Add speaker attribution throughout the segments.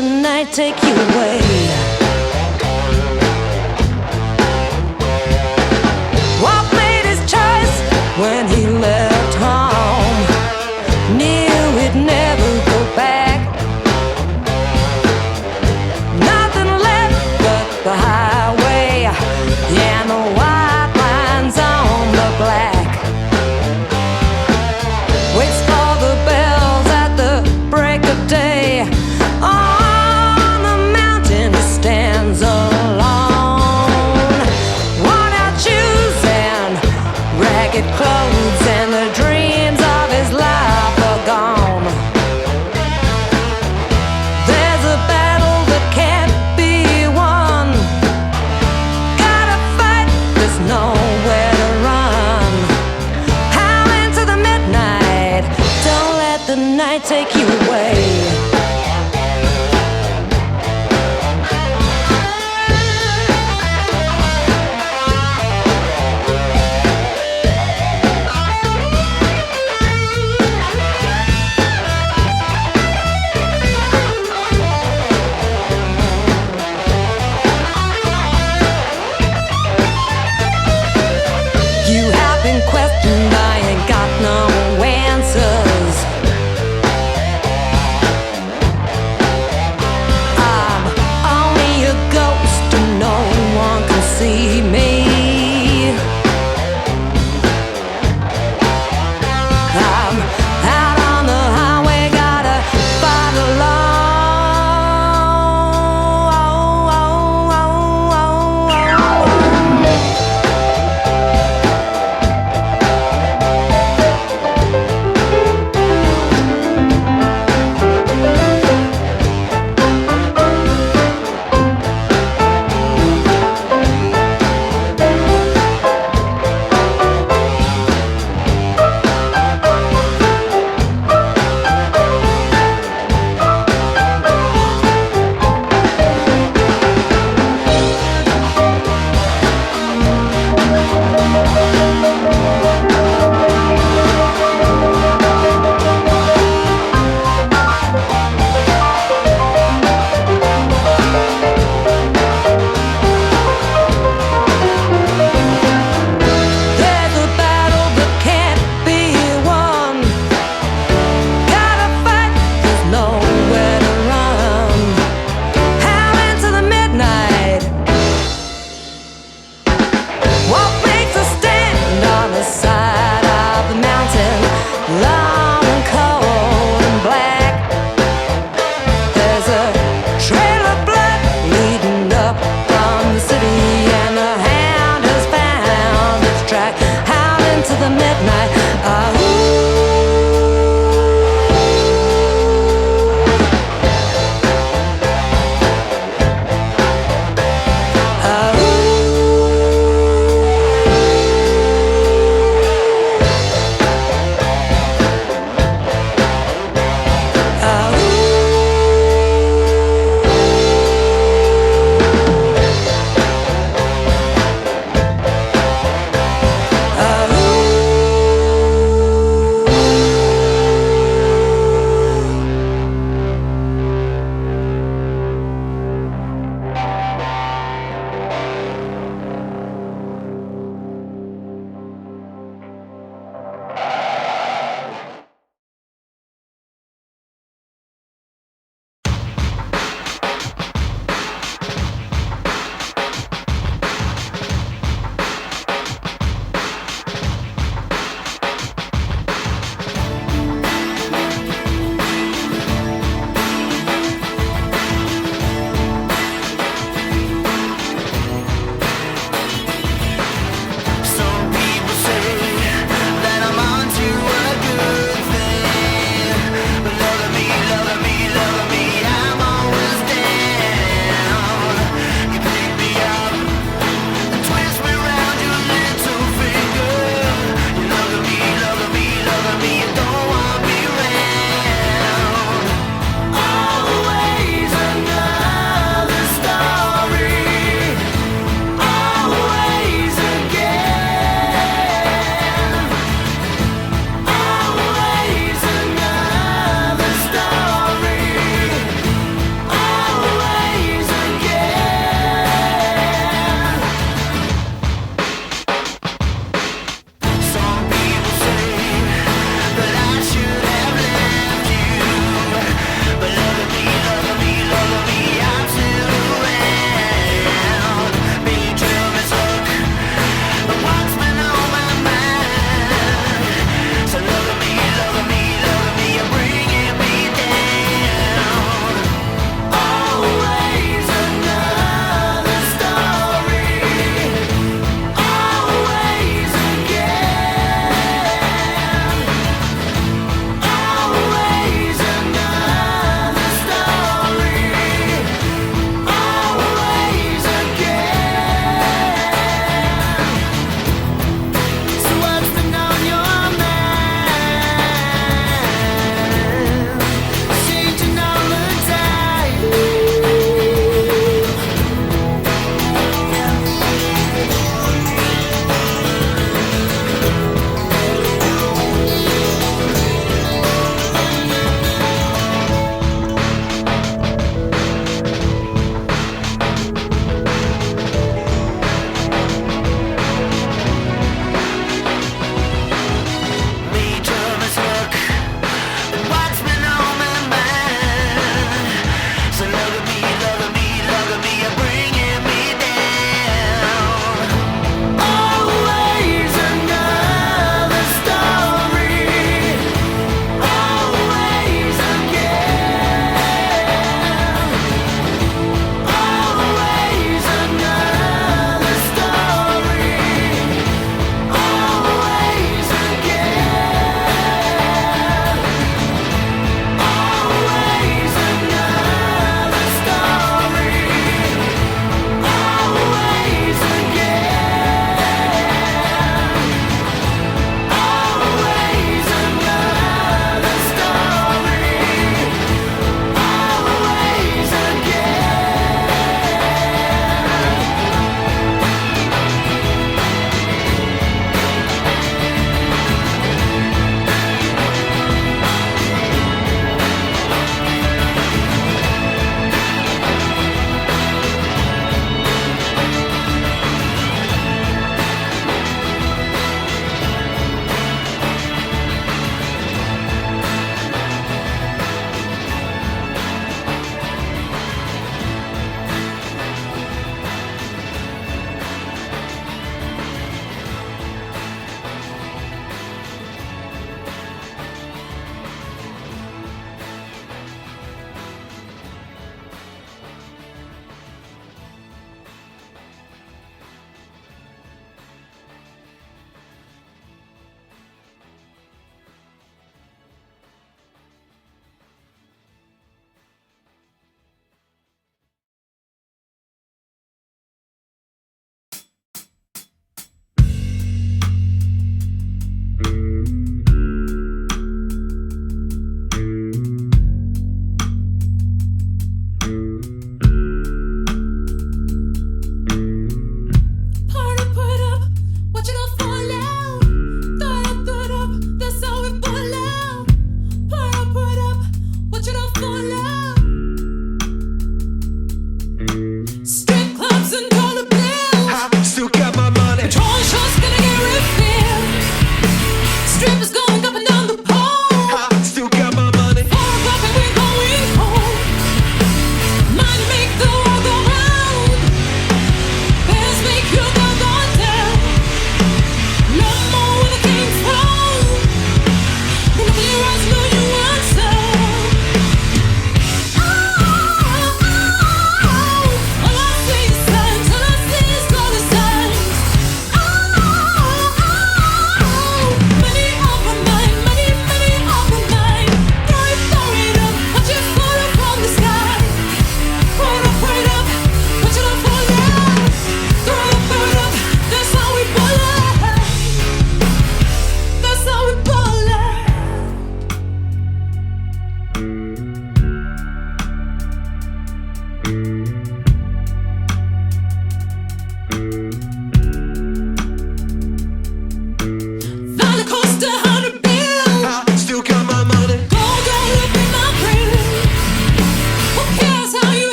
Speaker 1: tonight take you away. What made his choice when he left home? Knew he'd never go back. Nothing left but the highway, yeah, and the white lines on the black. Waits for the bells at the break of day on the mountain to stay.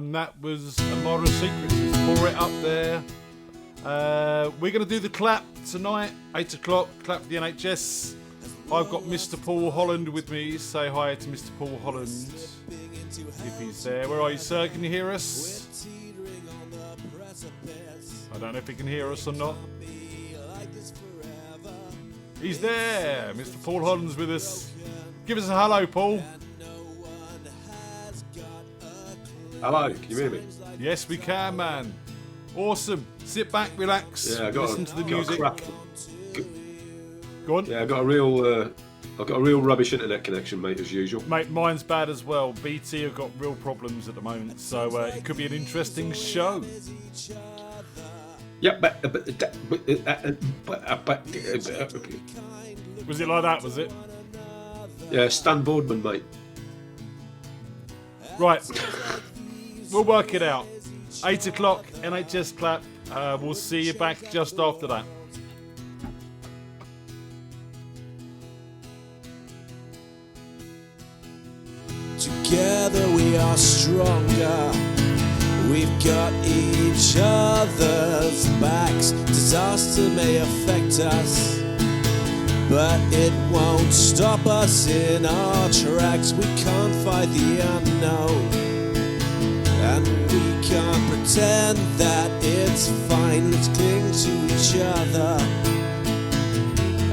Speaker 2: and that was A Modern Secrets. Just pour it up there. We're going to do the clap tonight, 8 o'clock, clap for the NHS. I've got Mr. Paul Holland with me. Say hi to Mr. Paul Holland, if he's there. Where are you, sir? Can you hear us? I don't know if he can hear us or not. He's there. Mr. Paul Holland's with us. Give us a hello, Paul.
Speaker 3: Hello, can you hear me?
Speaker 2: Yes, we can, man. Awesome. Sit back, relax, listen to the music. Go on.
Speaker 3: Yeah, I've got a real rubbish internet connection, mate, as usual.
Speaker 2: Mate, mine's bad as well. BT have got real problems at the moment, so it could be an interesting show.
Speaker 3: Yeah,
Speaker 2: Was it like that, was it?
Speaker 3: Yeah, Stan Boardman, mate.
Speaker 2: Right. We'll work it out. 8 o'clock, NHS clap. We'll see you back just after that.
Speaker 4: Together we are stronger. We've got each other's backs. Disaster may affect us, but it won't stop us in our tracks. We can't fight the unknown, and we can't pretend that it's fine. Let's cling to each other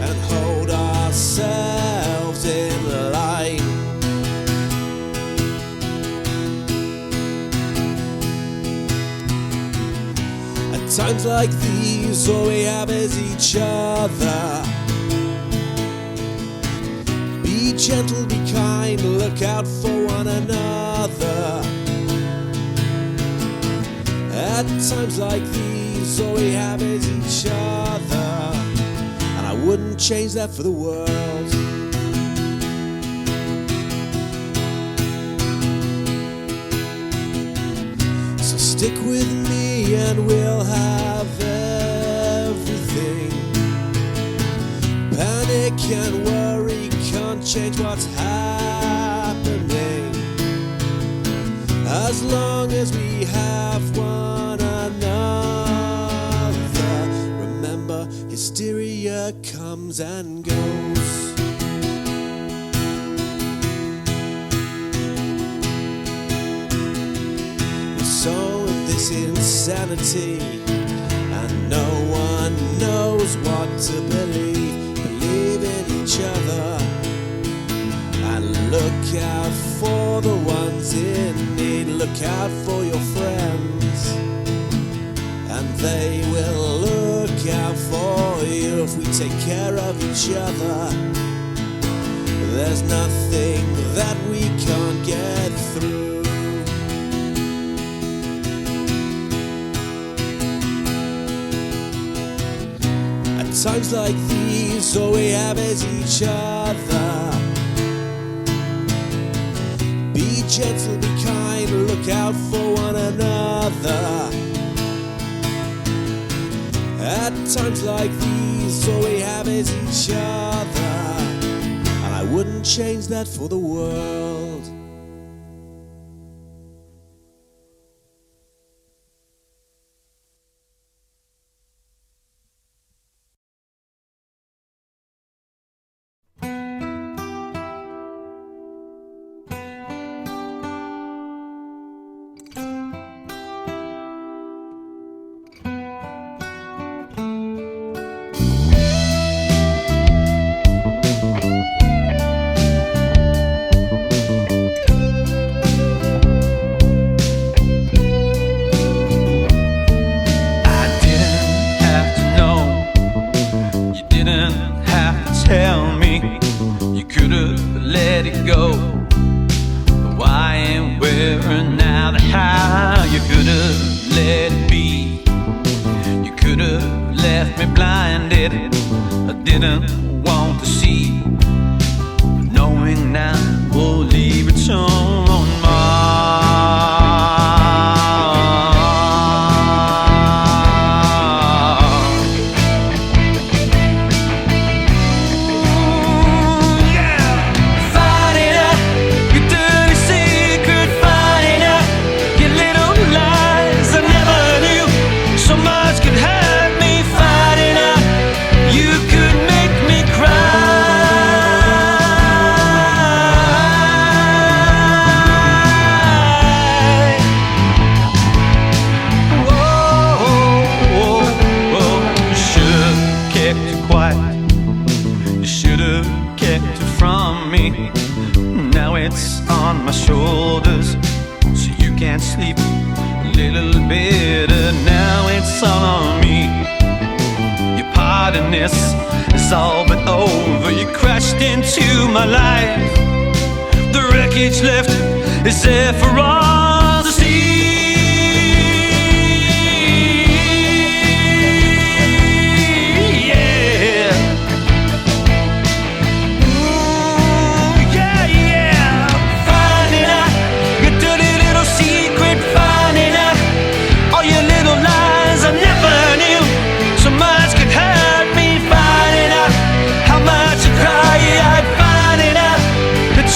Speaker 4: and hold ourselves in line. At times like these, all we have is each other. Be gentle, be kind, look out for one another. At times like these, all we have is each other, and I wouldn't change that for the world. So stick with me and we'll have everything. Panic and worry can't change what's happening, as long as we have one another. Remember, hysteria comes and goes. We're so in this insanity, and no one knows what to believe. Believe in each other and look out for the ones in need. Look out for your friends, and they will look out for you. If we take care of each other, there's nothing that we can't get through. At times like these, all we have is each other. Be gentle, be kind, look out for one another. At times like these, all we have is each other, and I wouldn't change that for the world.
Speaker 1: Your little
Speaker 5: shoulders so you can't sleep a little better. Now it's all on me. Your part in this is all but over. You crashed into my life. The wreckage left is there for all to see.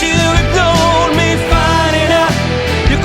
Speaker 5: You ignored me, finding out you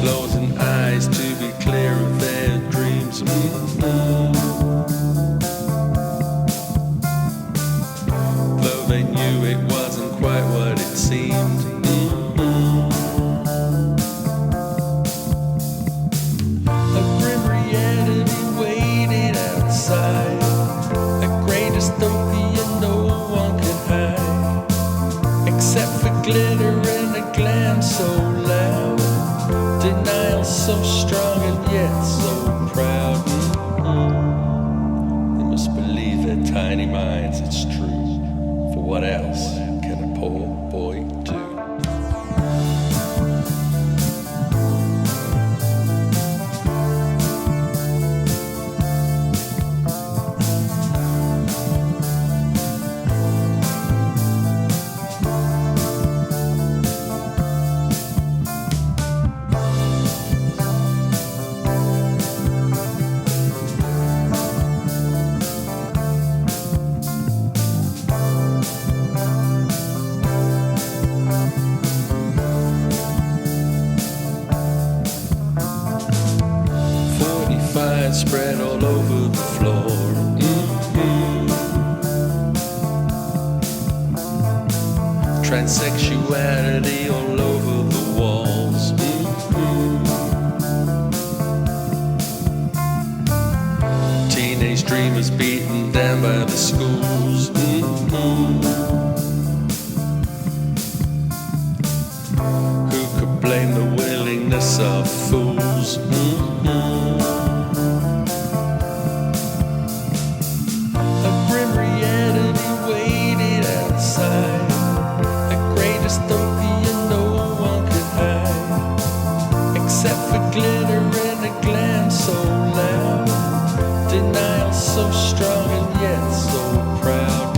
Speaker 4: closing eyes to be clear of their dreams. Though they knew it wasn't quite what it seemed. A grim reality waited outside, a grey dystopia no one could hide, except for glitter and a glam so loud, denial so strong and yet so proud. They must believe their tiny minds, it's true. For what else can a poor boy do? Spread all over the floor. Transsexuality all over the walls. Teenage dreamers beaten down by the schools. Who could blame the willingness of fools? So strong and yet so proud.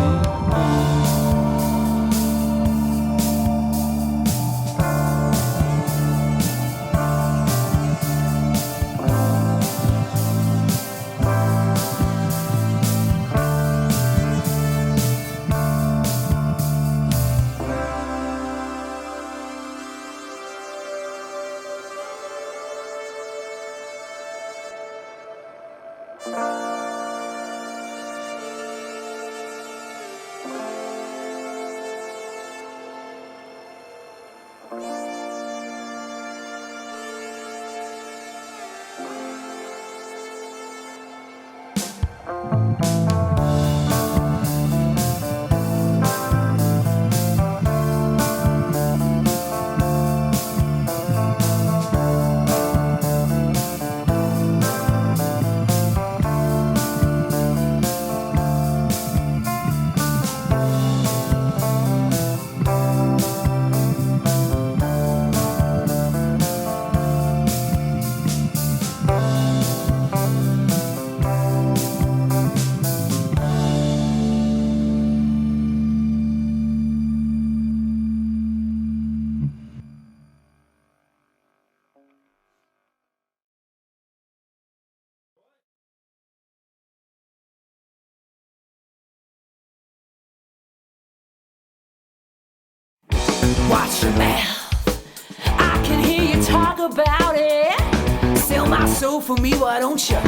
Speaker 1: Watch your mouth, I can hear you talk about it. Sell my soul for me, why don't you?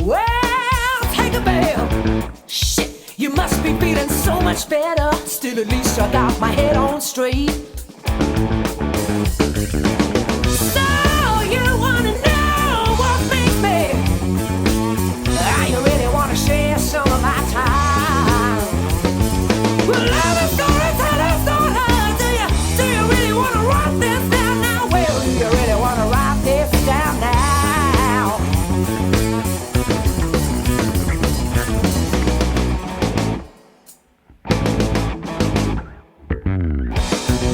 Speaker 1: Well, take a bow. Shit, you must be feeling so much better. Still, at least I got my head on straight. So you wanna know what makes me? You really wanna share some of my time? Well, love is gonna tell us all. Do you really wanna write this down now? Well, do you really wanna write this down now?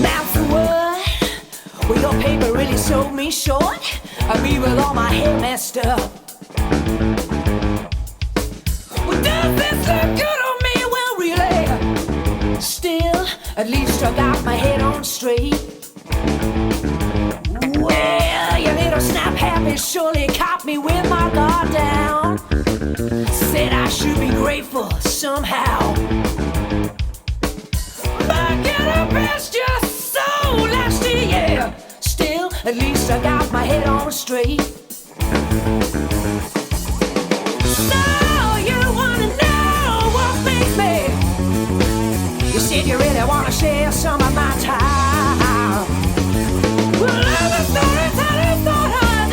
Speaker 1: Mouth of wood, well, your paper really sold me short. Me with all my hair messed up. Well, does this look good on me? Well, really. Still, at least I got my head on straight. Well, your little snap happy surely caught me with my guard down. Said I should be grateful somehow. But get up past your soul last year. Still, at least I got my head on straight. So you wanna know what makes me? You said you really wanna share some of my time. Well, love the stories that I thought of.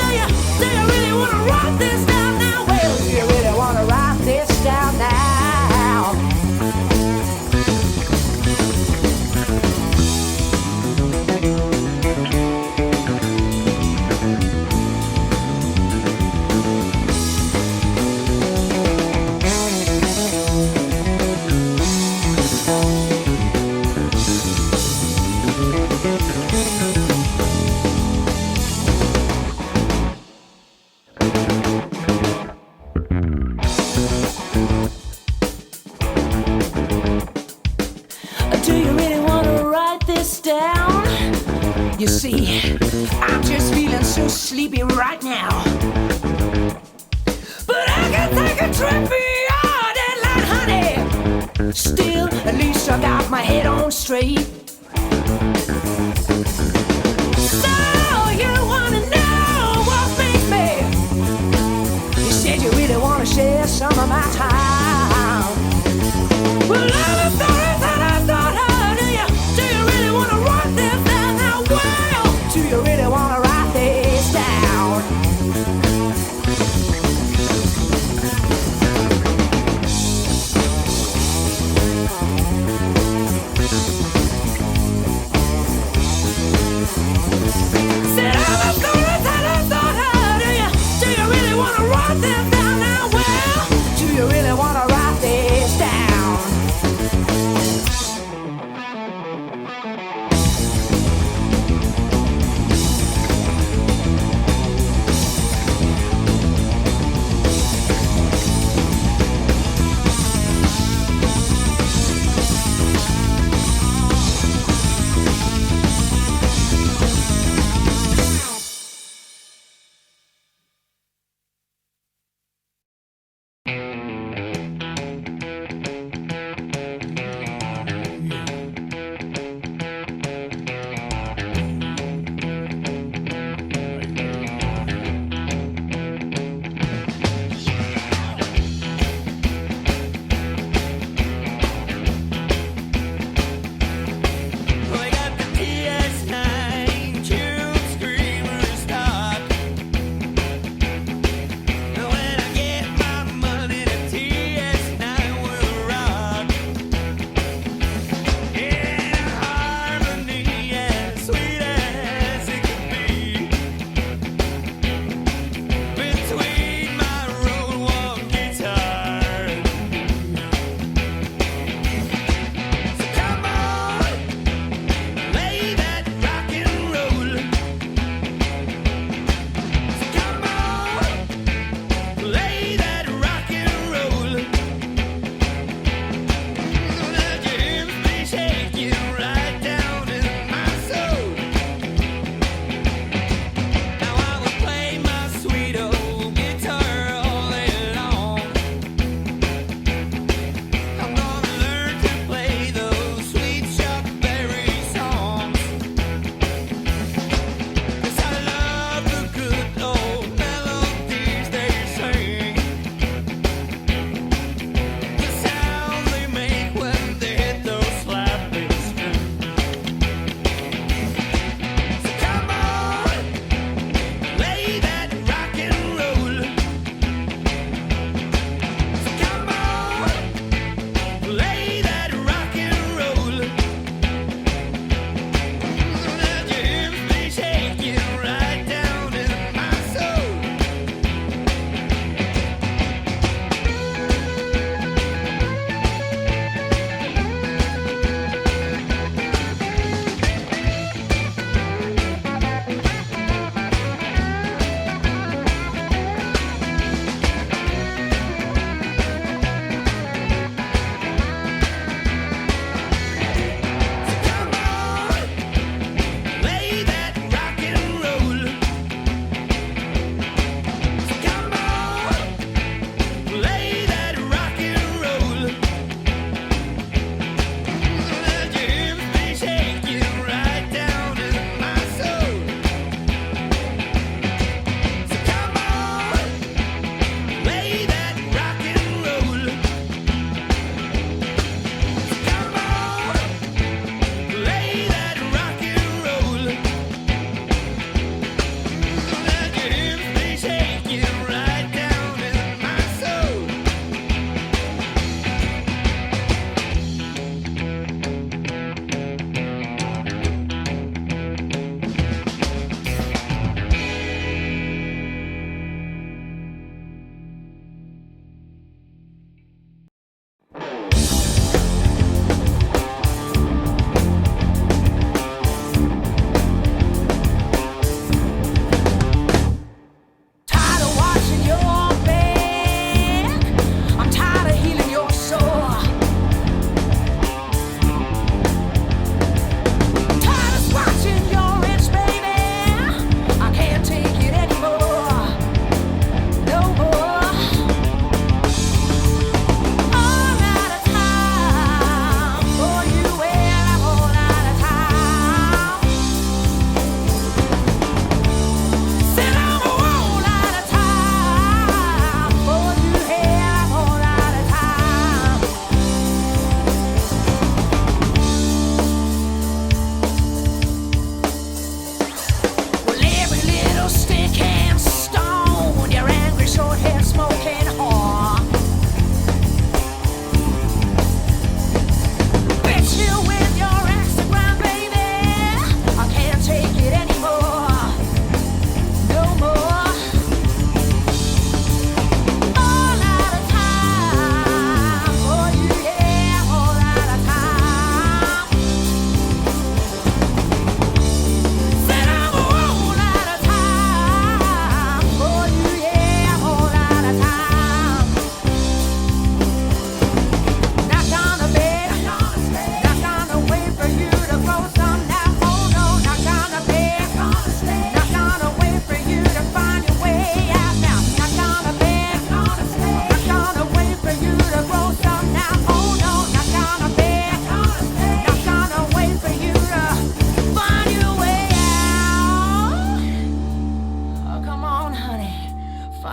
Speaker 1: Do you really wanna write this down now? Well, do you really wanna write this down now? Do you really want to write this down? You see, I'm just feeling so sleepy right now. But I can take a trip beyond deadline, honey. Still, at least I got my head on straight. So you want to know what makes me? You said you really want to share some of my time. Well, I'm a story that I thought of. Do you really want to write this down now? Well, do you really want to write this down?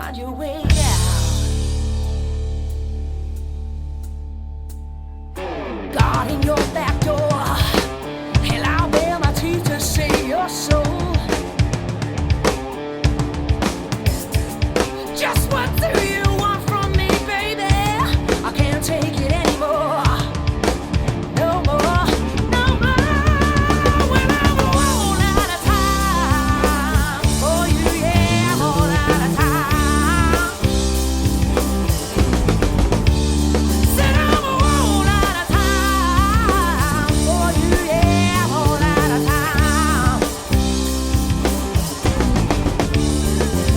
Speaker 1: find your way out. Guarding your back door, and I'll bear my teeth to save your soul. Just what do you want from me, baby? I can't take it anymore. No more, no more. When I'm all out of time for you, yeah, I'm all out of time. Said I'm all out of time for you, yeah, I'm all out of time.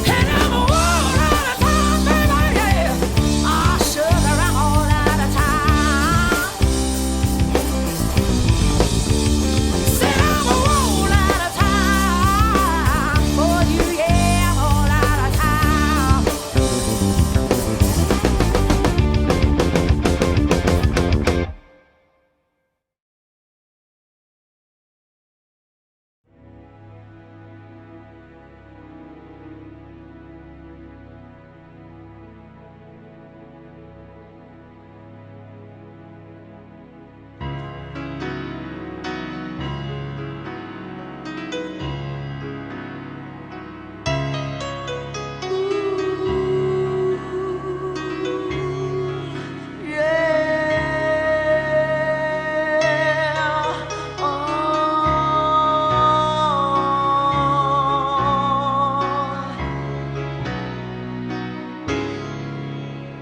Speaker 1: And I'm all out of time, baby, yeah. Ah, sugar, I'm all out of time. Said I'm all out of time for you, yeah, I'm all out of time.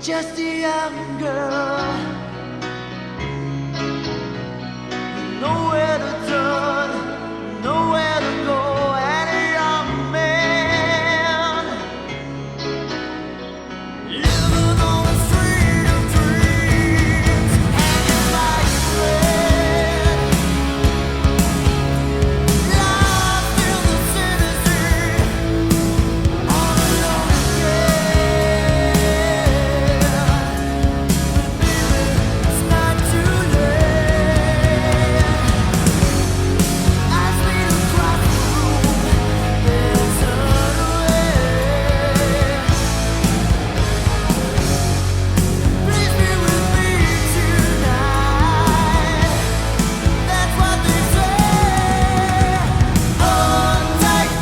Speaker 1: Just a young girl, nowhere to turn, nowhere to go, and a young man living on the street of dreams, hanging by a thread, lost in the city street, on a lonely it's not too late. As we across the room, there's a way. Please be with me tonight. That's what they say. Hold tight,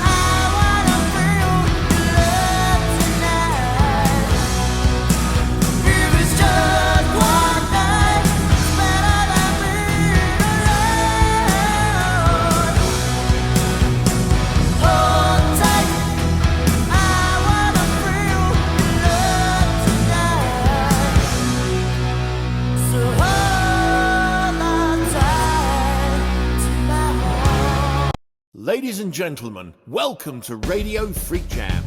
Speaker 1: I wanna feel your love tonight. If it's just one night, it's better than being alone. Hold tight, I wanna feel your love tonight. So hold on tight to my heart.
Speaker 6: Ladies and gentlemen, welcome to Radio FreakJam.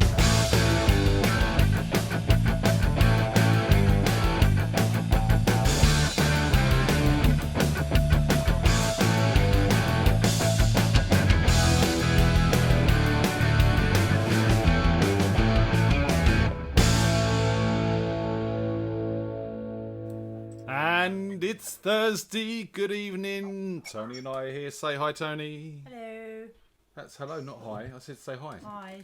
Speaker 2: And it's Thursday. Good evening. Tony and I are here. Say hi, Tony.
Speaker 7: Hello.
Speaker 2: That's hello, not hi. I said say hi.
Speaker 7: Hi.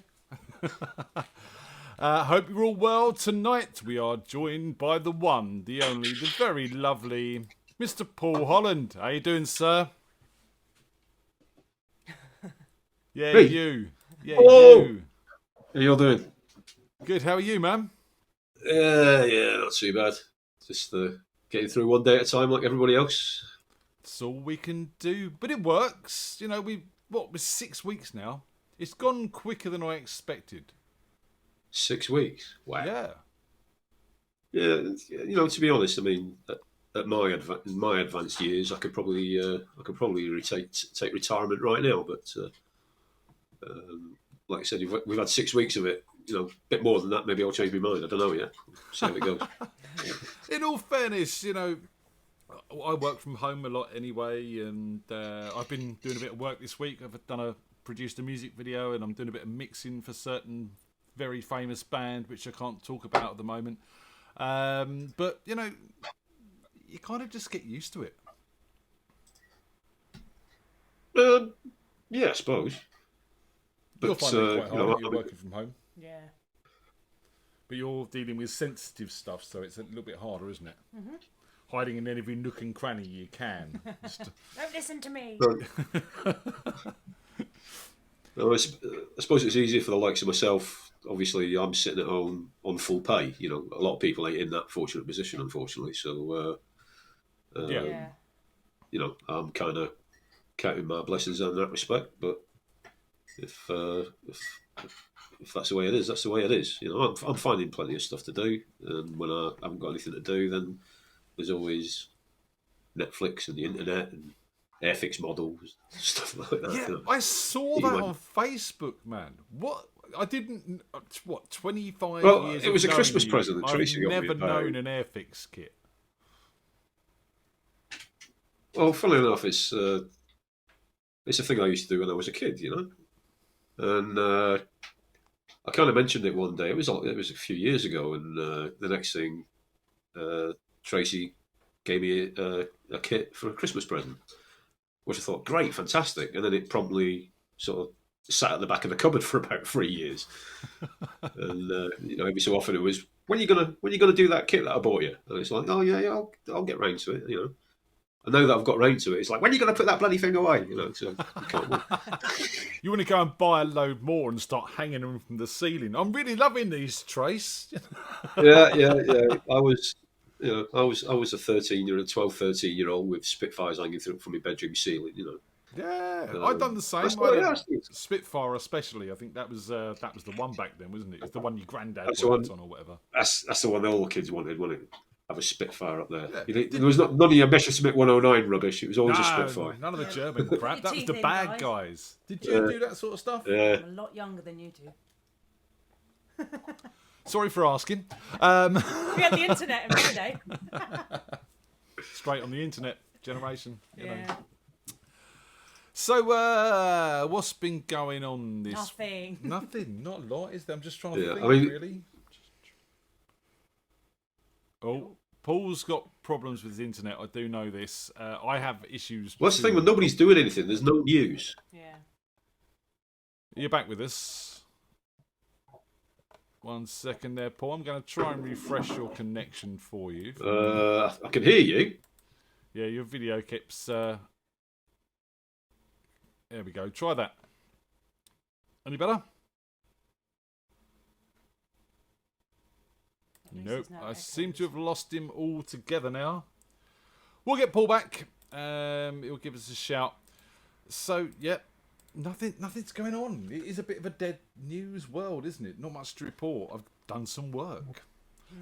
Speaker 2: Hope you're all well. Tonight we are joined by the one, the only, the very lovely Mr. Paul Holland. How you doing, sir? Yeah,
Speaker 3: Hey.
Speaker 2: you. Yeah,
Speaker 3: Hello.
Speaker 2: you.
Speaker 3: How you all doing?
Speaker 2: Good. How are you, man?
Speaker 3: Yeah, not too bad. Just getting through one day at a time like everybody else.
Speaker 2: That's all we can do. But it works. You know, we're 6 weeks now. It's gone quicker than I expected.
Speaker 3: 6 weeks. Wow.
Speaker 2: Yeah.
Speaker 3: Yeah, you know, to be honest, I mean, at my in my advanced years, I could probably take retirement right now. But like I said, we've had 6 weeks of it. You know, a bit more than that, maybe I'll change my mind. I don't know yet. See how it goes.
Speaker 2: In all fairness, you know, I work from home a lot anyway, and I've been doing a bit of work this week. I've produced a music video, and I'm doing a bit of mixing for certain very famous band, which I can't talk about at the moment. But you know, you kind of just get used to it.
Speaker 3: Yeah, I suppose.
Speaker 2: You'll
Speaker 3: But
Speaker 2: find it quite hard
Speaker 3: you know,
Speaker 2: when you're working from home.
Speaker 7: Yeah.
Speaker 2: But you're dealing with sensitive stuff, so it's a little bit harder, isn't it? Mm-hmm. Hiding in every nook and cranny you can.
Speaker 1: Don't listen to me.
Speaker 3: No, I suppose it's easier for the likes of myself. Obviously, I'm sitting at home on full pay. You know, a lot of people ain't in that fortunate position, unfortunately. So,
Speaker 1: Yeah.
Speaker 3: you know, I'm kind of counting my blessings in that respect. But if that's the way it is, that's the way it is. You know, I'm finding plenty of stuff to do, and when I haven't got anything to do, then there's always Netflix and the internet and Airfix models, stuff like that.
Speaker 2: Yeah,
Speaker 3: you know.
Speaker 2: I saw that on Facebook, man. What? I didn't. 25
Speaker 3: Well,
Speaker 2: years.
Speaker 3: it was
Speaker 2: of
Speaker 3: a Christmas
Speaker 2: knowing
Speaker 3: present
Speaker 2: you,
Speaker 3: that Tracy got me
Speaker 2: I've never
Speaker 3: about.
Speaker 2: known an Airfix kit.
Speaker 3: Well, funnily enough, it's a thing I used to do when I was a kid, you know. And I kind of mentioned it one day. It was a few years ago, and the next thing, Tracy gave me a kit for a Christmas present, which I thought, great, fantastic. And then it promptly sort of sat at the back of the cupboard for about 3 years. And you know, every so often it was, when you gonna do that kit that I bought you? And it's like, oh yeah, I'll get round to it, you know. And now that I've got round to it, it's like, when are you going to put that bloody thing away? You know, so you can't wait.
Speaker 2: You want to go and buy a load more and start hanging them from the ceiling. I'm really loving these, Trace.
Speaker 3: Yeah. I was a 13-year-old with Spitfires hanging through from my bedroom ceiling. You know.
Speaker 2: Yeah, I've done the same.
Speaker 3: That's
Speaker 2: I had
Speaker 3: what-
Speaker 2: a Spitfire, especially. I think that was the one back then, wasn't it? It was the one your granddad
Speaker 3: That's the
Speaker 2: worked
Speaker 3: one.
Speaker 2: on or whatever.
Speaker 3: That's the one that all the kids wanted, wasn't it? Have a Spitfire up there.
Speaker 2: Yeah.
Speaker 3: There was none of your Messerschmitt 109 rubbish. It was always a
Speaker 2: No,
Speaker 3: Spitfire.
Speaker 2: none of the German crap. That was
Speaker 1: teeth
Speaker 2: the
Speaker 1: in,
Speaker 2: bad guys. Did you do that sort of stuff?
Speaker 3: Yeah.
Speaker 1: I'm a lot younger than you two.
Speaker 2: Sorry for asking.
Speaker 1: We had the internet in my day.
Speaker 2: Straight on the internet generation. You know.
Speaker 1: Yeah.
Speaker 2: So, what's been going on this?
Speaker 1: Nothing.
Speaker 2: Nothing. Not a lot, is there? I'm just trying to
Speaker 3: Yeah,
Speaker 2: think,
Speaker 3: I mean-
Speaker 2: really. Oh, Paul's got problems with his internet. I do know this. I have issues.
Speaker 3: Well, that's the
Speaker 2: too.
Speaker 3: thing, when nobody's doing anything, there's no news.
Speaker 1: Yeah.
Speaker 2: You're back with us. 1 second there, Paul. I'm going to try and refresh your connection for you.
Speaker 3: I can hear you.
Speaker 2: Yeah, your video keeps... There we go. Try that. Any better? Nope. I seem to have lost him altogether now. We'll get Paul back. He'll give us a shout. So, yeah, nothing's going on. It is a bit of a dead news world, isn't it? Not much to report. I've done some work.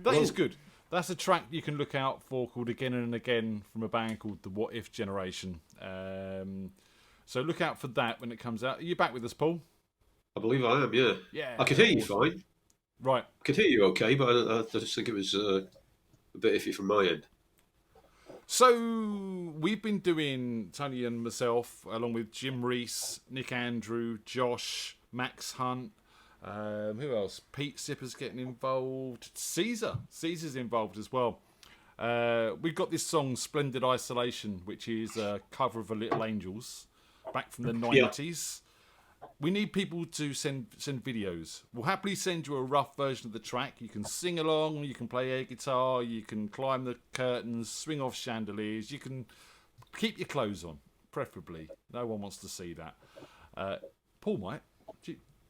Speaker 2: That is good. That's a track you can look out for called Again and Again from a band called The What If Generation. So look out for that when it comes out. Are you back with us, Paul?
Speaker 3: I believe I am, yeah.
Speaker 2: Yeah.
Speaker 3: I could hear you fine.
Speaker 2: Right.
Speaker 3: I could hear you okay, but I just think it was a bit iffy from my end.
Speaker 2: So we've been doing, Tony and myself, along with Jim Reese, Nick Andrew, Josh, Max Hunt, who else? Pete Sipper's getting involved. Caesar's involved as well. We've got this song, Splendid Isolation, which is a cover of A Little Angels, back from the 90s. We need people to send videos. We'll happily send you a rough version of the track. You can sing along, you can play air guitar, you can climb the curtains, swing off chandeliers, you can keep your clothes on, preferably. No one wants to see that. Paul might.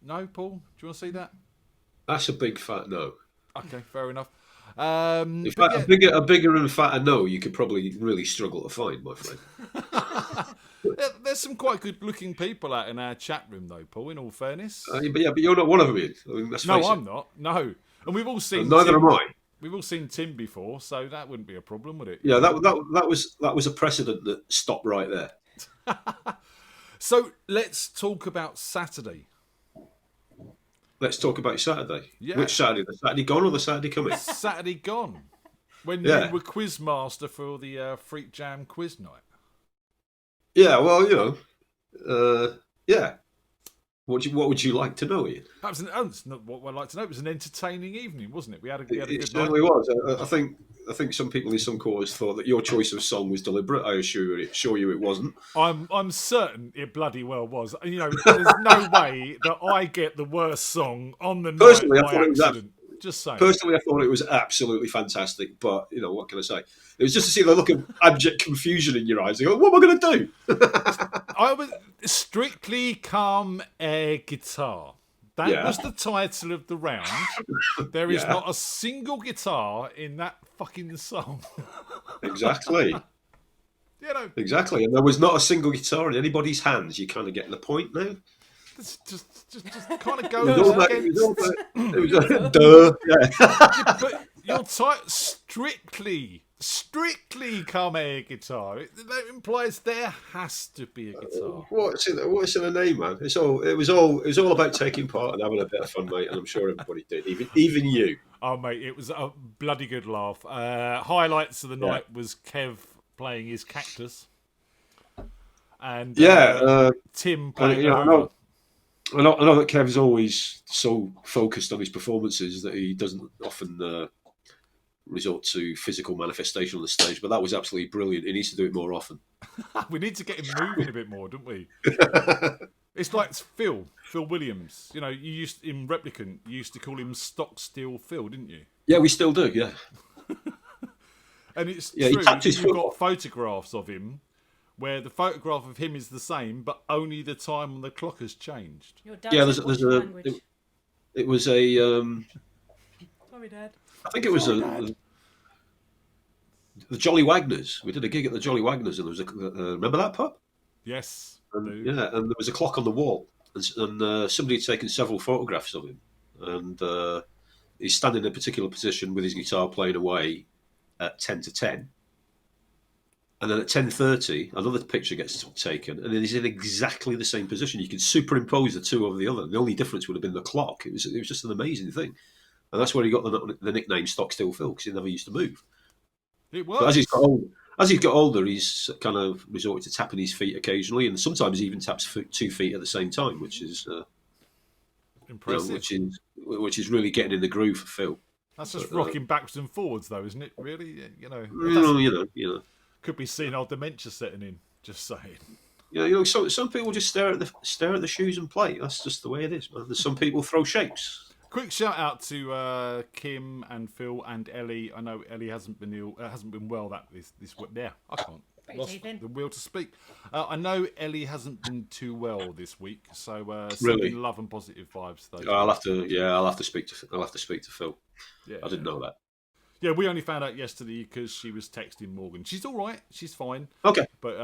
Speaker 2: No, Paul? Do you want to see that?
Speaker 3: That's a big fat no.
Speaker 2: Okay, fair enough.
Speaker 3: In fact, a bigger and fatter no, you could probably really struggle to find, my friend.
Speaker 2: There's some quite good-looking people out in our chat room, though, Paul. In all fairness,
Speaker 3: but you're not one of them, Ian. I mean, let's
Speaker 2: no,
Speaker 3: face
Speaker 2: I'm
Speaker 3: it.
Speaker 2: not. No, and we've all seen.
Speaker 3: Neither
Speaker 2: Tim.
Speaker 3: am I.
Speaker 2: We've all seen Tim before, so that wouldn't be a problem, would it?
Speaker 3: Yeah, that was a precedent that stopped right there.
Speaker 2: So let's talk about Saturday.
Speaker 3: Let's talk about Saturday.
Speaker 2: Yeah.
Speaker 3: Which Saturday? The Saturday gone or the Saturday coming?
Speaker 2: Saturday gone. When
Speaker 3: Yeah.
Speaker 2: you were quizmaster for the FreakJam quiz night.
Speaker 3: Yeah, well, you know, yeah. What would you like to know, Ian?
Speaker 2: That was it's not what I'd like to know. It was an entertaining evening, wasn't it? We had a good
Speaker 3: It
Speaker 2: night.
Speaker 3: certainly was. I think some people in some quarters thought that your choice of song was deliberate. I assure you it wasn't.
Speaker 2: I'm certain it bloody well was. You know, there's no way that I get the worst song on the night
Speaker 3: Personally, I
Speaker 2: by
Speaker 3: thought it was
Speaker 2: accident. Just saying.
Speaker 3: Personally, I thought it was absolutely fantastic. But you know, what can I say? It was just to see the look of abject confusion in your eyes. You go, what am I going to do?
Speaker 2: I was Strictly Come Air Guitar. That was the title of the round. There is not a single guitar in that fucking song.
Speaker 3: Exactly.
Speaker 2: You know,
Speaker 3: Exactly. And there was not a single guitar in anybody's hands. You kind of getting the point now.
Speaker 2: it's just kind of
Speaker 3: It
Speaker 2: goes
Speaker 3: was all about,
Speaker 2: against.
Speaker 3: it was like, duh. Yeah.
Speaker 2: But your title strictly come air guitar. That implies there has to be a guitar.
Speaker 3: What's in the name, man? It was all about taking part and having a bit of fun, mate. And I'm sure everybody did, even you.
Speaker 2: Oh mate, it was a bloody good laugh. Highlights of the night was Kev playing his cactus, and Tim playing.
Speaker 3: I know that Kev's always so focused on his performances that he doesn't often resort to physical manifestation on the stage, but that was absolutely brilliant. He needs to do it more often.
Speaker 2: We need to get him moving a bit more, don't we? It's like Phil Williams. You know, you used in Replicant, you used to call him Stock Still Phil, didn't you?
Speaker 3: Yeah, we still do. Yeah,
Speaker 2: and it's
Speaker 3: he
Speaker 2: true.
Speaker 3: tapped his
Speaker 2: You've
Speaker 3: foot.
Speaker 2: got photographs of him where the photograph of him is the same, but only the time on the clock has changed.
Speaker 8: Your dad
Speaker 3: Yeah,
Speaker 8: said, "What's
Speaker 3: there's
Speaker 8: your
Speaker 3: a.
Speaker 8: language?"
Speaker 3: It was a.
Speaker 8: Sorry, Dad.
Speaker 3: I think it was the Jolly Wagners. We did a gig at the Jolly Wagners, and there was a. Remember that pub?
Speaker 2: Yes.
Speaker 3: And there was a clock on the wall, and somebody had taken several photographs of him, and he's standing in a particular position with his guitar playing away at 10 to 10. And then at 10:30, another picture gets taken, and he's in exactly the same position. You can superimpose the two over the other. The only difference would have been the clock. It was just an amazing thing, and that's where he got the nickname Stock Still Phil, because he never used to move.
Speaker 2: It was.
Speaker 3: But as he's got older, he's kind of resorted to tapping his feet occasionally, and sometimes he even taps 2 feet at the same time, which is
Speaker 2: impressive.
Speaker 3: Which is really getting in the groove for Phil.
Speaker 2: That's just rocking backwards and forwards, though, isn't it? Really, you know. Could be senile dementia setting in. Just saying.
Speaker 3: Yeah, some people just stare at the shoes and play. That's just the way it is, man. There's some people throw shapes.
Speaker 2: Quick shout out to Kim and Phil and Ellie. I know Ellie hasn't been well this week. Yeah, I can't. Lost the will to speak. I know Ellie hasn't been too well this week, so sending love and positive vibes. Though.
Speaker 3: I'll have to speak to Phil.
Speaker 2: Yeah,
Speaker 3: I didn't know that.
Speaker 2: Yeah, we only found out yesterday because she was texting Morgan. She's all right. She's fine.
Speaker 3: Okay.
Speaker 2: But,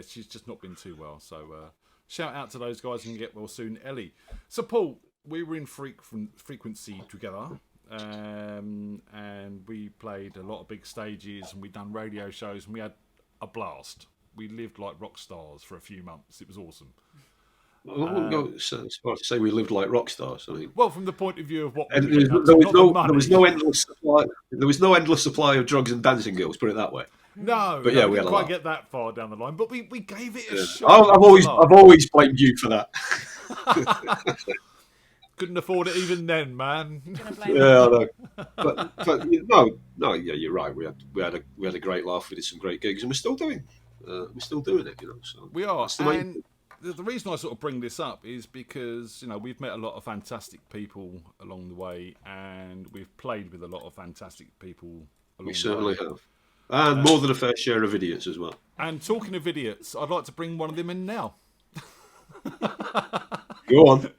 Speaker 2: she's just not been too well. So, shout out to those guys and get well soon, Ellie. So, Paul, we were in Frequency together. And we played a lot of big stages and we'd done radio shows and we had a blast. We lived like rock stars for a few months. It was awesome.
Speaker 3: I wouldn't go so far to say we lived like rock stars. I mean,
Speaker 2: well, from the point of view of what
Speaker 3: there was no endless supply. There was no endless supply of drugs and dancing girls. Put it that way.
Speaker 2: No,
Speaker 3: but yeah, we
Speaker 2: didn't quite
Speaker 3: lot.
Speaker 2: get that far down the line. But we gave it a shot.
Speaker 3: I've always blamed you for that.
Speaker 2: Couldn't afford it even then, man.
Speaker 3: Yeah, I know. But no, yeah, you're right. We had a great laugh. We did some great gigs, and we're still doing it. You know, so
Speaker 2: we are. And the reason I sort of bring this up is because, you know, we've met a lot of fantastic people along the way, and we've played with a lot of fantastic people along the way.
Speaker 3: We certainly have. And more than a fair share of idiots as well.
Speaker 2: And talking of idiots, I'd like to bring one of them in now.
Speaker 3: Go on.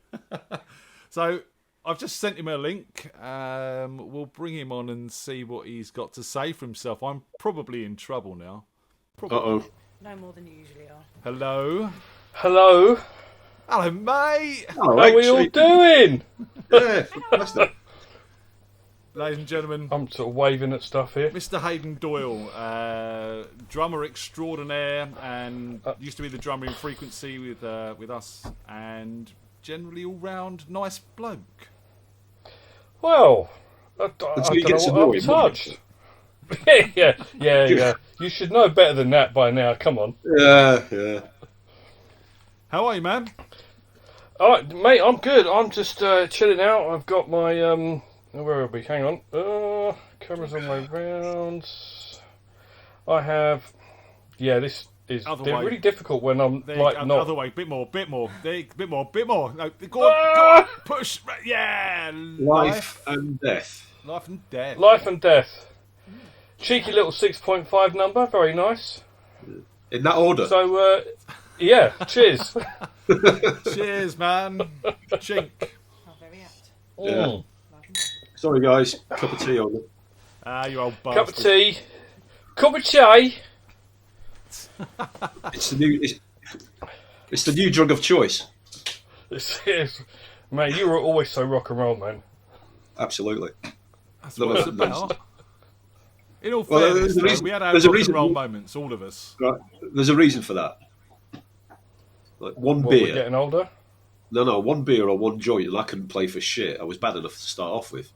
Speaker 2: So, I've just sent him a link. We'll bring him on and see what he's got to say for himself. I'm probably in trouble now.
Speaker 3: Uh-oh.
Speaker 8: No more than you usually are.
Speaker 2: Hello.
Speaker 9: Hello.
Speaker 2: Hello, mate.
Speaker 3: Hello,
Speaker 9: How are we all doing?
Speaker 3: Yeah, fantastic.
Speaker 2: Ladies and gentlemen,
Speaker 9: I'm sort of waving at stuff here.
Speaker 2: Mr. Hayden Doyle, drummer extraordinaire, and used to be the drummer in Frequency with us, and generally all-round nice bloke.
Speaker 9: Well, I don't know what I've touched. Yeah. You should know better than that by now. Come on.
Speaker 3: Yeah.
Speaker 2: How are you, man?
Speaker 9: All right, mate, I'm good. I'm just chilling out. I've got my where are we? Hang on. Cameras on my round. I have. Yeah, this
Speaker 2: Other
Speaker 9: they're
Speaker 2: way.
Speaker 9: really difficult when I'm
Speaker 2: There,
Speaker 9: like not.
Speaker 2: Other way, bit more. There, bit more. No, go on, push. Yeah,
Speaker 3: Life and death.
Speaker 2: life and death.
Speaker 9: Life and Death. Cheeky little 6.5 number, very nice.
Speaker 3: In that order.
Speaker 9: So, yeah, cheers.
Speaker 2: Cheers, man. Chink.
Speaker 8: Oh, very apt.
Speaker 3: Yeah.
Speaker 9: Mm.
Speaker 3: Sorry, guys. Cup of tea on it.
Speaker 2: Ah, you old bastard.
Speaker 9: Cup of tea. Cup of chai.
Speaker 3: It's the new drug of choice.
Speaker 9: This is, man, you were always so rock and roll, man.
Speaker 3: Absolutely.
Speaker 2: That's
Speaker 3: No,
Speaker 2: what it's
Speaker 3: no,
Speaker 2: about. In all
Speaker 3: Well,
Speaker 2: fairness,
Speaker 3: there's a
Speaker 2: though,
Speaker 3: reason-
Speaker 2: we had our
Speaker 3: there's a
Speaker 2: rock and
Speaker 3: reason-
Speaker 2: roll moments, all of us.
Speaker 3: Right. There's a reason for that. Like one
Speaker 9: What, we're
Speaker 3: beer.
Speaker 9: getting older?
Speaker 3: No, one beer or one joint, and I couldn't play for shit. I was bad enough to start off with.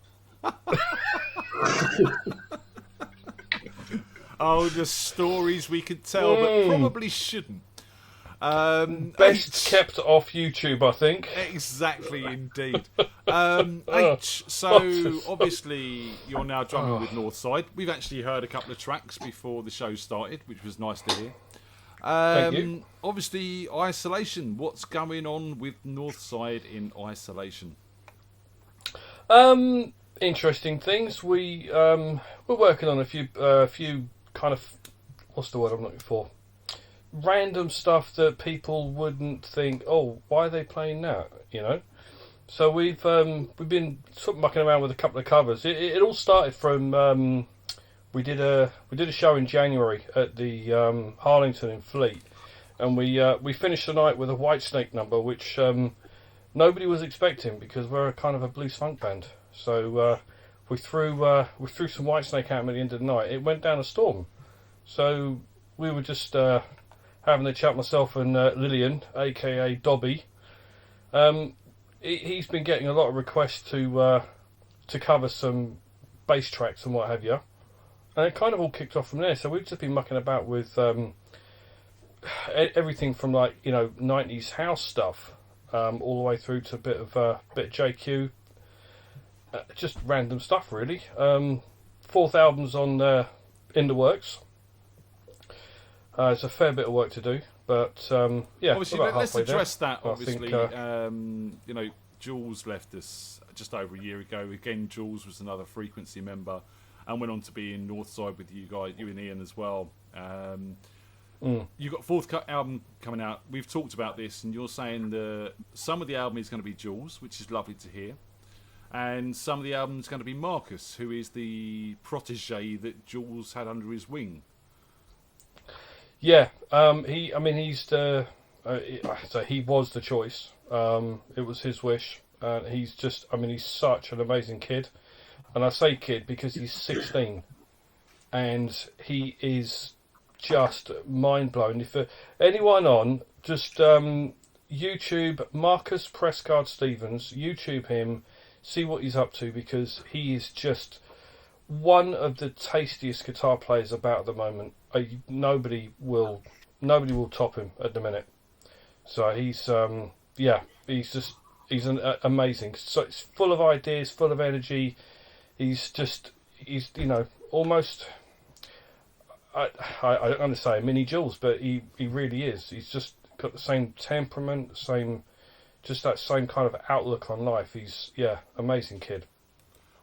Speaker 2: Oh, the stories we could tell, but probably shouldn't.
Speaker 9: Best kept off YouTube, I think.
Speaker 2: Exactly, indeed. H, so obviously you're now drumming with Northside. We've actually heard a couple of tracks before the show started, which was nice to hear.
Speaker 9: Thank you.
Speaker 2: Obviously, Isolation. What's going on with Northside in Isolation?
Speaker 9: Interesting things. We're working on a few kind of, what's the word I'm looking for? Random stuff that people wouldn't think, oh, why are they playing that? You know. So we've been sort of mucking around with a couple of covers. It all started from we did a show in January at the Harlington in Fleet, and we finished the night with a Whitesnake number, which nobody was expecting because we're kind of a blues funk band. So we threw some Whitesnake at them at the end of the night. It went down a storm. So we were just having a chat, myself and Lillian, aka Dobby. He's been getting a lot of requests to cover some bass tracks and what have you, and it kind of all kicked off from there. So we've just been mucking about with everything from 90s house stuff all the way through to a bit of JQ, just random stuff really. Fourth album's on in the works. It's a fair bit of work to do, but yeah.
Speaker 2: Obviously,
Speaker 9: about
Speaker 2: let's
Speaker 9: halfway
Speaker 2: address
Speaker 9: there.
Speaker 2: that.
Speaker 9: I
Speaker 2: Obviously,
Speaker 9: think,
Speaker 2: Jules left us just over a year ago. Again, Jules was another Frequency member and went on to be in Northside with you guys, you and Ian as well. You've got fourth album coming out. We've talked about this, and you're saying that some of the album is going to be Jules, which is lovely to hear, and some of the album is going to be Marcus, who is the protege that Jules had under his wing.
Speaker 9: Yeah, he's the. So he was the choice. It was his wish. He's such an amazing kid, and I say kid because he's 16, and he is just mind blowing. If anyone on, just YouTube Marcus Prescott Stevens, YouTube him, see what he's up to, because he is just one of the tastiest guitar players about at the moment. Nobody will top him at the minute. So he's amazing. So it's full of ideas, full of energy. He's almost. I don't want to say a mini Jules, but he really is. He's just got the same temperament, that same kind of outlook on life. He's amazing kid.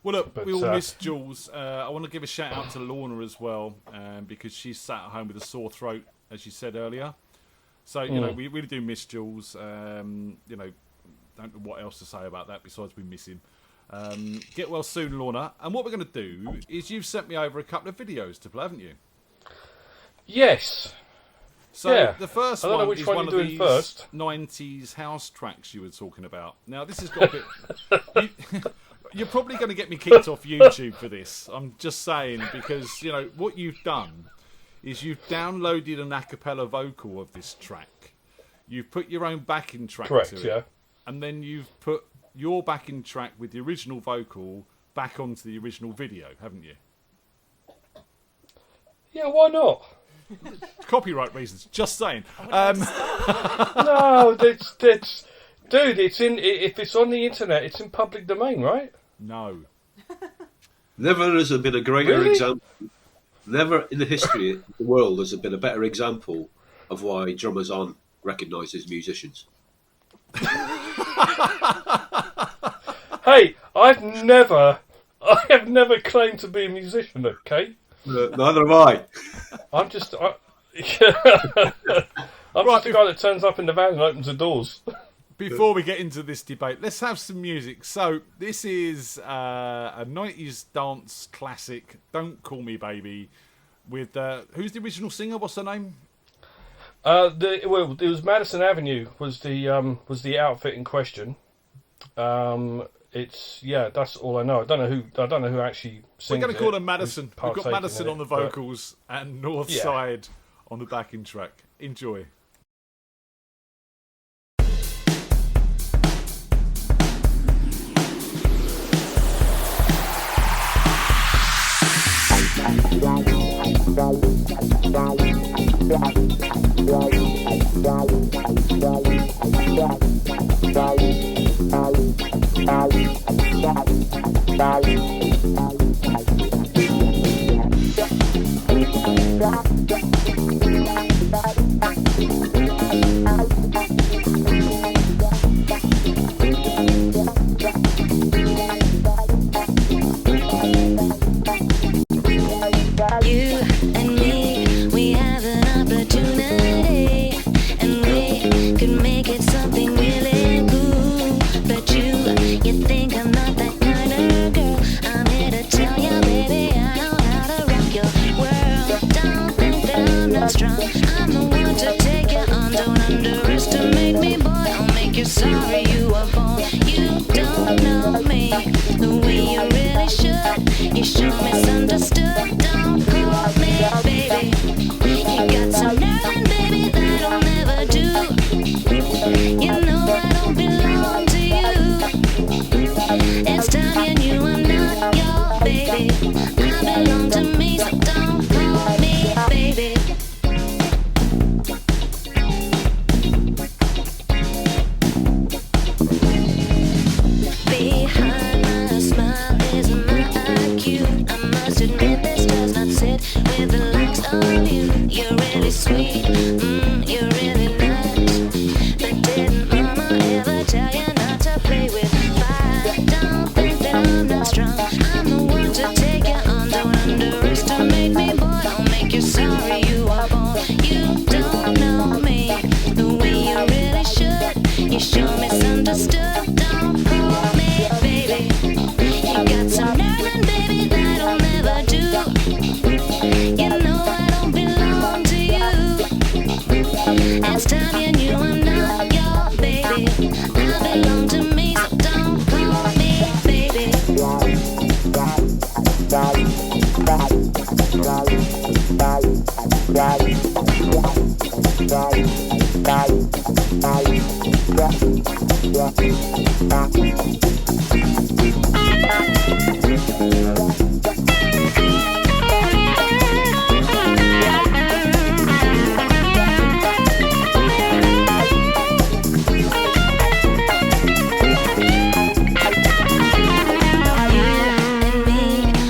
Speaker 2: Well, look,
Speaker 9: But,
Speaker 2: we all miss Jules. I want to give a shout out to Lorna as well, because she's sat at home with a sore throat, as she said earlier. So, we really do miss Jules. Don't know what else to say about that besides we miss him. Get well soon, Lorna. And what we're going to do is you've sent me over a couple of videos to play, haven't you?
Speaker 9: Yes.
Speaker 2: So the first
Speaker 9: I don't know
Speaker 2: one
Speaker 9: which
Speaker 2: is
Speaker 9: one
Speaker 2: one
Speaker 9: you're
Speaker 2: of
Speaker 9: doing
Speaker 2: these
Speaker 9: first.
Speaker 2: 90s house tracks you were talking about. Now, this has got a bit... You're probably going to get me kicked off YouTube for this. I'm just saying, because, what you've done is you've downloaded an a cappella vocal of this track. You've put your own backing track
Speaker 9: Correct,
Speaker 2: to it.
Speaker 9: yeah.
Speaker 2: And then you've put your backing track with the original vocal back onto the original video, haven't you?
Speaker 9: Yeah, why not?
Speaker 2: Copyright reasons, just saying.
Speaker 9: No, that's dude. It's in. If it's on the internet, it's in public domain, right?
Speaker 2: No.
Speaker 3: Never has there been a greater
Speaker 9: Really?
Speaker 3: example. Never in the history of the world has there been a better example of why drummers aren't recognised as musicians.
Speaker 9: Hey, I have never claimed to be a musician. Okay,
Speaker 3: Neither have I.
Speaker 9: I'm just a guy that turns up in the van and opens the doors.
Speaker 2: Before we get into this debate, let's have some music. So this is a 90s dance classic, Don't Call Me Baby, with who's the original singer? What's her name?
Speaker 9: It was Madison Avenue was the outfit in question. That's all I know. I don't know who actually sings.
Speaker 2: We're going to call her Madison. We've got
Speaker 9: partaking
Speaker 2: Madison
Speaker 9: in
Speaker 2: on the
Speaker 9: it, but-
Speaker 2: vocals and Northside Side on the backing track. Enjoy.
Speaker 10: You and me, we have an opportunity, and we could make it something really cool. But you think I'm not that kind of girl. I'm here to tell you, baby, I know how to rock your world. Don't think that I'm not strong. I'm the one to take you on. Don't underestimate me, boy. I'll make you sorry you were born. You don't know me the way you really should. You sure misunderstood. Don't call me baby. You got some nerve, baby, that'll never do. You know I don't belong to you. It's time you knew I'm not your baby. I belong to me, so don't call me baby. Behind my smile is my IQ. I must admit this does not sit with the likes of you. You're really sweet, you're really nice. But didn't mama ever tell you not to play with fire? Don't think that I'm not strong. I'm the one to take you on. Don't underestimate me, boy. I'll make you sorry you are born. You don't know me the way you really should. You sure misunderstood. Don't call me baby. You got some nerve, and baby, that'll never do. You know I don't belong to you. It's time you knew I'm not your baby. I belong to me, so don't call me baby.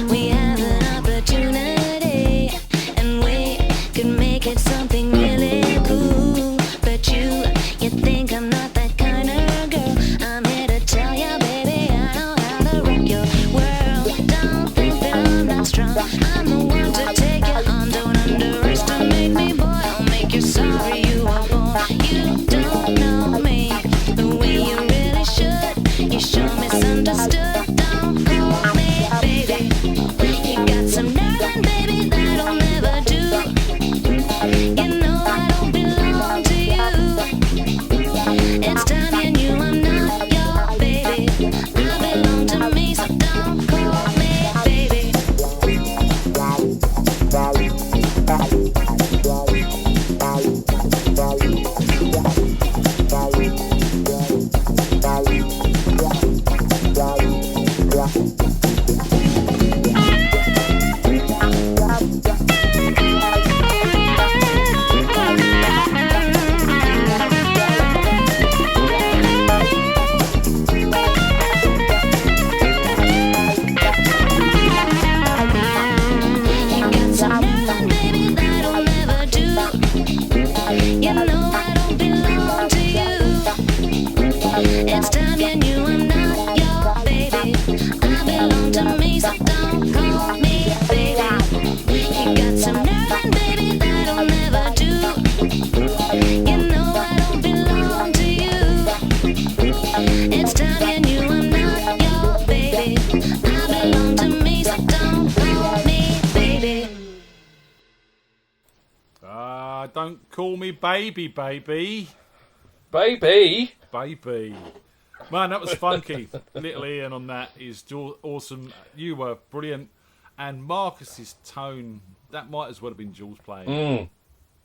Speaker 10: We have an opportunity, and we could make it something really cool. But you think I'm not that kind of girl. I'm here to tell you, baby, I know how to rock your world. Don't think that I'm not strong. I'm the one to take you on. Don't underestimate me, boy. I'll make you sorry you were born. You don't know me the way you really should. You sure misunderstood. Don't call me baby. You got some nerve, and baby, that'll never do. You know I don't belong to you. It's time you knew I'm not your baby. I belong to me, so don't call me baby. You got some nerve, and baby, that'll never do.
Speaker 2: Don't call me baby, baby.
Speaker 9: Baby.
Speaker 2: Baby. Man, that was funky. Little Ian on that is awesome. You were brilliant. And Marcus's tone, that might as well have been Jules playing.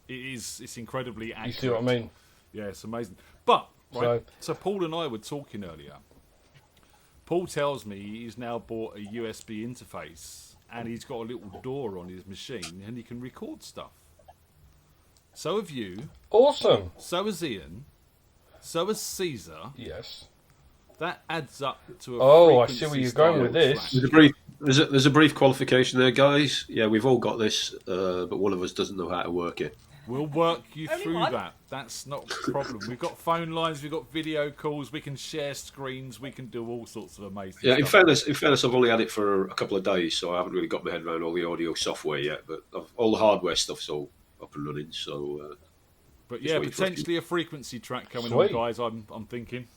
Speaker 2: It's incredibly accurate.
Speaker 9: You see what I mean?
Speaker 2: Yeah, it's amazing. But, right, so Paul and I were talking earlier. Paul tells me he's now bought a USB interface and he's got a little door on his machine and he can record stuff. So have you.
Speaker 9: Awesome.
Speaker 2: So has Ian. So has Caesar.
Speaker 9: Yes.
Speaker 2: That adds up to a
Speaker 9: Oh, I see where you're going with this.
Speaker 3: There's a brief qualification there, guys. Yeah, we've all got this, but one of us doesn't know how to work it.
Speaker 2: We'll work you
Speaker 8: Only
Speaker 2: through
Speaker 8: one?
Speaker 2: that. That's not a problem. We've got phone lines, we've got video calls, we can share screens, we can do all sorts of amazing
Speaker 3: Yeah,
Speaker 2: stuff.
Speaker 3: in fairness, I've only had it for a couple of days, so I haven't really got my head around all the audio software yet. But all the hardware stuff's all up and running. So,
Speaker 2: But yeah,
Speaker 3: wait for it.
Speaker 2: potentially a frequency track coming
Speaker 9: Sweet.
Speaker 2: on, guys. I'm thinking.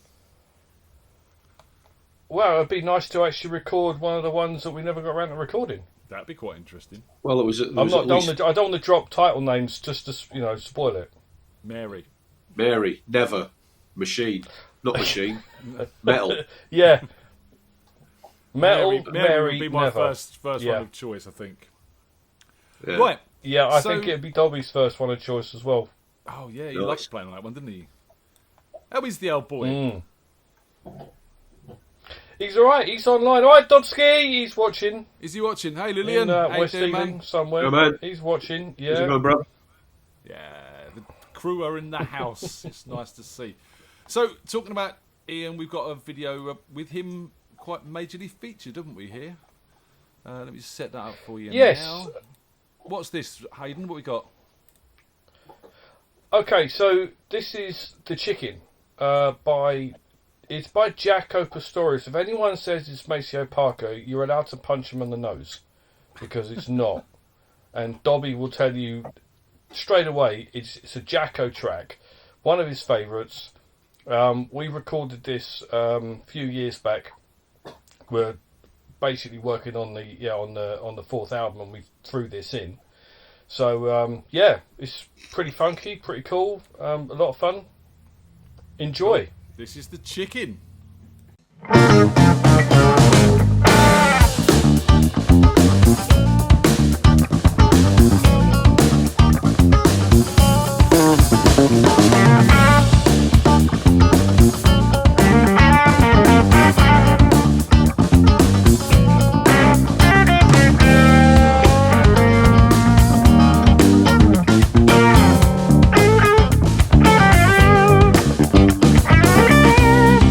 Speaker 9: Well, it'd be nice to actually record one of the ones that we never got around to recording.
Speaker 2: That'd be quite interesting.
Speaker 3: well, I
Speaker 9: I don't want to drop title names just to spoil it.
Speaker 2: Mary.
Speaker 3: Mary, never, machine, not machine, metal.
Speaker 9: Yeah. Metal,
Speaker 2: Mary would be my
Speaker 9: never.
Speaker 2: first
Speaker 9: Yeah.
Speaker 2: one of choice, I think.
Speaker 3: Yeah.
Speaker 2: Right.
Speaker 9: Yeah, I
Speaker 2: So-
Speaker 9: think it'd be Dobby's first one of choice as well.
Speaker 2: Oh yeah, he
Speaker 3: Nice.
Speaker 2: liked playing on that one, didn't he? How is the old boy?
Speaker 9: He's alright, he's online. Alright, Dodsky, he's watching.
Speaker 2: Is he watching? Hey Lillian,
Speaker 9: In
Speaker 2: how you
Speaker 9: West
Speaker 2: doing,
Speaker 9: Ealing,
Speaker 2: man?
Speaker 9: somewhere.
Speaker 3: Yeah, man.
Speaker 9: He's watching,
Speaker 3: How's it
Speaker 9: yeah.
Speaker 3: going, bro?
Speaker 2: Yeah, the crew are in the house. It's nice to see. So, talking about Ian, we've got a video with him quite majorly featured, haven't we, here? Let me just set that up for you
Speaker 9: Yes.
Speaker 2: now. What's this, Hayden? What we got?
Speaker 9: Okay, so this is The Chicken it's by Jacko Pastorius. If anyone says it's Maceo Parker, you're allowed to punch him on the nose because it's not. And Dobby will tell you straight away it's a Jacko track, one of his favourites. We recorded this a few years back. We're basically working on the fourth album, and we threw this in. So yeah, it's pretty funky, pretty cool, a lot of fun. Enjoy.
Speaker 2: This is The Chicken.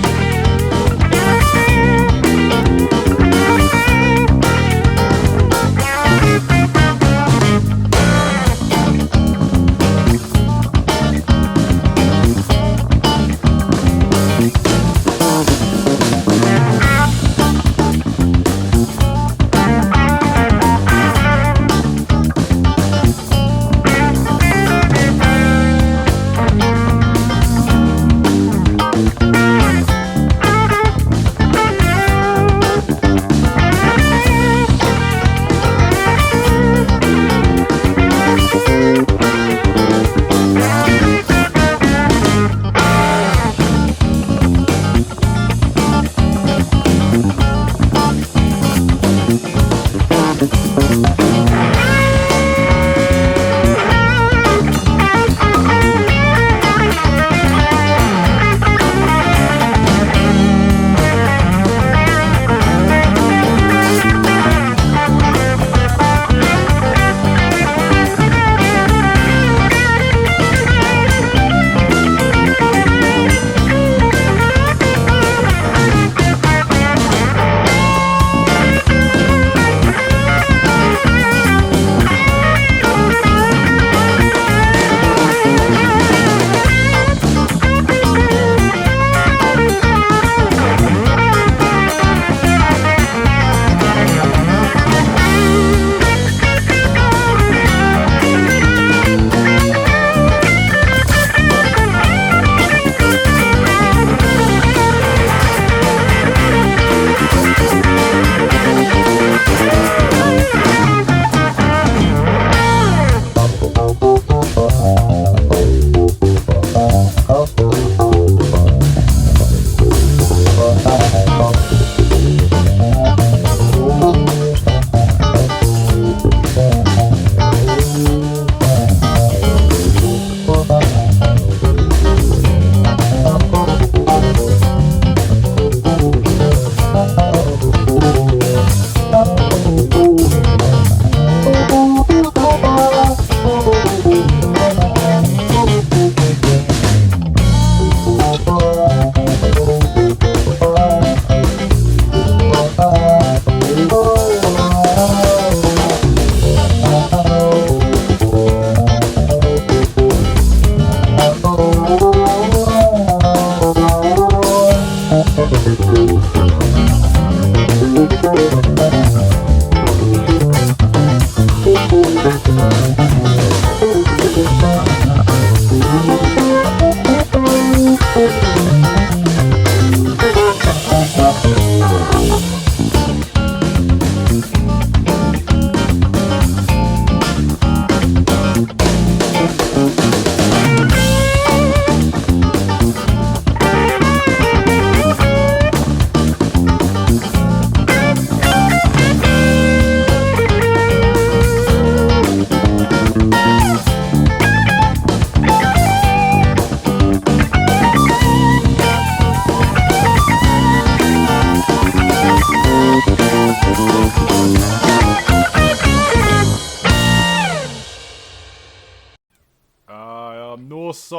Speaker 10: Thank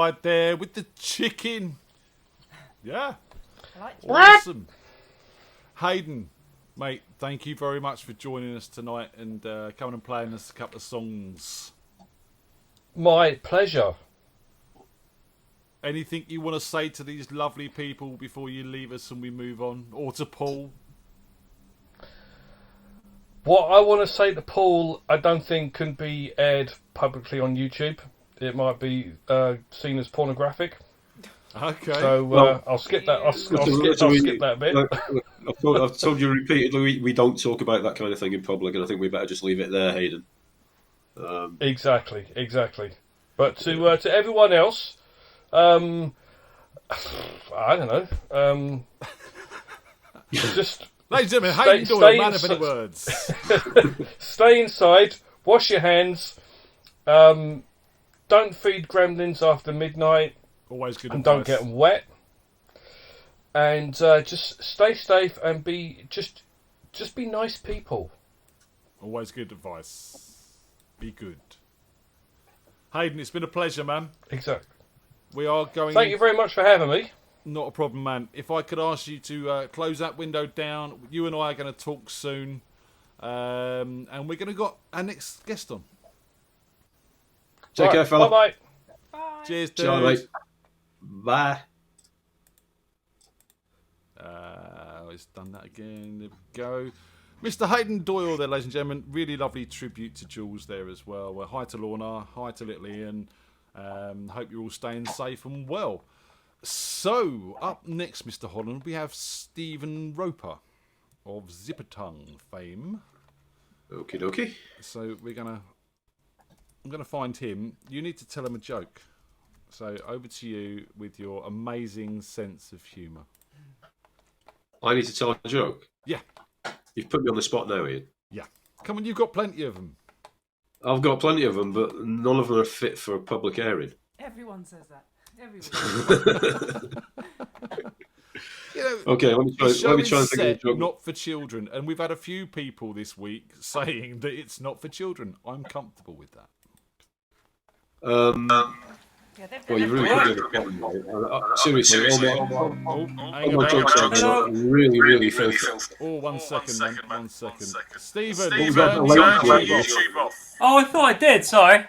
Speaker 2: side there with the chicken. Yeah.
Speaker 8: I like
Speaker 2: Awesome. Hayden, mate, thank you very much for joining us tonight and coming and playing us a couple of songs.
Speaker 9: My pleasure.
Speaker 2: Anything you want to say to these lovely people before you leave us and we move on? Or to Paul?
Speaker 9: What I want to say to Paul, I don't think can be aired publicly on YouTube. It might be seen as pornographic.
Speaker 2: Okay.
Speaker 9: So I'll skip that. I'll skip that bit.
Speaker 3: I've told you repeatedly we don't talk about that kind of thing in public, and I think we better just leave it there, Hayden.
Speaker 9: Exactly. But to everyone else, I don't know. Just
Speaker 2: ladies and gentlemen, Hayden Doyle, man of many words.
Speaker 9: Stay inside. Wash your hands. Don't feed gremlins after midnight.
Speaker 2: Always good
Speaker 9: and
Speaker 2: advice.
Speaker 9: don't get them wet. And just stay safe and just be nice people.
Speaker 2: Always good advice. Be good. Hayden, it's been a pleasure, man.
Speaker 9: Exactly.
Speaker 2: We are going.
Speaker 9: Thank you very much for having me.
Speaker 2: Not a problem, man. If I could ask you to close that window down, you and I are going to talk soon, and we're going to got our next guest on.
Speaker 3: Take care, fella.
Speaker 9: Bye.
Speaker 2: Cheers, dude.
Speaker 3: Ciao, mate. Bye.
Speaker 2: It's done that again. There we go. Mr. Hayden Doyle there, ladies and gentlemen. Really lovely tribute to Jules there as well. Well, hi to Lorna, hi to little Ian. Hope you're all staying safe and well. So, up next, Mr. Holland, we have Stephen Roper of Zippertongue fame.
Speaker 3: Okie dokie.
Speaker 2: So I'm gonna find him. You need to tell him a joke. So over to you with your amazing sense of humour.
Speaker 3: I need to tell a joke.
Speaker 2: Yeah.
Speaker 3: You've put me on the spot now, Ian.
Speaker 2: Yeah. Come on, you've got plenty of them.
Speaker 3: I've got plenty of them, but none of them are fit for public airing.
Speaker 8: Everyone says that. Everyone.
Speaker 2: You know,
Speaker 3: Okay, let me try and think of a
Speaker 2: set
Speaker 3: joke.
Speaker 2: not for children, and we've had a few people this week saying that it's not for children. I'm comfortable with that.
Speaker 8: Yeah, they've
Speaker 3: Well, you really put me on the spot, mate. Seriously, all my jokes are really, really filthy.
Speaker 2: Oh, one second, man. 1 second. Stephen,
Speaker 3: What was that, the late YouTube?
Speaker 11: Oh, I thought I did. Sorry.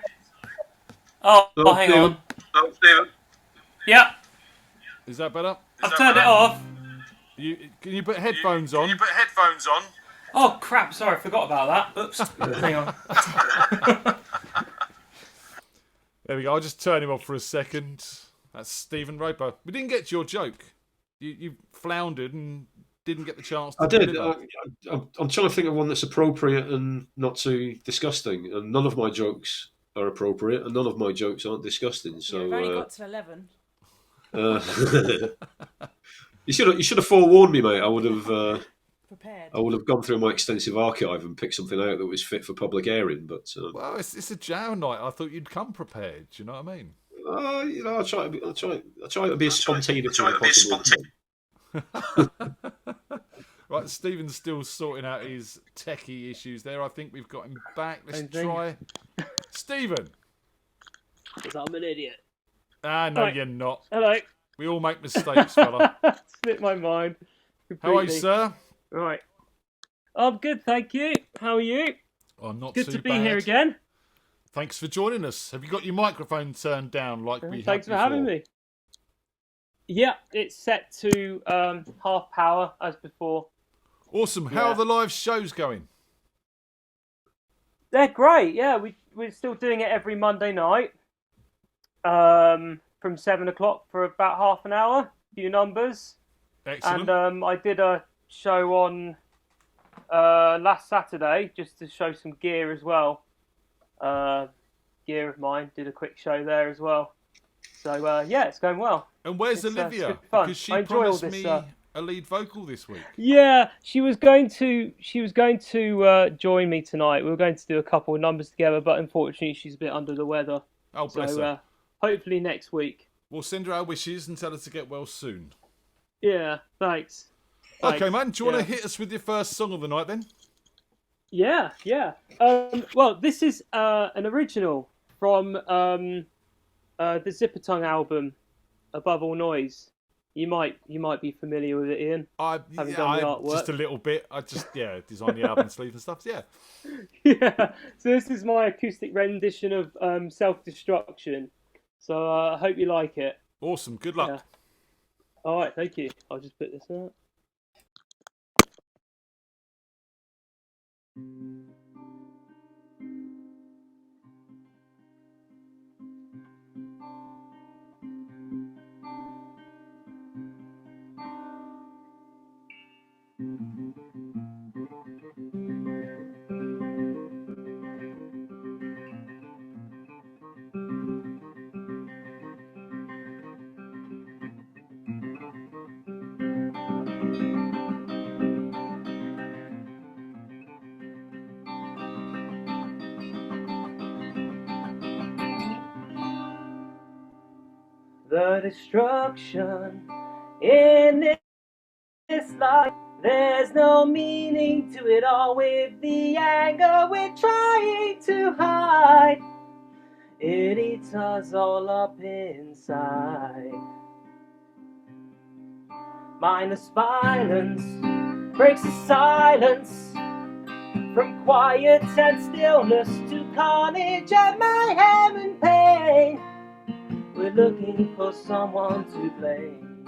Speaker 11: Oh,
Speaker 3: No,
Speaker 11: hang
Speaker 3: Stephen.
Speaker 11: on. Yeah,
Speaker 2: is that better?
Speaker 11: I've turned it off.
Speaker 2: Can you put headphones on?
Speaker 11: Oh crap! Sorry, I forgot about that. Oops. Hang on.
Speaker 2: There we go. I'll just turn him off for a second. That's Stephen Roper. We didn't get to your joke. You floundered and didn't get the chance to
Speaker 3: I did.
Speaker 2: deliver.
Speaker 3: I'm trying to think of one that's appropriate and not too disgusting. And none of my jokes are appropriate, and none of my jokes aren't disgusting. So
Speaker 8: You've only got to 11.
Speaker 3: you should have forewarned me, mate. I would have.
Speaker 8: Prepared.
Speaker 3: I would have gone through my extensive archive and picked something out that was fit for public airing. But
Speaker 2: Well, it's a jam night. I thought you'd come prepared. Do you know what I mean?
Speaker 3: you know, I try to be as spontaneous as possible.
Speaker 2: Right, Stephen's still sorting out his techie issues there. I think we've got him back. Let's try. Stephen.
Speaker 12: Because I'm an idiot.
Speaker 2: Ah, no,
Speaker 12: Right.
Speaker 2: you're not.
Speaker 12: Hello.
Speaker 2: We all make mistakes, fella.
Speaker 12: Slipped my mind.
Speaker 2: How are you,
Speaker 12: completely.
Speaker 2: sir?
Speaker 12: Right. I'm good, thank you. How are you?
Speaker 2: I'm not
Speaker 12: Good
Speaker 2: too
Speaker 12: to be
Speaker 2: bad.
Speaker 12: here again.
Speaker 2: Thanks for joining us. Have you got your microphone turned down like we
Speaker 12: Thanks
Speaker 2: had
Speaker 12: for having
Speaker 2: before?
Speaker 12: me. Yeah, it's set to half power as before.
Speaker 2: Awesome. How are the live shows going?
Speaker 12: They're great. Yeah, we're still doing it every Monday night. From 7 o'clock for about half an hour. Few numbers.
Speaker 2: Excellent.
Speaker 12: And I did a show on last Saturday just to show some gear as well. Gear of mine. Did a quick show there as well. So yeah, it's going well.
Speaker 2: And where's
Speaker 12: It's
Speaker 2: Olivia?
Speaker 12: good fun.
Speaker 2: Because she
Speaker 12: I enjoy all
Speaker 2: promised
Speaker 12: this,
Speaker 2: me a lead vocal this week.
Speaker 12: Yeah, she was going to join me tonight. We were going to do a couple of numbers together, but unfortunately she's a bit under the weather.
Speaker 2: Oh, bless
Speaker 12: So
Speaker 2: her.
Speaker 12: hopefully next week.
Speaker 2: We'll send her our wishes and tell her to get well soon.
Speaker 12: Yeah, thanks.
Speaker 2: Okay, man. Do you want to
Speaker 12: Yeah.
Speaker 2: hit us with your first song of the night then?
Speaker 12: Yeah. Well, this is an original from the Zipper Tongue album, Above All Noise. You might be familiar with it, Ian. Having done the artwork.
Speaker 2: Just a little bit. I just designed the album sleeve and stuff. Yeah.
Speaker 12: Yeah. So this is my acoustic rendition of Self Destruction. So I hope you like it.
Speaker 2: Awesome. Good luck.
Speaker 12: Yeah. All right. Thank you. I'll just put this out. The destruction in this life, there's no meaning to it all. With the anger we're trying to hide, it eats us all up inside. Mindless violence breaks the silence, from quiet and stillness to carnage and mayhem and pain. We're looking for someone to blame.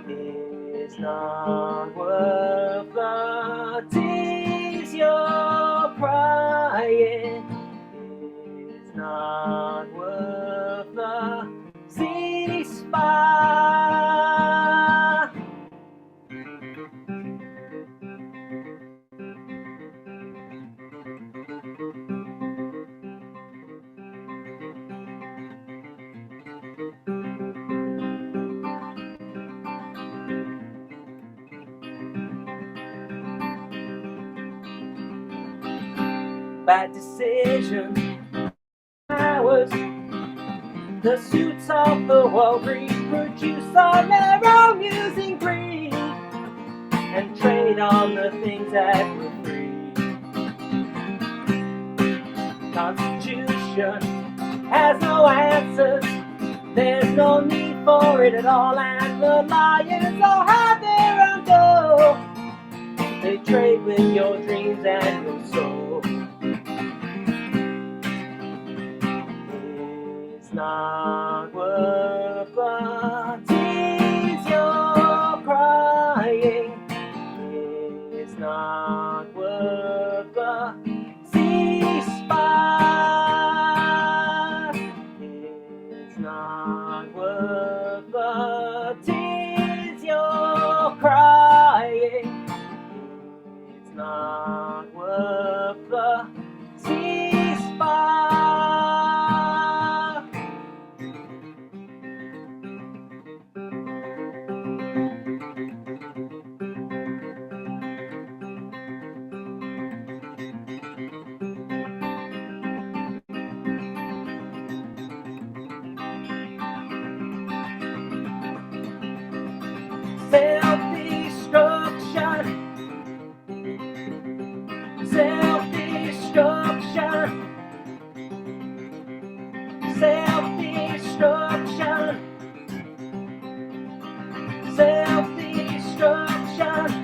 Speaker 12: It's not worth the tears you're crying. It's not worth the ceasefire. Bad decisions, hours, the suits of the world reproduce on their own using greed and trade on the things that were free. Constitution has no answers, there's no need for it at all, and the lions all have their own goal. They trade with your dreams and your soul. It's not worth the tears you're crying. It's not worth the ceasefire. It's not worth the tears you're crying. It's not worth the ceasefire. Self-destruction, self-destruction, self-destruction, self-destruction.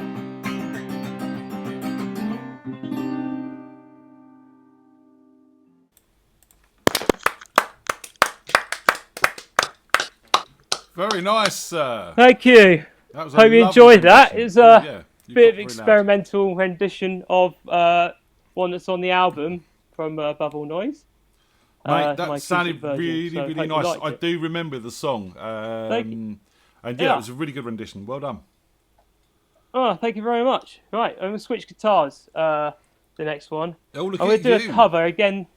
Speaker 2: Very nice, sir.
Speaker 12: Thank you.
Speaker 2: That was a
Speaker 12: Hope you
Speaker 2: lovely
Speaker 12: enjoyed that.
Speaker 2: rendition.
Speaker 12: It's a
Speaker 2: Yeah, you
Speaker 12: bit
Speaker 2: got
Speaker 12: of
Speaker 2: very
Speaker 12: experimental rendition of one that's on the album from Above All Noise.
Speaker 2: Mate, that
Speaker 12: my
Speaker 2: sounded
Speaker 12: acoustic version,
Speaker 2: really,
Speaker 12: so
Speaker 2: really
Speaker 12: hope you
Speaker 2: nice.
Speaker 12: liked
Speaker 2: I
Speaker 12: it.
Speaker 2: do remember the song.
Speaker 12: Thank you.
Speaker 2: And
Speaker 12: Yeah.
Speaker 2: it was a really good rendition. Well done.
Speaker 12: Oh, thank you very much. Right, I'm going to switch guitars. The next one.
Speaker 2: Oh, look
Speaker 12: I'm
Speaker 2: at
Speaker 12: going to do
Speaker 2: you.
Speaker 12: a cover again.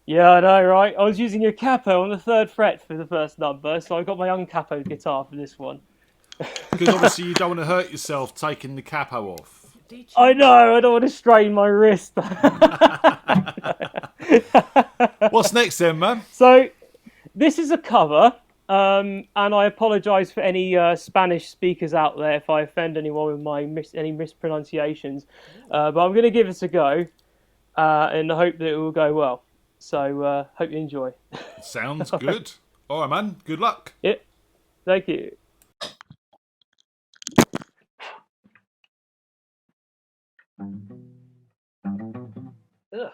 Speaker 12: Yeah, I know, right? I was using a capo on the 3rd fret for the first number, so I got my uncapoed guitar for this one.
Speaker 2: Because obviously you don't want to hurt yourself taking the capo off.
Speaker 12: I know, I don't want to strain my wrist.
Speaker 2: What's next then, man?
Speaker 12: So, this is a cover, and I apologise for any Spanish speakers out there if I offend anyone with my any mispronunciations. But I'm going to give this a go, in the hope that it will go well. So hope you enjoy.
Speaker 2: Sounds good. All right, man. Good luck.
Speaker 12: Yeah. Thank you. Ugh.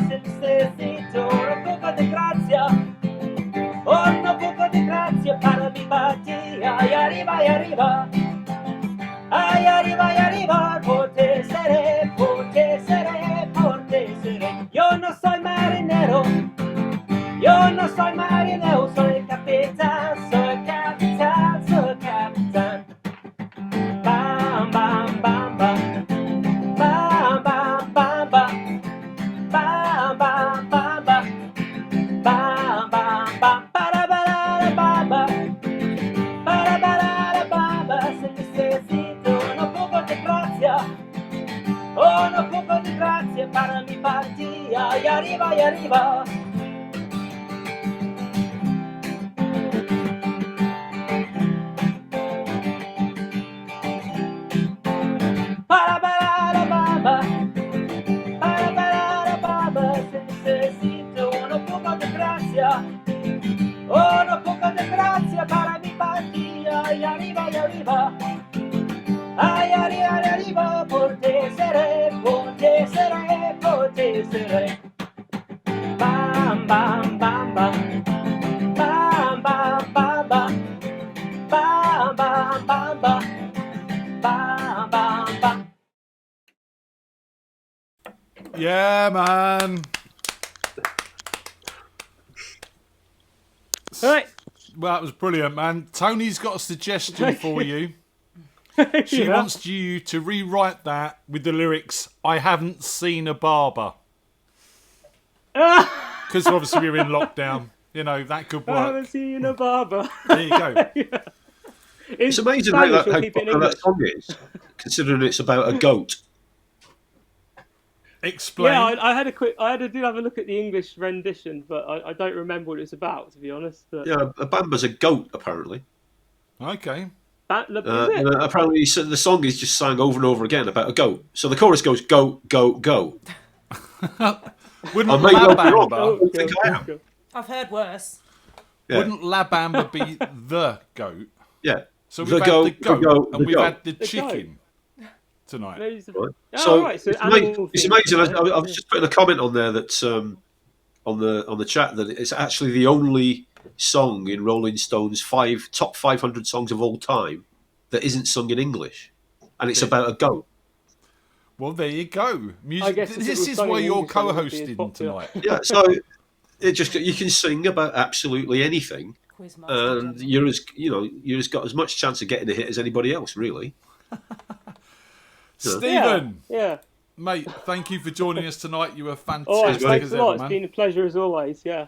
Speaker 12: Se necesito un poco de gracia, un poco de gracia para mi partida. Y arriba, y arriba. Ay, arriba, y arriba. Por te seré, por te seré, por te seré. Yo no soy marinero. Yo no soy marinero. Soy capitán, soy capitán, soy capitán. Bam, bam, bam, bam. Bam, bam, bam, bam. Bam, bam, bam, bam. Bam, bam, bam. Para, bam, bam. Para, bam. Se necesito un poco de gracia. Un poco de gracia para mi partida. Y arriba, y arriba. Para, bam. Se necesito un poco de gracia, un poco de gracia para mi partida. Y arriba, y arriba. Ay, arriba, y arriba. Por te seré, por te seré, por te seré. Bam, bam, bam, bam. Bam, bam, bam, bam. Bam, bam, bam, bam. Bam, bam, bam.
Speaker 2: Yeah, man.
Speaker 12: Right.
Speaker 2: Well, that was brilliant, man. Tony's got a suggestion for you. She
Speaker 12: Yeah.
Speaker 2: wants you to rewrite that with the lyrics, I haven't seen a barber. Because obviously we're in lockdown. You know, that could
Speaker 12: I
Speaker 2: work.
Speaker 12: haven't seen a barber.
Speaker 2: There you go.
Speaker 3: It's amazing how popular that song is, considering it's about a goat.
Speaker 2: Explain.
Speaker 12: Yeah, I did have a look at the English rendition, but I don't remember what it's about, to be honest. But
Speaker 3: Yeah, a bamba's a goat, apparently.
Speaker 2: Okay.
Speaker 12: is it?
Speaker 3: Apparently, the song is just sang over and over again about a goat. So the chorus goes, goat, goat, goat.
Speaker 2: Wouldn't
Speaker 3: I may well be wrong,
Speaker 2: Labamba,
Speaker 3: but I don't think I am.
Speaker 8: I've heard worse.
Speaker 3: Yeah.
Speaker 2: wouldn't Labamba be the goat?
Speaker 3: Yeah.
Speaker 2: So
Speaker 3: The
Speaker 2: we've had
Speaker 3: goat,
Speaker 2: the
Speaker 3: the
Speaker 2: goat,
Speaker 3: goat,
Speaker 2: and
Speaker 3: the
Speaker 2: we've
Speaker 3: goat.
Speaker 2: had the
Speaker 12: The
Speaker 2: chicken tonight.
Speaker 12: Maybe it's
Speaker 3: Right.
Speaker 12: Oh, right, so
Speaker 3: it's
Speaker 12: animal
Speaker 3: amazing.
Speaker 12: themed,
Speaker 3: I was just putting a comment on there that on the chat that it's actually the only song in Rolling Stone's top 500 songs of all time that isn't sung in English, and it's about a goat.
Speaker 2: Well, there you go.
Speaker 12: I guess if it
Speaker 2: This
Speaker 12: was
Speaker 2: is
Speaker 12: sung
Speaker 2: why
Speaker 12: in
Speaker 2: you're
Speaker 12: English, then it would be as
Speaker 2: co-hosting
Speaker 12: popular.
Speaker 2: tonight.
Speaker 3: Yeah, so you can sing about absolutely anything, and you're as got as much chance of getting a hit as anybody else, really.
Speaker 2: Stephen,
Speaker 12: Yeah.
Speaker 2: mate, thank you for joining us tonight. You were fantastic
Speaker 12: All right, thanks
Speaker 2: as
Speaker 12: a
Speaker 2: ever,
Speaker 12: lot. It's
Speaker 2: man.
Speaker 12: been a pleasure as always. Yeah.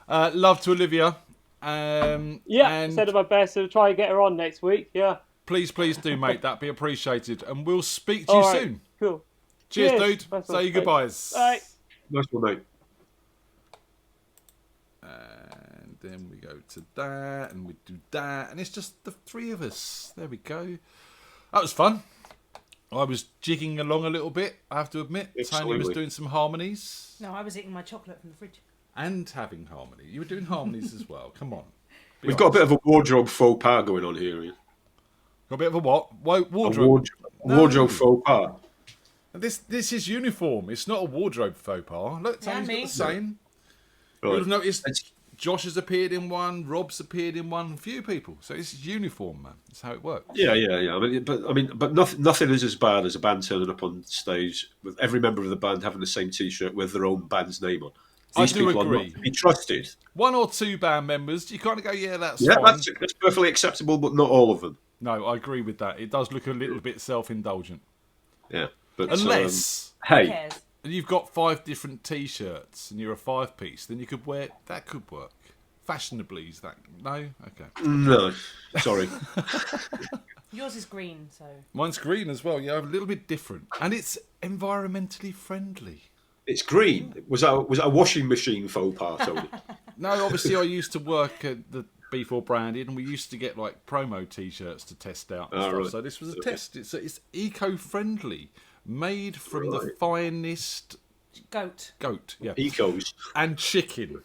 Speaker 2: Love to Olivia.
Speaker 12: Yeah.
Speaker 2: and
Speaker 12: Said my best to try and get her on next week. Yeah.
Speaker 2: please do, mate. That'd be appreciated. And we'll speak to you
Speaker 12: All right,
Speaker 2: soon.
Speaker 12: Cool.
Speaker 2: Cheers,
Speaker 12: Cheers.
Speaker 2: dude.
Speaker 12: Nice
Speaker 2: Say
Speaker 12: one.
Speaker 2: your goodbyes.
Speaker 12: Bye.
Speaker 3: Nice one, mate.
Speaker 2: And then we go to that, and we do that, and it's just the three of us. There we go. That was fun. I was jigging along a little bit, I have to admit. Tony was
Speaker 3: Absolutely.
Speaker 2: doing some harmonies
Speaker 8: No, I was eating my chocolate from the fridge.
Speaker 2: and having harmony. You were doing harmonies as well. Come on. Be
Speaker 3: We've got a bit
Speaker 2: honest.
Speaker 3: of a wardrobe faux pas going on here. Ian.
Speaker 2: Got a bit of a what? Wardrobe.
Speaker 3: A wardrobe
Speaker 2: No.
Speaker 3: faux pas.
Speaker 2: This is uniform. It's not a wardrobe faux pas. Look,
Speaker 8: Yeah,
Speaker 2: Tony's got
Speaker 8: me.
Speaker 2: the same.
Speaker 3: Right.
Speaker 2: You'll have noticed Josh has appeared in one, Rob's appeared in one, a few people. So it's uniform, man. That's how it works.
Speaker 3: Yeah. But nothing is as bad as a band turning up on stage with every member of the band having the same T-shirt with their own band's name on.
Speaker 2: I
Speaker 3: These
Speaker 2: do
Speaker 3: people are
Speaker 2: agree.
Speaker 3: not to be trusted.
Speaker 2: One or two band members, you kind of go, yeah, that's
Speaker 3: Yeah,
Speaker 2: fine.
Speaker 3: that's perfectly acceptable, but not all of them.
Speaker 2: No, I agree with that. It does look a little bit self-indulgent.
Speaker 3: Yeah, but
Speaker 2: Unless
Speaker 8: Who
Speaker 3: hey,
Speaker 8: cares?
Speaker 2: you've got 5 different T-shirts and you're a 5-piece, then you could wear that. Could work. Fashionably, is that no? Okay.
Speaker 3: no, sorry.
Speaker 8: Yours is green, so.
Speaker 2: Mine's green as well. Yeah, a little bit different, and it's environmentally friendly.
Speaker 3: It's green. Was that a washing machine faux pas, Tony?
Speaker 2: No, obviously I used to work at the B4 Branded, and we used to get like promo T-shirts to test out and stuff.
Speaker 3: Right.
Speaker 2: So this was a test. It's eco-friendly, made from the finest
Speaker 8: Goat.
Speaker 2: yeah,
Speaker 3: Ecos
Speaker 2: and chicken.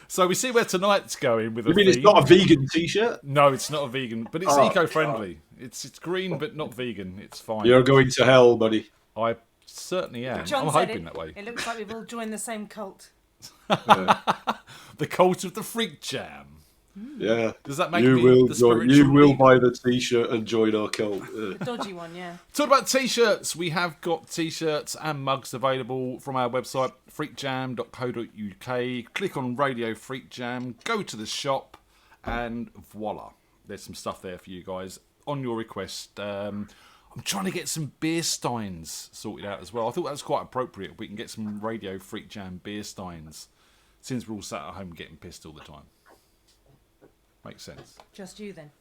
Speaker 2: So we see where tonight's going with.
Speaker 3: You mean it's not a vegan T-shirt?
Speaker 2: No, it's not a vegan, but it's eco-friendly. It's green, but not vegan. It's fine.
Speaker 3: You're going to hell, buddy.
Speaker 2: I certainly am.
Speaker 8: John
Speaker 2: I'm
Speaker 8: said
Speaker 2: hoping that way.
Speaker 8: It looks like we've all joined the same cult.
Speaker 2: The cult of the FreakJam.
Speaker 3: Yeah.
Speaker 2: Does that make
Speaker 3: you
Speaker 2: me
Speaker 3: will
Speaker 2: the
Speaker 3: join,
Speaker 2: spiritual
Speaker 3: You will
Speaker 2: leader?
Speaker 3: buy the T-shirt and join our cult.
Speaker 8: The dodgy one, yeah.
Speaker 2: Talk about T-shirts. We have got T-shirts and mugs available from our website, freakjam.co.uk. Click on Radio Freak Jam, go to the shop, and voila. There's some stuff there for you guys on your request. I'm trying to get some beer steins sorted out as well. I thought that was quite appropriate. We can get some Radio Freak Jam beer steins since we're all sat at home getting pissed all the time. Makes sense.
Speaker 8: Just you then.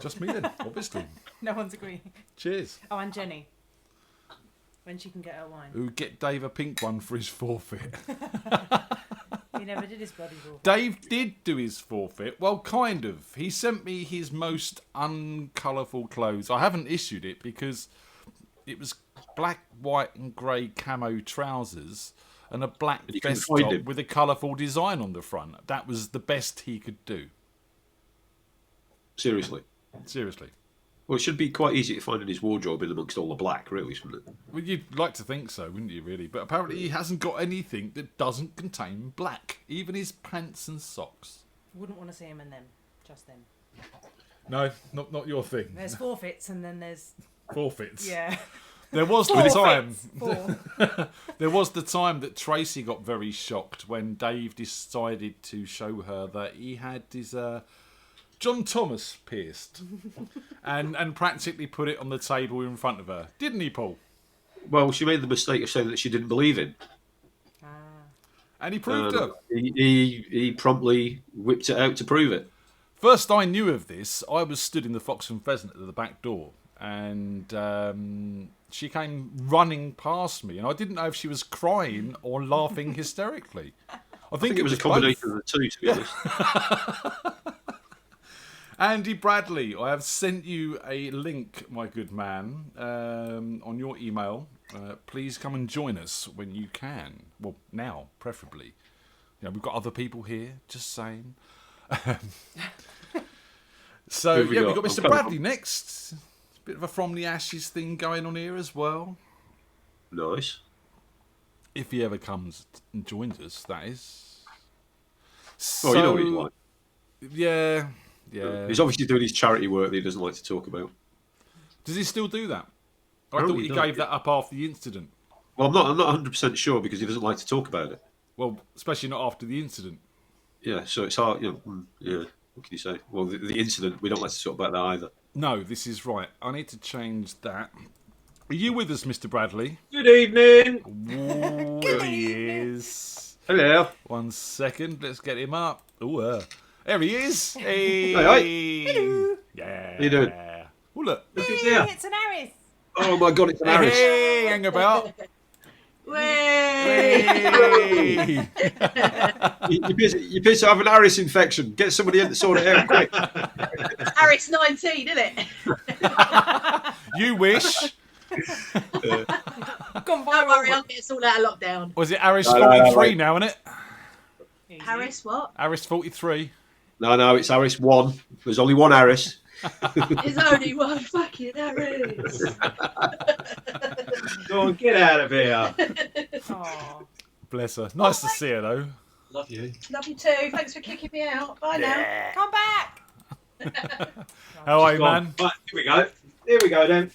Speaker 2: Just me then, obviously.
Speaker 8: No one's agreeing.
Speaker 2: Cheers.
Speaker 8: Oh, and Jenny. When she can get her wine.
Speaker 2: Who get Dave a pink one for his forfeit.
Speaker 8: He never did his bloody forfeit.
Speaker 2: Dave did do his forfeit. Well, kind of. He sent me his most uncolourful clothes. I haven't issued it because it was black, white and grey camo trousers and a black vest top with a colourful design on the front. That was the best he could do.
Speaker 3: Seriously. Well, it should be quite easy to find in his wardrobe in amongst all the black, really, shouldn't it?
Speaker 2: Well, you'd like to think so, wouldn't you, really? But apparently he hasn't got anything that doesn't contain black. Even his pants and socks.
Speaker 8: Wouldn't want to see him in them. Just them.
Speaker 2: No, not your thing.
Speaker 8: There's forfeits and then there's...
Speaker 2: Forfeits?
Speaker 8: Yeah.
Speaker 2: There was the time.
Speaker 8: Four.
Speaker 2: There was the time that Tracy got very shocked when Dave decided to show her that he had his... John Thomas pierced and practically put it on the table in front of her. Didn't he, Paul?
Speaker 3: Well, she made the mistake of saying that she didn't believe him.
Speaker 2: And he proved it.
Speaker 3: He promptly whipped it out to prove it.
Speaker 2: First I knew of this, I was stood in the Fox and Pheasant at the back door, and she came running past me, and I didn't know if she was crying or laughing hysterically. I think
Speaker 3: it was a combination
Speaker 2: both.
Speaker 3: of the two, to be honest.
Speaker 2: Andy Bradley, I have sent you a link, my good man, on your email. Please come and join us when you can. Well, now, preferably. You know, we've got other people here, just saying. So, we've got Mr. Bradley next. It's a bit of a From the Ashes thing going on here as well.
Speaker 3: Nice.
Speaker 2: If he ever comes and joins us, that is.
Speaker 3: Well, you know what he's like.
Speaker 2: Yeah.
Speaker 3: He's obviously doing his charity work that he doesn't like to talk about.
Speaker 2: Does he still do that? I thought he gave that up after the incident.
Speaker 3: Well, I'm not 100% sure because he doesn't like to talk about it.
Speaker 2: Well, especially not after the incident.
Speaker 3: Yeah, so it's hard. Yeah, what can you say? Well, the incident, we don't like to talk about that either.
Speaker 2: No, this is right. I need to change that. Are you with us, Mr. Bradley?
Speaker 13: Good evening.
Speaker 2: Ooh, there he is.
Speaker 3: Hello.
Speaker 2: 1 second. Let's get him up. Ooh, there he is. Hey.
Speaker 3: Hello.
Speaker 2: Yeah.
Speaker 3: How you doing?
Speaker 2: Oh, look.
Speaker 8: It's an Aris.
Speaker 3: Oh, my God, it's an Aris.
Speaker 2: Hey, hang about.
Speaker 3: Hey. You appear to have an Aris infection. Get somebody in to sort it out quick.
Speaker 14: Aris 19, isn't it?
Speaker 2: You wish.
Speaker 14: Don't worry, I'll get us all out of lockdown.
Speaker 2: Was it Aris 43 now, isn't it?
Speaker 14: Aris what?
Speaker 2: Aris 43.
Speaker 3: No, it's Aris 1. There's only one Aris.
Speaker 14: There's only one fucking Aris.
Speaker 13: Go on, get out of here.
Speaker 2: Bless her. Nice to see her, though.
Speaker 13: Love you.
Speaker 14: Love you too. Thanks for kicking me out. Bye now.
Speaker 8: Come back.
Speaker 2: How are you, man?
Speaker 13: Right, here we go then.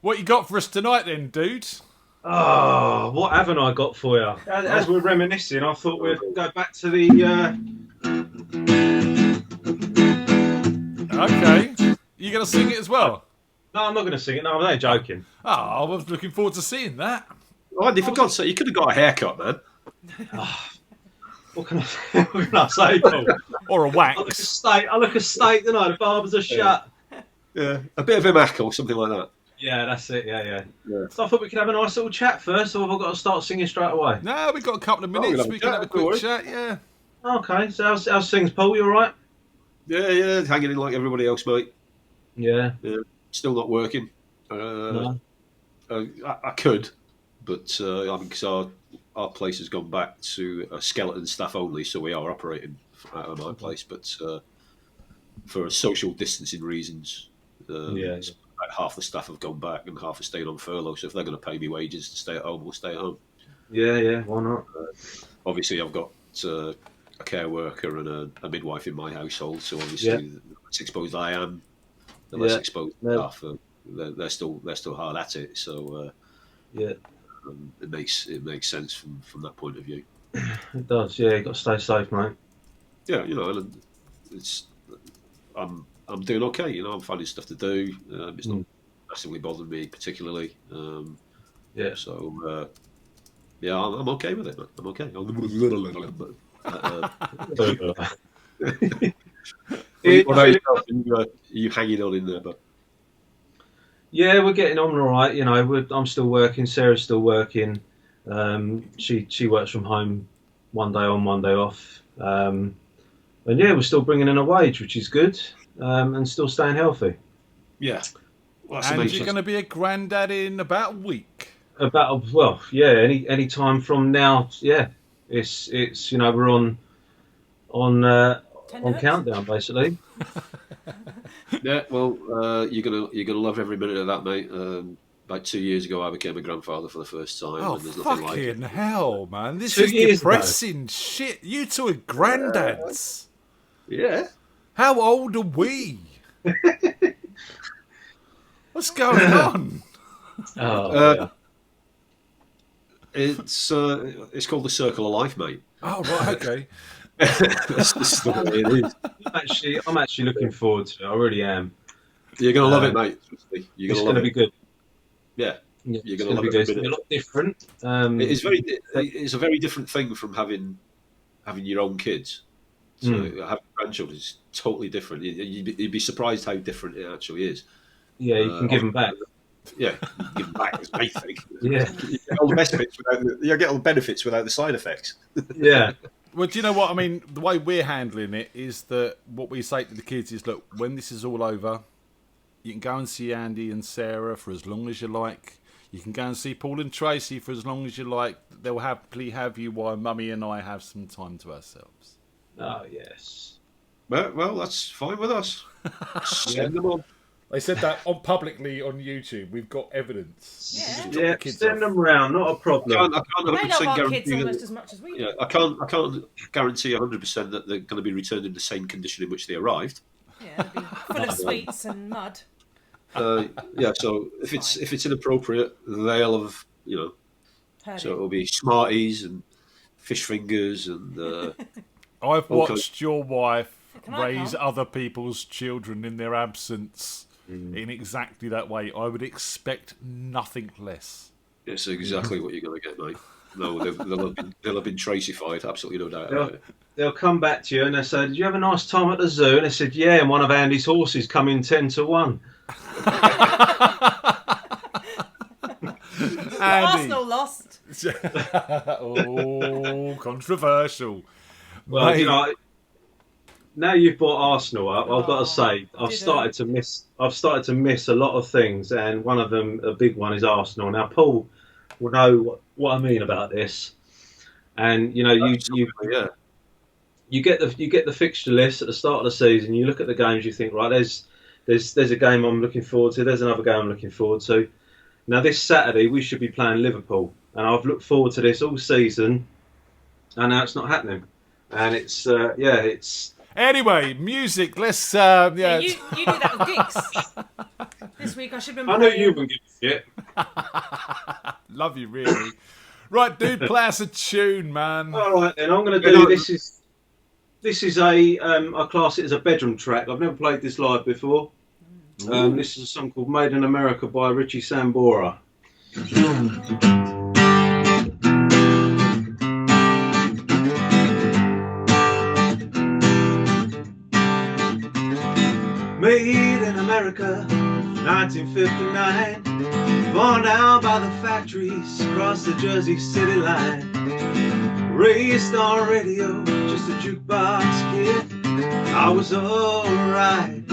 Speaker 2: What you got for us tonight, then, dude?
Speaker 13: Oh, what haven't I got for you? As we're reminiscing, I thought we'd go back to the.
Speaker 2: Okay. You going to sing it as well?
Speaker 13: No, I'm not going to sing it. No, I'm only joking.
Speaker 2: Oh, I was looking forward to seeing that.
Speaker 3: Oh, Andy, for God's sake, you could have got a haircut, man.
Speaker 13: What can I say, Paul?
Speaker 2: Or a wax.
Speaker 13: I look a state, don't I? The barbers are shut.
Speaker 3: Yeah, a bit of Imac or something like that.
Speaker 13: Yeah, that's it. Yeah. So I thought we could have a nice little chat first, or have I got to start singing straight away?
Speaker 2: No, we've got a couple of minutes. We can have a quick chat. Yeah.
Speaker 13: Okay. So how's things, Paul? You all right?
Speaker 3: Yeah, hanging in like everybody else, mate.
Speaker 13: Yeah.
Speaker 3: Still not working. I could, but I mean, because our place has gone back to skeleton staff only, so we are operating out of my place, but for social distancing reasons, about half the staff have gone back and half are staying on furlough. So if they're going to pay me wages to stay at home, we'll stay at home.
Speaker 13: Yeah, why not?
Speaker 3: Obviously, I've got a care worker and a midwife in my household, so obviously, the less exposed I am, the less exposed staff. They're still hard at it. So it makes sense from that point of view.
Speaker 13: It does. Yeah, you got to stay safe, mate.
Speaker 3: Yeah, and I'm doing okay. I'm finding stuff to do. It's not massively bothering me particularly. So I'm okay with it. Man. I'm okay. Are you hanging on in there, but?
Speaker 13: Yeah, we're getting on all right. I'm still working. Sarah's still working. She works from home, one day on, one day off. And we're still bringing in a wage, which is good, and still staying healthy.
Speaker 3: Yeah.
Speaker 2: Well, and you're going to be a granddad in about a week.
Speaker 13: Any time from now. Yeah, it's we're on countdown basically.
Speaker 3: Yeah, well, you're gonna love every minute of that, mate. About 2 years ago, I became a grandfather for the first time.
Speaker 2: Oh,
Speaker 3: and there's nothing like it.
Speaker 2: fucking hell, man! This
Speaker 3: 2
Speaker 2: is
Speaker 3: years
Speaker 2: depressing shit. You two are granddads.
Speaker 3: Yeah.
Speaker 2: How old are we? What's going on?
Speaker 3: It's called the circle of life, mate.
Speaker 2: Oh, right, okay.
Speaker 3: That's just the way it is.
Speaker 13: I'm actually looking forward to it. I really am.
Speaker 3: You're gonna love it, mate.
Speaker 13: It's gonna be good.
Speaker 3: Yeah, you're gonna love
Speaker 13: be
Speaker 3: it.
Speaker 13: good. It's gonna be a lot different.
Speaker 3: It's a very different thing from having your own kids. So having grandchildren is totally different. You'd be surprised how different it actually is.
Speaker 13: Yeah, you can give them back.
Speaker 3: Yeah, give them back is the main thing.
Speaker 13: Yeah,
Speaker 3: you get all the benefits without the side effects.
Speaker 13: Yeah.
Speaker 2: Well, do you know what I mean? The way we're handling it is that what we say to the kids is, look, when this is all over, you can go and see Andy and Sarah for as long as you like. You can go and see Paul and Tracy for as long as you like. They'll happily have you while Mummy and I have some time to ourselves.
Speaker 13: Oh, yes.
Speaker 3: Well, that's fine with us. Send them on.
Speaker 2: They said that publicly on YouTube. We've got evidence.
Speaker 13: Yeah, send them round. Not a problem.
Speaker 3: I can't
Speaker 8: They love our kids almost as much as we do.
Speaker 3: Yeah, I can't guarantee 100% that they're going to be returned in the same condition in which they arrived.
Speaker 8: Yeah, they'll be full of sweets and mud.
Speaker 3: So if it's inappropriate, they'll have So it'll be Smarties and fish fingers and.
Speaker 2: I've watched your wife raise other people's children in their absence in exactly that way. I would expect nothing less.
Speaker 3: It's exactly what you're going to get, mate. No, they'll have been Tracyfied, absolutely no doubt about it.
Speaker 13: They'll come back to you and they'll say, "Did you have a nice time at the zoo?" And they said, "Yeah, and one of Andy's horses come in 10-1."
Speaker 8: Arsenal lost.
Speaker 2: Oh, controversial.
Speaker 13: Well, mate. Now you've brought Arsenal up, I've got to say I've started to miss a lot of things, and one of them, a big one, is Arsenal. Now Paul will know what I mean about this, and you get the fixture list at the start of the season. You look at the games, you think, right, there's a game I'm looking forward to. There's another game I'm looking forward to. Now this Saturday we should be playing Liverpool, and I've looked forward to this all season, and now it's not happening. And it's.
Speaker 2: Anyway, music. Let's.
Speaker 8: You do that with gigs. This week I should have been.
Speaker 13: I know you wouldn't give a shit.
Speaker 2: Love you, really. Right, dude, play us a tune, man.
Speaker 13: All right, then I'm going to do this. Is I class it as a bedroom track. I've never played this live before. This is a song called "Made in America" by Richie Sambora. Made in America, 1959, born down by the factories across the Jersey City line. Raised on radio, just a jukebox kid, I was alright.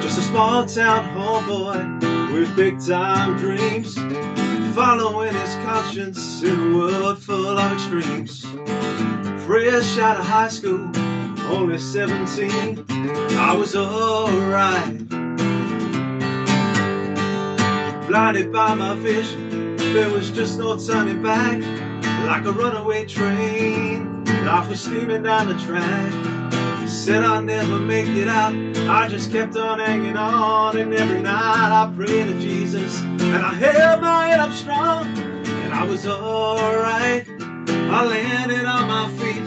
Speaker 13: Just a small town homeboy with big time dreams, following his conscience in a world full of extremes. Fresh out of high school, only 17, I was alright. Blinded by my vision, there was just no turning back. Like a runaway train, life was steaming down the track. Said I'd never make it out, I just kept on hanging on. And every night I prayed to Jesus, and I held my head up strong, and I was alright. I landed on my feet,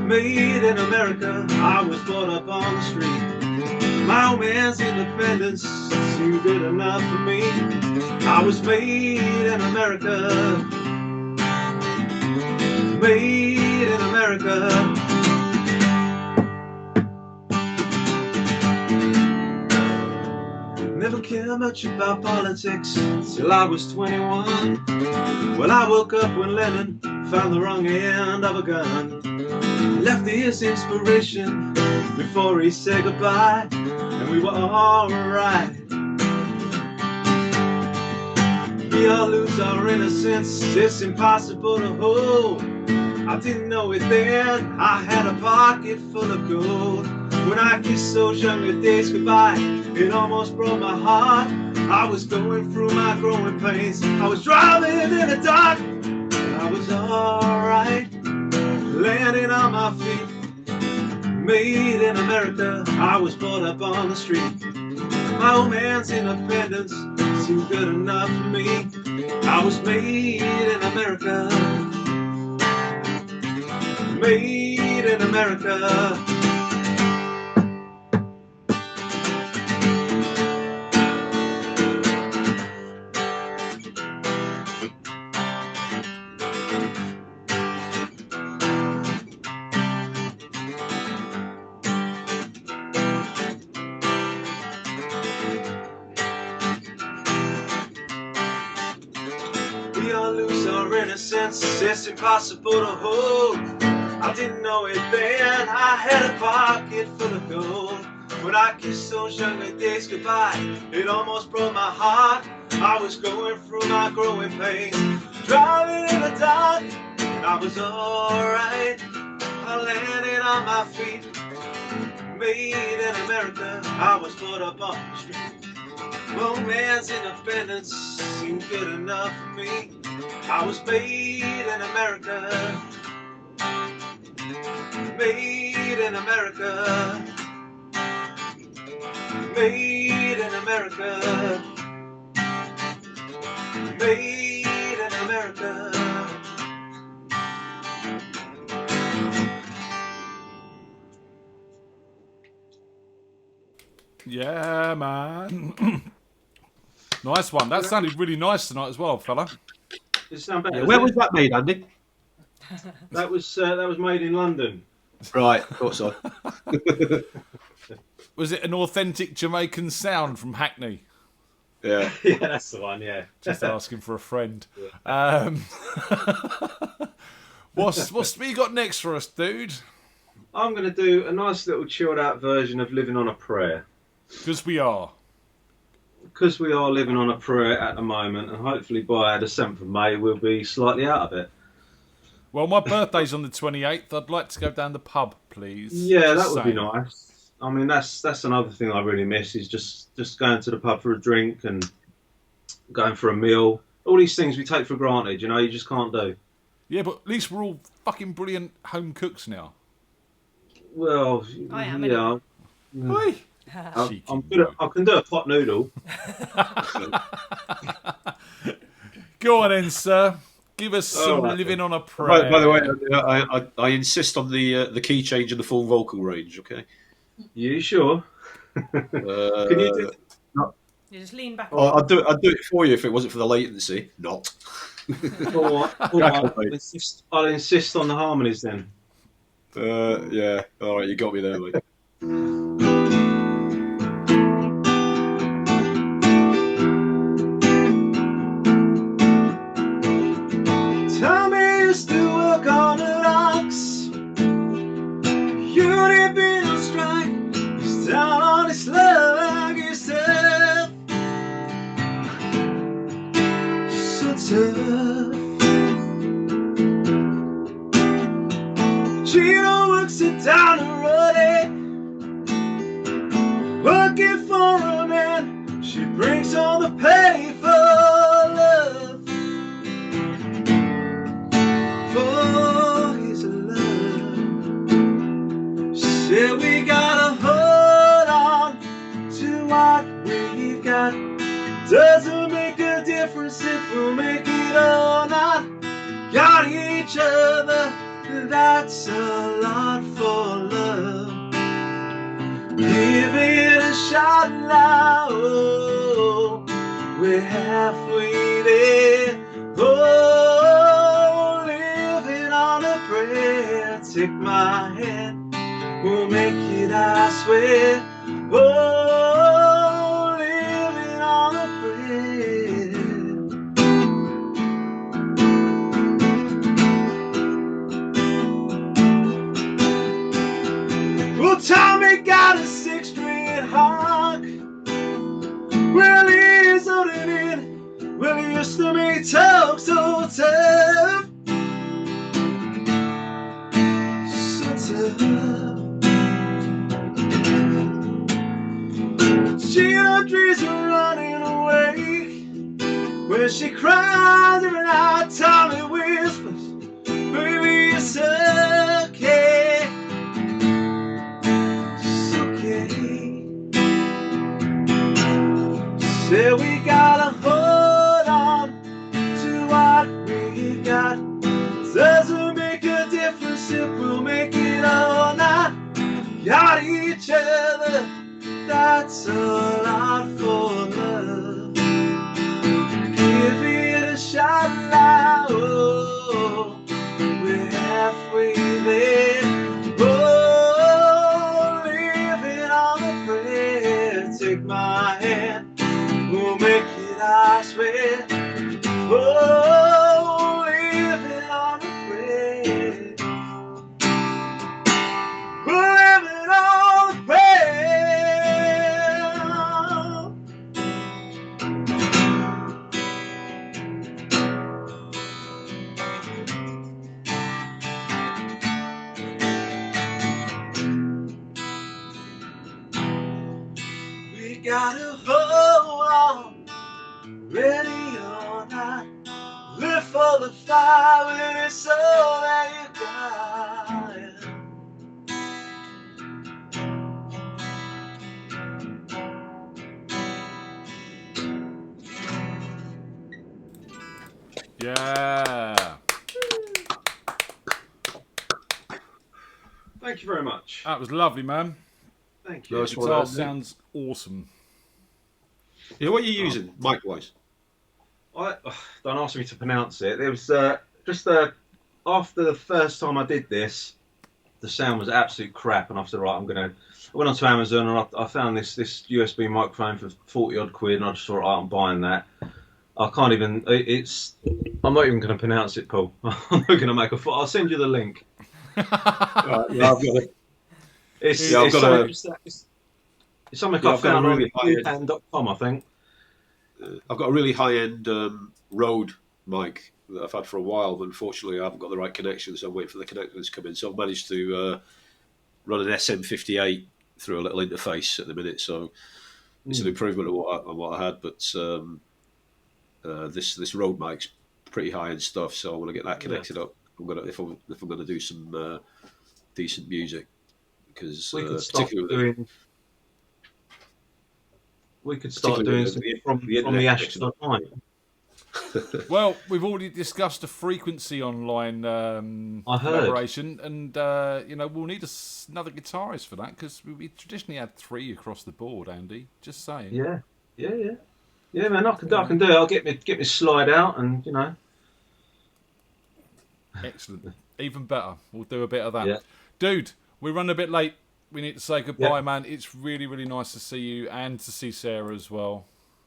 Speaker 13: made in America, I was brought up on the street. My old man's independence seemed good enough for me. I was made in America, made in America. Never cared much about politics till I was 21. Well, I woke up when Lennon found the wrong end of a gun. Left his inspiration before he said goodbye, and we were alright. We all lose our innocence, it's impossible to hold. I didn't know it then, I had a pocket full of gold. When I kissed those younger days goodbye, it almost broke my heart. I was going through my growing pains, I was driving in the dark, and I was alright. Landing on my feet, made in America, I was brought up on the street. My old man's independence seemed good enough for me. I was made in America, made in America. It's impossible to hold. I didn't know it then, I had a pocket full of gold. When I kissed those younger days goodbye, it almost broke my heart. I was going through my growing pains, driving in the dark, and I was alright. I landed on my feet, made in America, I was brought up on the street. Well, man's independence seemed good enough for me. I was made in America, made in America, made in America, made in America.
Speaker 2: Yeah, man. Nice one. That sounded really nice tonight as well, fella.
Speaker 13: It sound better,
Speaker 7: Yeah, where was that made, Andy?
Speaker 13: That was made in London.
Speaker 7: Right, thought so.
Speaker 2: Was it an authentic Jamaican sound from Hackney?
Speaker 7: Yeah.
Speaker 13: Yeah, that's the one, yeah.
Speaker 2: Just asking for a friend. What's you got next for us, dude?
Speaker 13: I'm going to do a nice little chilled out version of Living on a Prayer.
Speaker 2: Because we are.
Speaker 13: Because we are living on a prayer at the moment, and hopefully by the 7th of May we'll be slightly out of it.
Speaker 2: Well, my birthday's on the 28th. I'd like to go down the pub, please.
Speaker 13: Yeah, that would be nice. I mean, that's another thing I really miss is just going to the pub for a drink and going for a meal. All these things we take for granted, you know, you just can't do.
Speaker 2: Yeah, but at least we're all fucking brilliant home cooks now.
Speaker 13: Well,
Speaker 8: I am,
Speaker 13: yeah.
Speaker 2: Oi.
Speaker 13: I can do a pot noodle.
Speaker 2: Go on then, sir. Give us some Living on a Prayer.
Speaker 7: By the way, I insist on the key change in the full vocal range. Okay.
Speaker 13: You sure? Can you do?
Speaker 8: You just lean back.
Speaker 7: I'd do it for you if it wasn't for the latency. Not.
Speaker 13: I'll insist on the harmonies then.
Speaker 7: Yeah. All right, you got me there, mate.
Speaker 13: down on his luck yourself. So tough. Gino works it down and running, working for a man. She brings all the pay for love, for his love. She said we gotta hold on to what we've got. Doesn't make a difference if we'll make it or not. Got each other, that's a lot for love. Give it a shot now. Oh, we're halfway there. Oh, living on a prayer. Take my hand, we'll make it, I swear. Oh, living on a prayer. Well, Tommy got a 6-string harp. Well, he's holding it. Well, he used to me talk so tough. So tough. Gina dreams are running away. When she cries every night, Tommy whispers, baby, it's okay. Say we gotta hold on to what we got. Doesn't make a difference if we'll make it or not. Got each other, that's a lot for love. Give it a shot now. Oh, we're halfway there. Oh, living on a prayer. Take my hand, we'll make it, I swear. Oh, living on a prayer. We're living on a prayer. We gotta hold on, ready or not. Live for the fire when it's all that you got.
Speaker 2: Yeah.
Speaker 13: Thank you very much.
Speaker 2: That was lovely, man.
Speaker 13: Thank you.
Speaker 3: Nice one,
Speaker 2: Guitar
Speaker 3: Andy.
Speaker 2: sounds awesome.
Speaker 3: Yeah, what are you using, mic-wise?
Speaker 13: Don't ask me to pronounce it. It was just after the first time I did this, the sound was absolute crap, and I said, right, I went onto Amazon and I found this USB microphone for 40 odd quid, and I just thought, right, I'm buying that. I can't even. I'm not even going to pronounce it, Paul. I'm not going to make a. I'll send you the link.
Speaker 3: Yeah, I've got it.
Speaker 13: It's something I found on Hayden.com, I think.
Speaker 3: I've got a really high-end Rode mic that I've had for a while, but unfortunately I haven't got the right connection, so I'm waiting for the connector to come in. So I've managed to run an SM58 through a little interface at the minute, so it's an improvement on what I had. But this Rode mic's pretty high-end stuff, so I want to get that connected up. If I'm going to do some decent music, because
Speaker 13: we could start doing something from the ashes online.
Speaker 2: Well, we've already discussed a frequency online collaboration, and we'll need another guitarist for that, because we traditionally had 3 across the board. Andy, just saying.
Speaker 13: Yeah, man. I can do it. I'll get me slide out, and
Speaker 2: Excellent. Even better. We'll do a bit of that.
Speaker 13: Yeah.
Speaker 2: Dude, we're running a bit late. We need to say goodbye,
Speaker 3: Yeah.
Speaker 2: man. It's really, really nice to see you and to see Sarah as well.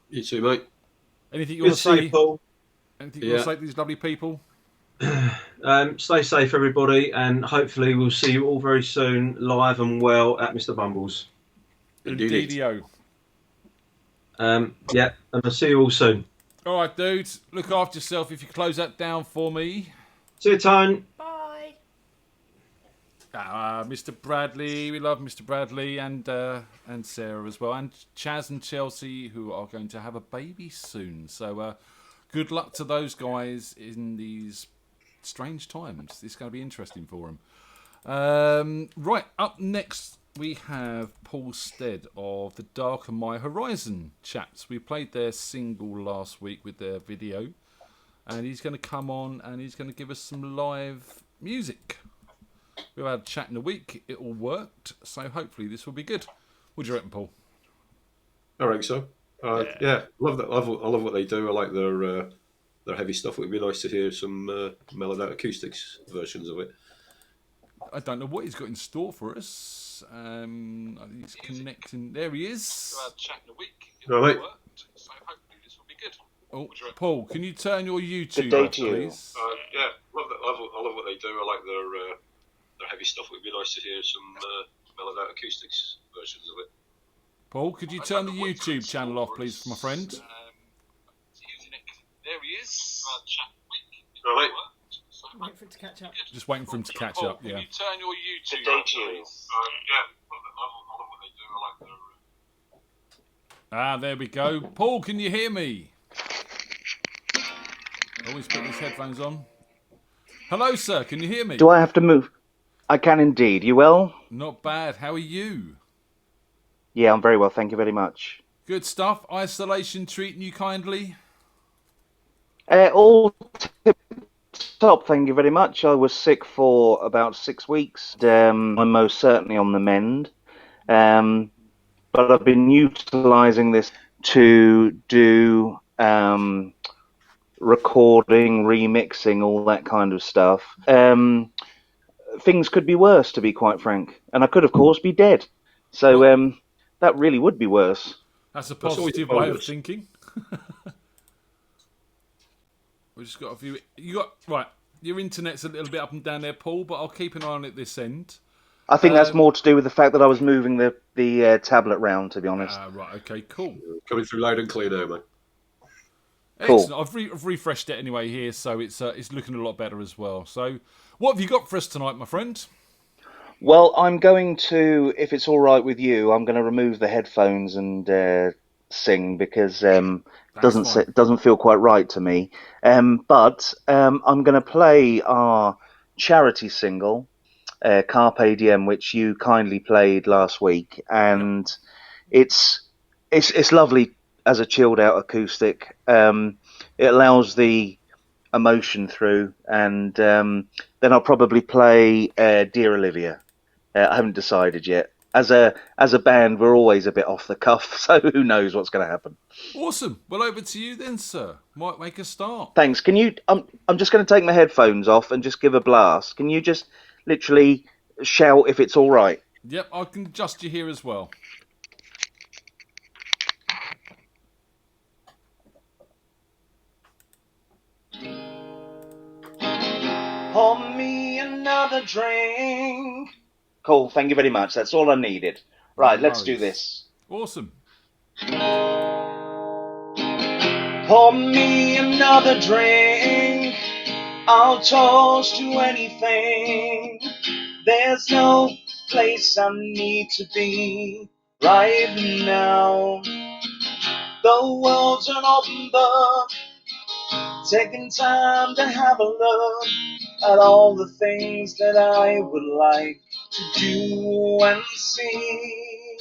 Speaker 3: You too, mate.
Speaker 2: Anything you want to say?
Speaker 13: Paul.
Speaker 2: Anything you want to say to these lovely people?
Speaker 13: Stay safe, everybody, and hopefully we'll see you all very soon, live and well, at Mr. Bumble's.
Speaker 2: Indeedio.
Speaker 13: Yeah, and I'll see you all soon.
Speaker 2: All right, dudes. Look after yourself. If you close that down for me.
Speaker 13: See you, Tone.
Speaker 8: Bye.
Speaker 2: Mr. Bradley, we love Mr. Bradley and Sarah as well, and Chaz and Chelsea, who are going to have a baby soon. So good luck to those guys in these strange times. It's going to be interesting for them. Right, up next we have Paul Stead of the Darker My Horizon chaps. We played their single last week with their video, and he's going to come on and he's going to give us some live music. We've had a chat in a week. It all worked, so hopefully this will be good. What do you reckon, Paul?
Speaker 3: I reckon so. Yeah, love that. I love what they do. I like their heavy stuff. It would be nice to hear some mellowed out acoustics versions of it.
Speaker 2: I don't know what he's got in store for us. He's connecting. There he is. We've had a chat in a week. It all worked, so hopefully this will be good. Oh, Paul, can you turn your YouTube off, please?
Speaker 3: Yeah, love that. I love what they do. I like their heavy stuff. It would be nice to hear some mellowed out acoustics versions of it.
Speaker 2: Paul, could you turn the YouTube channel off, please, my friend?
Speaker 8: There he is.
Speaker 3: All right.
Speaker 8: Wait for it to catch up.
Speaker 2: Just waiting for him to catch up, yeah.
Speaker 8: Can you turn your YouTube
Speaker 3: off, please? Yeah, I love what they do. I like their...
Speaker 2: There we go. Paul, can you hear me? Always put his headphones on. Hello, sir. Can you hear me?
Speaker 15: Do I have to move? I can indeed. You well?
Speaker 2: Not bad. How are you?
Speaker 15: Yeah, I'm very well. Thank you very much.
Speaker 2: Good stuff. Isolation treating you kindly?
Speaker 15: All tip-top, thank you very much. I was sick for about 6 weeks. I'm most certainly on the mend. But I've been utilising this to do recording, remixing, all that kind of stuff. Things could be worse, to be quite frank. And I could, of course, be dead. So that really would be worse.
Speaker 2: That's a positive way of thinking. We've just got a few... Right, your internet's a little bit up and down there, Paul, but I'll keep an eye on it this end.
Speaker 15: I think that's more to do with the fact that I was moving the tablet round, to be honest.
Speaker 2: Right, okay, cool.
Speaker 3: Coming through loud and clear now, mate.
Speaker 2: Excellent. Cool. I've refreshed it anyway here, so it's looking a lot better as well. So, what have you got for us tonight, my friend?
Speaker 15: Well, I'm going to, if it's all right with you, I'm going to remove the headphones and sing because it doesn't feel quite right to me. But I'm going to play our charity single, Carpe Diem, which you kindly played last week, and it's lovely as a chilled out acoustic. It allows the emotion through, and then I'll probably play Dear Olivia. I haven't decided yet. As a band, we're always a bit off the cuff, so who knows what's going to happen.
Speaker 2: Awesome. Well, over to you then, sir. Might make a start.
Speaker 15: Thanks. Can you? I'm just going to take my headphones off and just give a blast. Can you just literally shout if it's all right?
Speaker 2: Yep, I can adjust you here as well.
Speaker 15: Pour me another drink. Cool, thank you very much. That's all I needed. Right, let's do this.
Speaker 2: Awesome.
Speaker 15: Pour me another drink. I'll toast to anything. There's no place I need to be right now. The world's an open book. Taking time to have a look at all the things that I would like to do and see.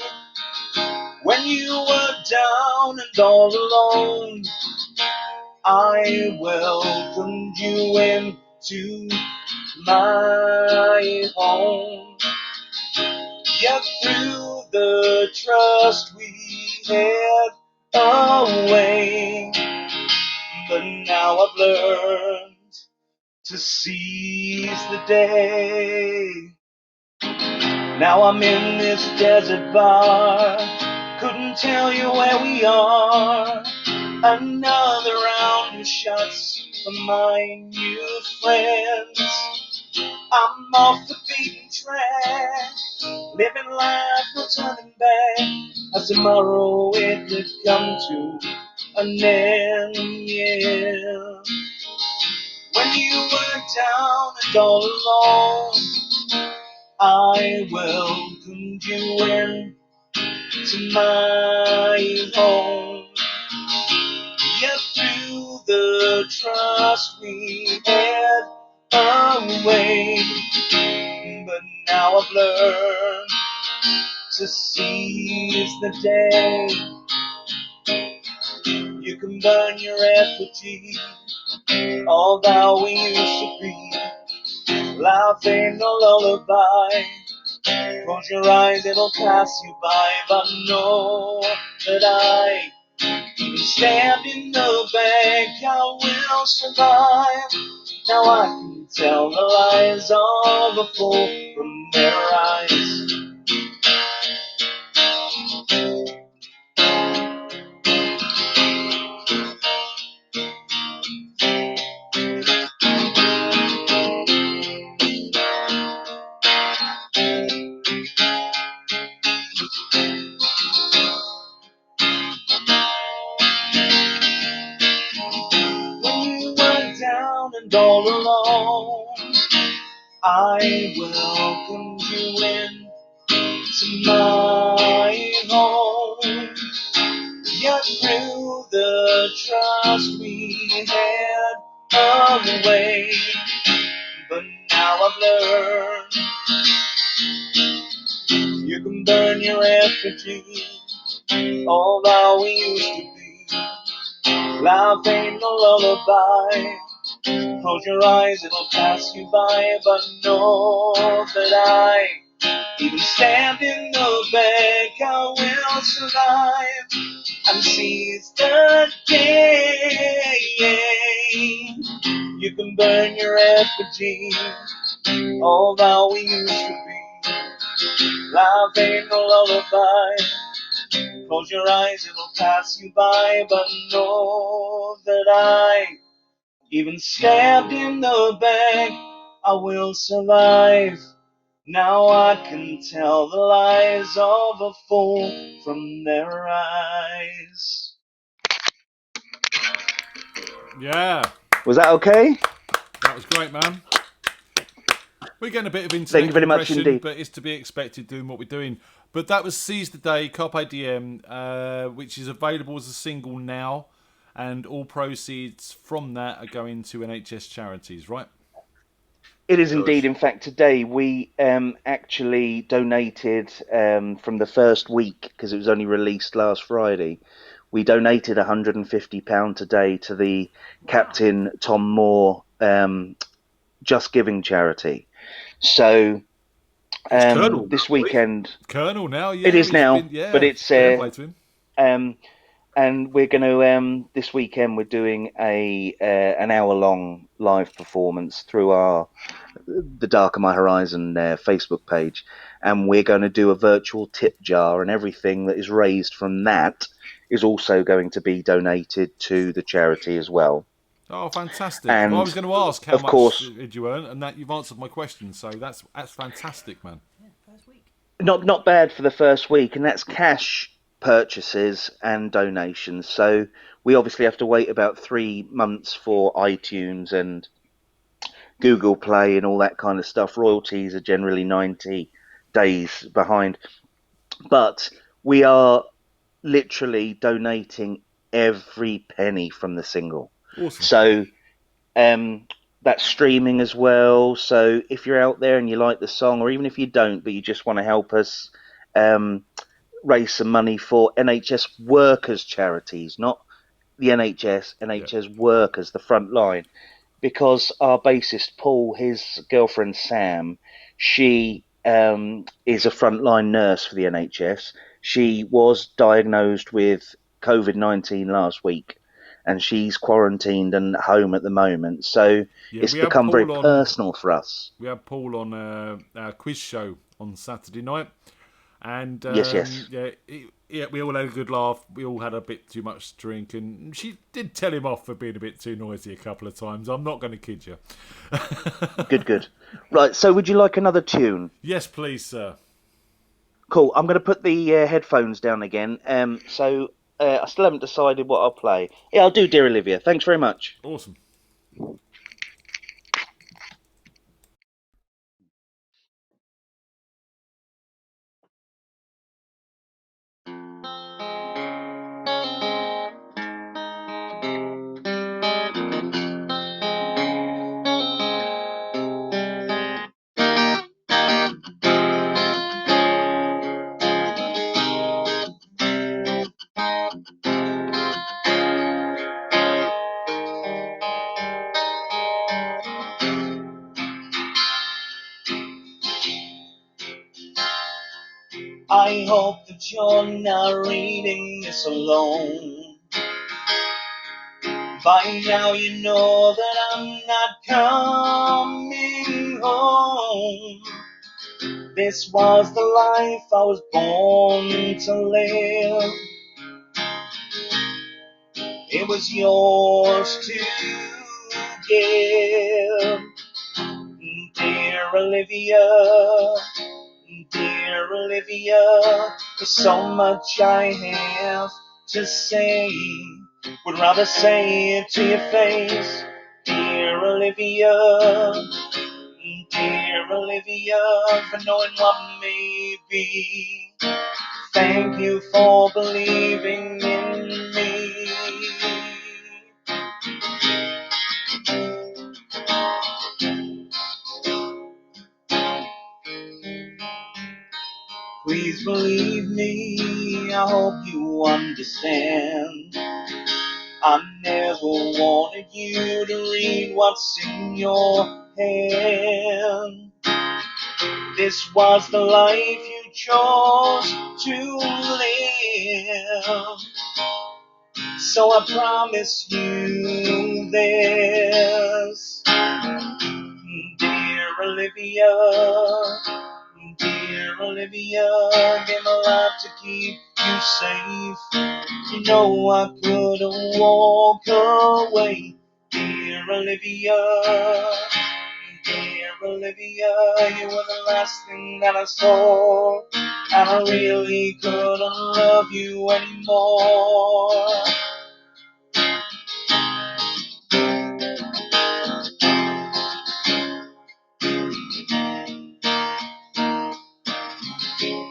Speaker 15: When you were down and all alone, I welcomed you into my home. Yet through the trust we had away, but now I've learned to seize the day. Now I'm in this desert bar, couldn't tell you where we are. Another round of shots for my new friends. I'm off the beaten track, living life, no turning back.
Speaker 4: as tomorrow it could come to an end, yeah. When you were down and all alone, I welcomed you in to my home. Yet through the trust we had away, but now I've learned to seize the day. You can burn your effigy, all that we used to be. Life ain't no lullaby. Close your eyes, it'll pass you by. But know that I, even stand in the bank, I will survive. Now I can tell the lies of a fool from their eyes. And all alone, I welcomed you in to my home. Yet through the trust we had away, but now I've learned you can burn your effigy, all that we used to be. Life ain't no lullaby. Close your eyes, it'll pass you by. But know that I, even stand in the bank, I will survive and seize the day. You can burn your effigy, all that we used to be. Life ain't no lullaby. Close your eyes, it'll pass you by. But know that I, even stabbed in the back, I will survive. Now I can tell the lies of a fool from their eyes.
Speaker 2: Yeah.
Speaker 15: Was that okay?
Speaker 2: That was great, man. We're getting a bit of internet
Speaker 15: Thank you very much
Speaker 2: compression,
Speaker 15: indeed.
Speaker 2: but it's to be expected doing what we're doing. But that was Seize the Day, Carpe Diem, which is available as a single now, and all proceeds from that are going to NHS charities, right?
Speaker 15: It is indeed. In fact, today we actually donated from the first week, because it was only released last Friday. We donated £150 today to the Captain Tom Moore Just Giving charity. So this weekend,
Speaker 2: Colonel now, yeah,
Speaker 15: it is now, but it's
Speaker 2: fair play to him.
Speaker 15: and we're going to this weekend we're doing an hour-long live performance through the Dark of My Horizon Facebook page, and we're going to do a virtual tip jar, and everything that is raised from that is also going to be donated to the charity as well.
Speaker 2: Oh, fantastic!
Speaker 15: And
Speaker 2: well, I was going to ask how
Speaker 15: of
Speaker 2: much
Speaker 15: course,
Speaker 2: did you earn, and that you've answered my question, so that's fantastic, man.
Speaker 15: not bad for the first week, and that's cash purchases and donations. So we obviously have to wait about 3 months for iTunes and Google Play and all that kind of stuff. Royalties are generally 90 days behind, but we are literally donating every penny from the single.
Speaker 2: Awesome.
Speaker 15: So that's streaming as well. So if you're out there and you like the song, or even if you don't, but you just want to help us raise some money for NHS workers charities, not the NHS workers, the front line. Because our bassist Paul, his girlfriend Sam, she is a frontline nurse for the NHS. She was diagnosed with COVID-19 last week, and she's quarantined and at home at the moment. So it's become very personal for us.
Speaker 2: We had Paul on our quiz show on Saturday night, and
Speaker 15: yes.
Speaker 2: Yeah, we all had a good laugh. We all had a bit too much to drink, and she did tell him off for being a bit too noisy a couple of times. I'm not going to kid you.
Speaker 15: Good. Right, so would you like another tune?
Speaker 2: Yes, please, sir.
Speaker 15: Cool. I'm going to put the headphones down again. So I still haven't decided what I'll play. Yeah, I'll do Dear Olivia. Thanks very much.
Speaker 2: Awesome.
Speaker 4: I hope that you're not reading this alone. By now you know that I'm not coming home. This was the life I was born to live. It was yours to give. Dear Olivia, dear Olivia, there's so much I have to say. Would rather say it to your face. Dear Olivia, dear Olivia, for knowing what may be. Thank you for believing in me. Please believe me, I hope you understand. I never wanted you to read what's in your hand. This was the life you chose to live. So I promise you this. Dear Olivia, dear Olivia, gave my life to keep you safe. You know I couldn't walk away. Dear Olivia, dear Olivia, you were the last thing that I saw, and I really couldn't love you anymore.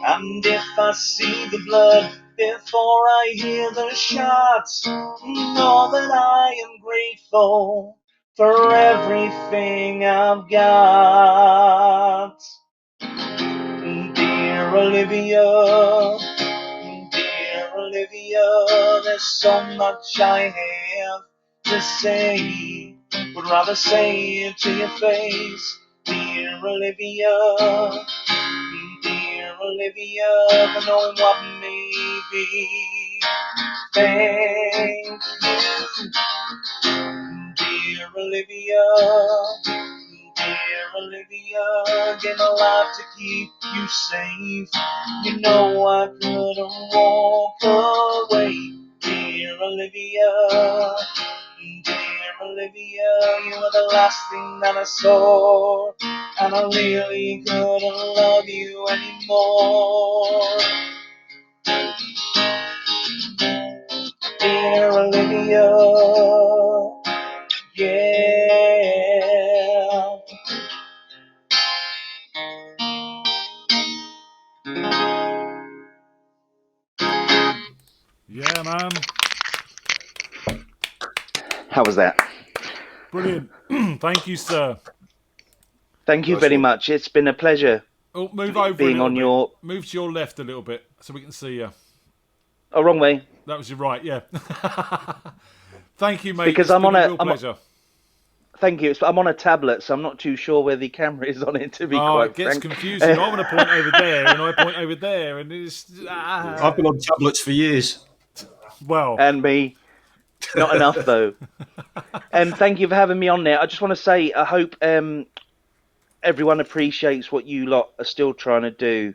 Speaker 4: And if I see the blood before I hear the shots, know that I am grateful for everything I've got. Dear Olivia, dear Olivia, there's so much I have to say. Would rather say it to your face. Dear Olivia, dear Olivia, for knowing what may be. Thank you, dear Olivia, dear Olivia, gave my life to keep you safe. You know I couldn't walk away. Dear Olivia, dear Olivia, you were the last thing that I saw, and I really couldn't love you anymore. Dear Olivia, yeah.
Speaker 2: Yeah, man.
Speaker 15: How was that?
Speaker 2: Brilliant. Thank you, sir.
Speaker 15: Thank you very much. It's been a pleasure.
Speaker 2: Oh, move over
Speaker 15: being
Speaker 2: a little
Speaker 15: on
Speaker 2: bit.
Speaker 15: your.
Speaker 2: Move to your left a little bit so we can see you.
Speaker 15: Oh, wrong way.
Speaker 2: That was your right, yeah. Thank you, mate.
Speaker 15: Because
Speaker 2: It's
Speaker 15: I'm
Speaker 2: been
Speaker 15: on
Speaker 2: a
Speaker 15: a.
Speaker 2: real
Speaker 15: I'm,
Speaker 2: pleasure.
Speaker 15: thank you. I'm on a tablet, so I'm not too sure where the camera is on it. To be quite
Speaker 2: it gets
Speaker 15: frank.
Speaker 2: confusing. I want to point over there, and I point over there, and it's.
Speaker 3: I've been on tablets for years.
Speaker 2: Well,
Speaker 15: and me. Not enough though. And thank you for having me on there. I just want to say I hope everyone appreciates what you lot are still trying to do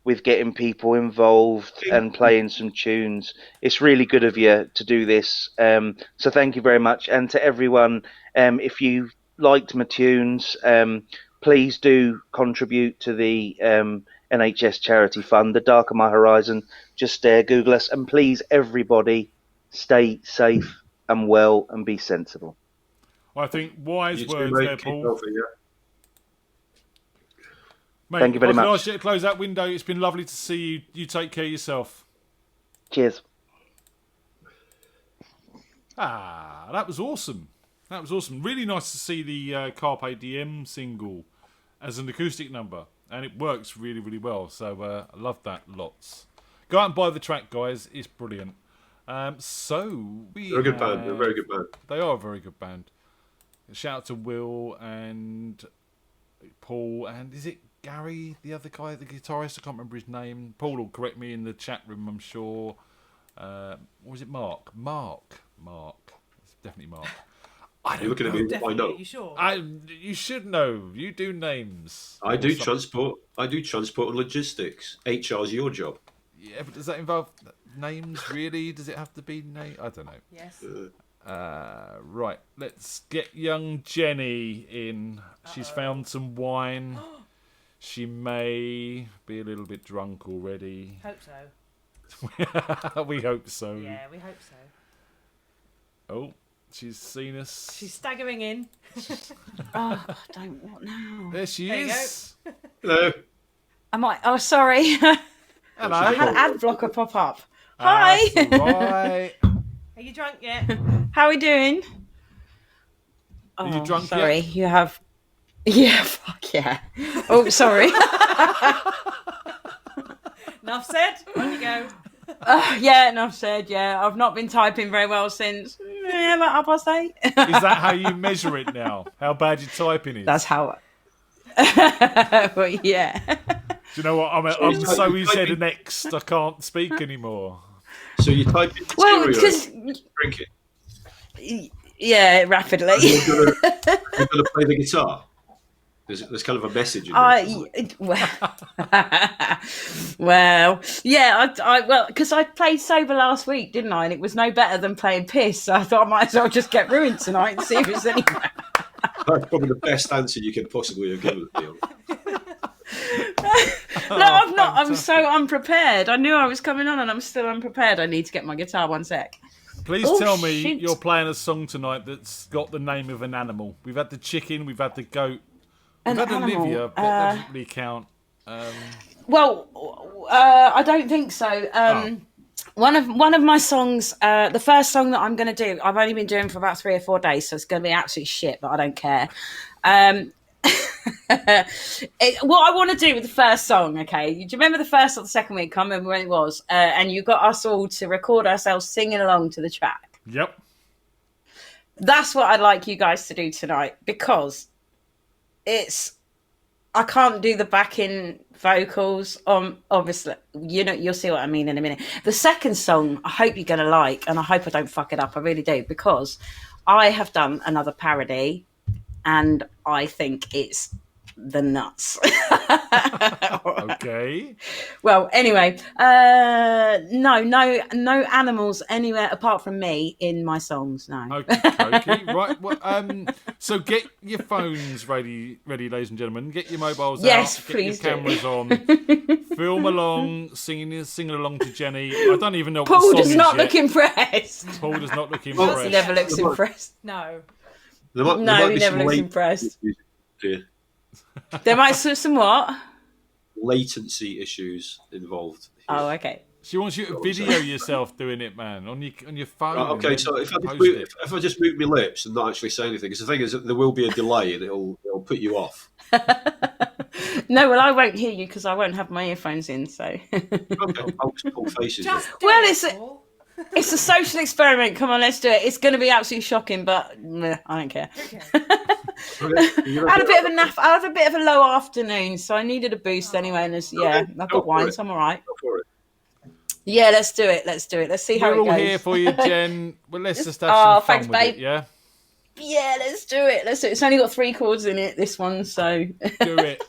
Speaker 15: with getting people involved and playing some tunes. It's really good of you to do this. So thank you very much. And to everyone, if you liked my tunes, please do contribute to the NHS Charity Fund, The Darker My Horizon. Just Google us. And please, everybody, stay safe and well and be sensible.
Speaker 2: I think wise
Speaker 3: You too,
Speaker 2: words
Speaker 3: mate.
Speaker 2: there,
Speaker 3: Keep
Speaker 2: Paul.
Speaker 3: healthy, yeah.
Speaker 2: Mate,
Speaker 15: Thank you very
Speaker 2: if I can
Speaker 15: much.
Speaker 2: ask you to close that window. It's been lovely to see you. You take care of yourself.
Speaker 15: Cheers.
Speaker 2: That was awesome. That was awesome. Really nice to see the Carpe Diem single as an acoustic number. And it works really, really well. So I love that lots. Go out and buy the track, guys. It's brilliant.
Speaker 3: They're a good band. They're a very good band.
Speaker 2: They are a very good band. Shout out to Will and Paul. And is it Gary, the other guy, the guitarist? I can't remember his name. Paul will correct me in the chat room, I'm sure. Or was it Mark? Mark. It's definitely Mark.
Speaker 3: You're looking at me. I know.
Speaker 8: You sure?
Speaker 2: You should know. You do names.
Speaker 3: I do transport and logistics. HR's your job.
Speaker 2: Yeah, but does that involve names? Really? Does it have to be name? I don't know.
Speaker 8: Yes.
Speaker 2: Right. Let's get young Jenny in. She's found some wine. She may be a little bit drunk already.
Speaker 8: Hope so.
Speaker 2: We hope so.
Speaker 8: Yeah, we hope so.
Speaker 2: Oh, she's seen us.
Speaker 8: She's staggering in.
Speaker 14: Oh, God, don't what now?
Speaker 2: There she
Speaker 8: There you
Speaker 2: is.
Speaker 3: Hello.
Speaker 14: Am I? Oh, sorry.
Speaker 2: Hello.
Speaker 14: I had an ad blocker pop up. Hi.
Speaker 2: Right.
Speaker 8: Are you drunk yet?
Speaker 14: How are we doing?
Speaker 2: Are you
Speaker 14: Oh,
Speaker 2: drunk
Speaker 14: sorry,
Speaker 2: yet?
Speaker 14: you have. Yeah, fuck yeah. Oh, sorry.
Speaker 8: Enough said. On you go.
Speaker 14: Yeah, enough said. Yeah, I've not been typing very well since about 8:30.
Speaker 2: Is that how you measure it now? How bad your typing is?
Speaker 14: That's how. Well, yeah.
Speaker 2: Do you know what? I'm so easy next. I can't speak anymore.
Speaker 3: So you type in
Speaker 14: Well,
Speaker 3: material,
Speaker 14: because
Speaker 3: drink it.
Speaker 14: yeah, rapidly.
Speaker 3: You're gonna play the guitar. There's kind of a message in it.
Speaker 14: Well, yeah, well, because I played sober last week, didn't I? And it was no better than playing piss. So I thought I might as well just get ruined tonight and see if it's any.
Speaker 3: That's probably the best answer you could possibly have given, Neil.
Speaker 14: No, I'm not. I'm so unprepared. I knew I was coming on, and I'm still unprepared. I need to get my guitar. 1 sec.
Speaker 2: Please tell me you're playing a song tonight that's got the name of an animal. We've had the chicken, we've had the goat, we've had Olivia, but that doesn't really count.
Speaker 14: Well, I don't think so. One of my songs, the first song that I'm going to do, I've only been doing for about 3 or 4 days, so it's going to be absolute shit, but I don't care. What I want to do with the first song, okay? Do you remember the first or the second week? I can't remember when it was. And you got us all to record ourselves singing along to the track.
Speaker 2: Yep.
Speaker 14: That's what I'd like you guys to do tonight, because I can't do the backing vocals on, obviously, you know, you'll see what I mean in a minute. The second song, I hope you're going to like, and I hope I don't fuck it up. I really do, because I have done another parody, and I think it's the nuts.
Speaker 2: Okay.
Speaker 14: Well, anyway, no animals anywhere apart from me in my songs. No.
Speaker 2: Okay. Right. Well, so get your phones ready, ladies and gentlemen. Get your mobiles
Speaker 14: Yes,
Speaker 2: out.
Speaker 14: please
Speaker 2: Get your cameras on. Film along, singing along to Jenny. I don't even know what
Speaker 14: Paul
Speaker 2: the song
Speaker 14: does
Speaker 2: is
Speaker 14: not
Speaker 2: yet.
Speaker 14: look impressed.
Speaker 2: Paul does not look
Speaker 14: He
Speaker 2: impressed.
Speaker 14: never looks impressed.
Speaker 8: No.
Speaker 3: There might
Speaker 14: He
Speaker 3: be
Speaker 14: never
Speaker 3: some
Speaker 14: looks impressed.
Speaker 3: here.
Speaker 14: There might be some what?
Speaker 3: Latency issues involved.
Speaker 14: Oh, okay.
Speaker 2: She wants you to video yourself doing it, man, on your phone.
Speaker 3: Right, okay, so if I just mute my lips and not actually say anything, because the thing is that there will be a delay and it'll put you off.
Speaker 14: No, well, I won't hear you because I won't have my earphones in. So.
Speaker 3: Okay, I'll just pull faces.
Speaker 14: Well, it's a social experiment. Come on, let's do it. It's going to be absolutely shocking, but I don't care. I had a bit of a naff. I had a bit of a low afternoon, so I needed a boost anyway. And I've got wine, so I'm all right.
Speaker 3: Go for it.
Speaker 14: Yeah, let's do it. Let's see how
Speaker 2: We're
Speaker 14: it
Speaker 2: all
Speaker 14: goes.
Speaker 2: here for you, Jen. Well, let's just have some fun
Speaker 14: thanks,
Speaker 2: with
Speaker 14: babe.
Speaker 2: it, yeah?
Speaker 14: Yeah, let's do it. It's only got 3 chords in it, this one, so
Speaker 2: Do it.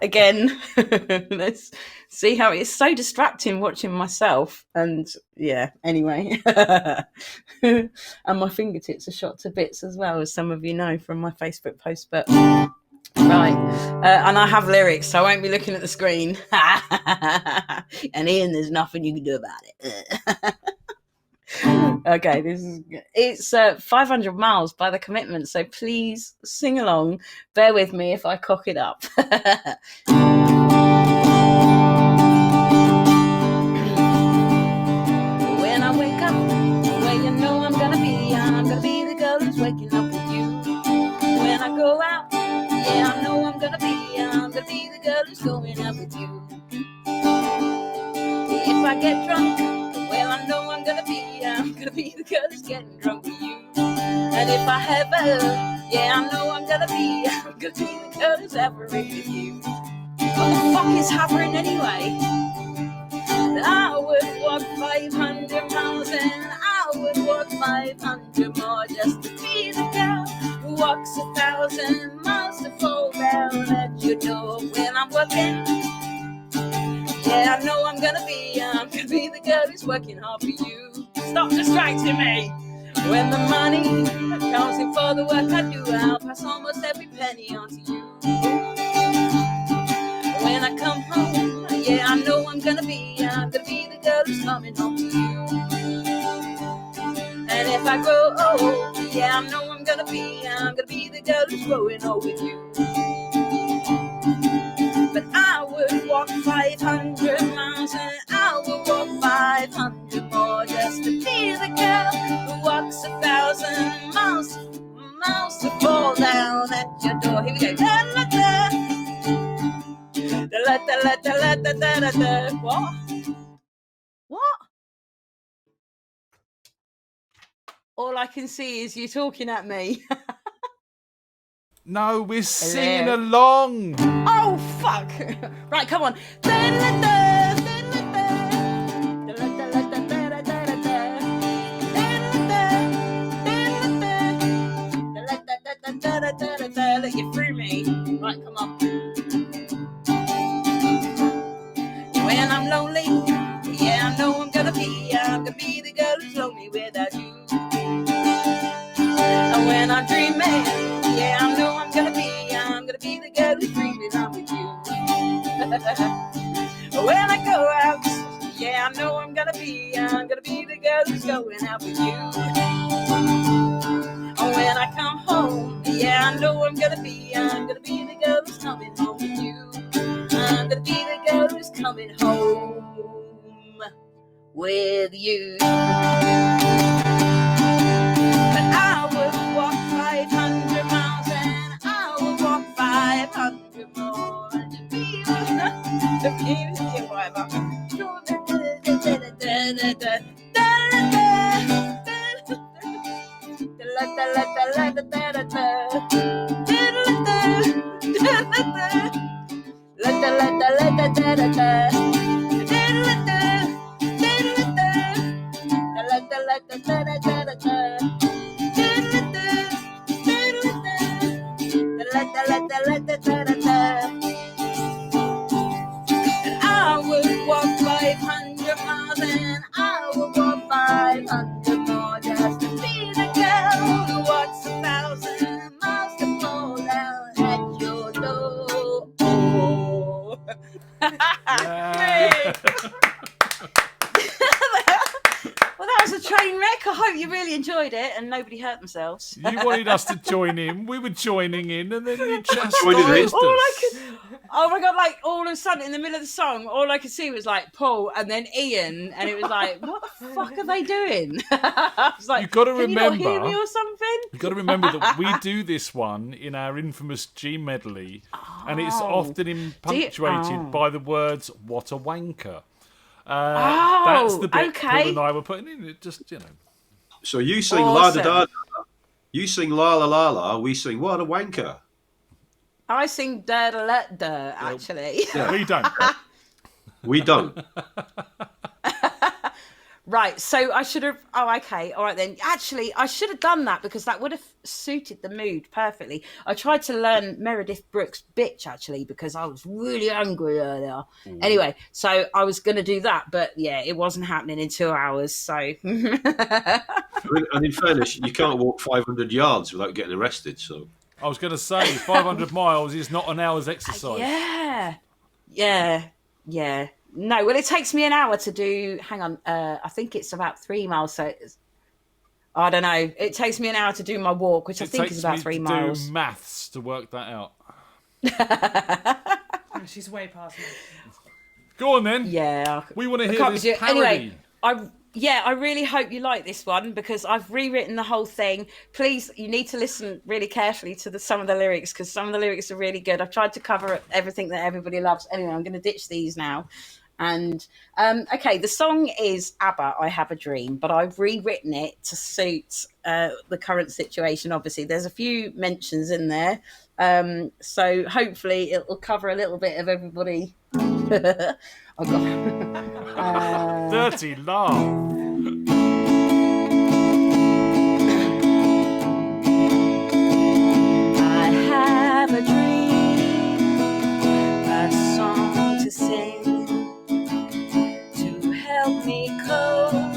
Speaker 14: Again, let's see how it's so distracting watching myself. And yeah, anyway. And my fingertips are shot to bits as well, as some of you know from my Facebook post. But Right. And I have lyrics, so I won't be looking at the screen. And Ian, there's nothing you can do about it. Okay, it's 500 Miles by The Commitment, so please sing along. Bear with me if I cock it up. When I wake up, where you know I'm gonna be the girl who's waking up with you. When I go out, yeah, I know I'm gonna be the girl who's going out with you. If I get drunk, well, I know I'm gonna be the girl who's getting drunk with you. And if I ever, yeah, I know I'm gonna be the girl who's hovering with you. What the fuck is hovering anyway? I would walk 500 miles and I would walk 500 more just to be the girl who walks 1,000 miles to fall down at your door when I'm working. Yeah, I know I'm gonna be the girl who's working hard for you. Stop distracting me. When the money comes in for the work I do, I'll pass almost every penny on to you. When I come home, yeah, I know I'm gonna be the girl who's coming home to you. And if I grow old, yeah, I know I'm gonna be the girl who's growing old with you. But I would walk 500 miles and I would walk 500 more just to be the girl who walks 1,000 miles to fall down at your door. Here we go. Da, da, da. Da, da, da, da, da, da, da, da. What? What? All I can see is you talking at me.
Speaker 2: No, we're singing along.
Speaker 14: Oh, fuck. Right, come on. You threw me. Right, come on. When I'm lonely, yeah, I know I'm gonna be the girl who's lonely without you. And when I'm dreaming, yeah, I know I'm gonna be the girl who's dreaming I'm with you. When I go out, yeah, I know I'm gonna be the girl who's going out with you. When I come home, yeah, I know I'm gonna be the girl who's coming home with you. I'm gonna be the girl who's coming home with you. But I would walk 500 miles and I would walk 500 more to be with you, whatever. And I would walk 500 miles and I would walk 500 more just to be the girl who walks 1,000 miles to fall down at your door. Well, that was a train wreck. I hope you really enjoyed it and nobody hurt themselves.
Speaker 2: You wanted us to join in. We were joining in, and then you just
Speaker 14: Oh my god! Like all of a sudden, in the middle of the song, all I could see was like Paul and then Ian, and it was like, "What the fuck are they doing?" I was like,
Speaker 2: You've got to
Speaker 14: "Can
Speaker 2: remember,
Speaker 14: you not hear me or something?"
Speaker 2: You've got to remember that we do this one in our infamous G medley, and it's often punctuated by the words "What a wanker." That's the bit Paul and I were putting in. It just, you know.
Speaker 3: So you sing la da da, you sing la la la la, we sing what a wanker.
Speaker 14: I sing da da da da. Actually,
Speaker 2: yeah, we don't.
Speaker 3: We don't.
Speaker 14: Right, so I should have... Oh, okay, all right then. Actually, I should have done that because that would have suited the mood perfectly. I tried to learn Meredith Brooks' Bitch, actually, because I was really angry earlier. Anyway, so I was going to do that, but yeah, it wasn't happening in 2 hours, so...
Speaker 3: And in fairness, you can't walk 500 yards without getting arrested, so...
Speaker 2: I was going to say 500 miles is not an hour's exercise.
Speaker 14: Yeah. No, well, it takes me an hour to do. Hang on, I think it's about 3 miles. So I don't know. It takes me an hour to do my walk, which I think is about 3 miles.
Speaker 2: Do maths to work that out.
Speaker 8: She's way past me.
Speaker 2: Go on then.
Speaker 14: Yeah,
Speaker 2: we want to hear this parody.
Speaker 14: Anyway, I really hope you like this one because I've rewritten the whole thing. Please, you need to listen really carefully to some of the lyrics because some of the lyrics are really good. I've tried to cover everything that everybody loves. Anyway, I'm going to ditch these now. And okay, the song is ABBA, I Have a Dream, but I've rewritten it to suit the current situation. Obviously, there's a few mentions in there. So hopefully it will cover a little bit of everybody. Oh, God.
Speaker 2: Dirty laugh.
Speaker 10: I have a dream, a song to sing to help me cope,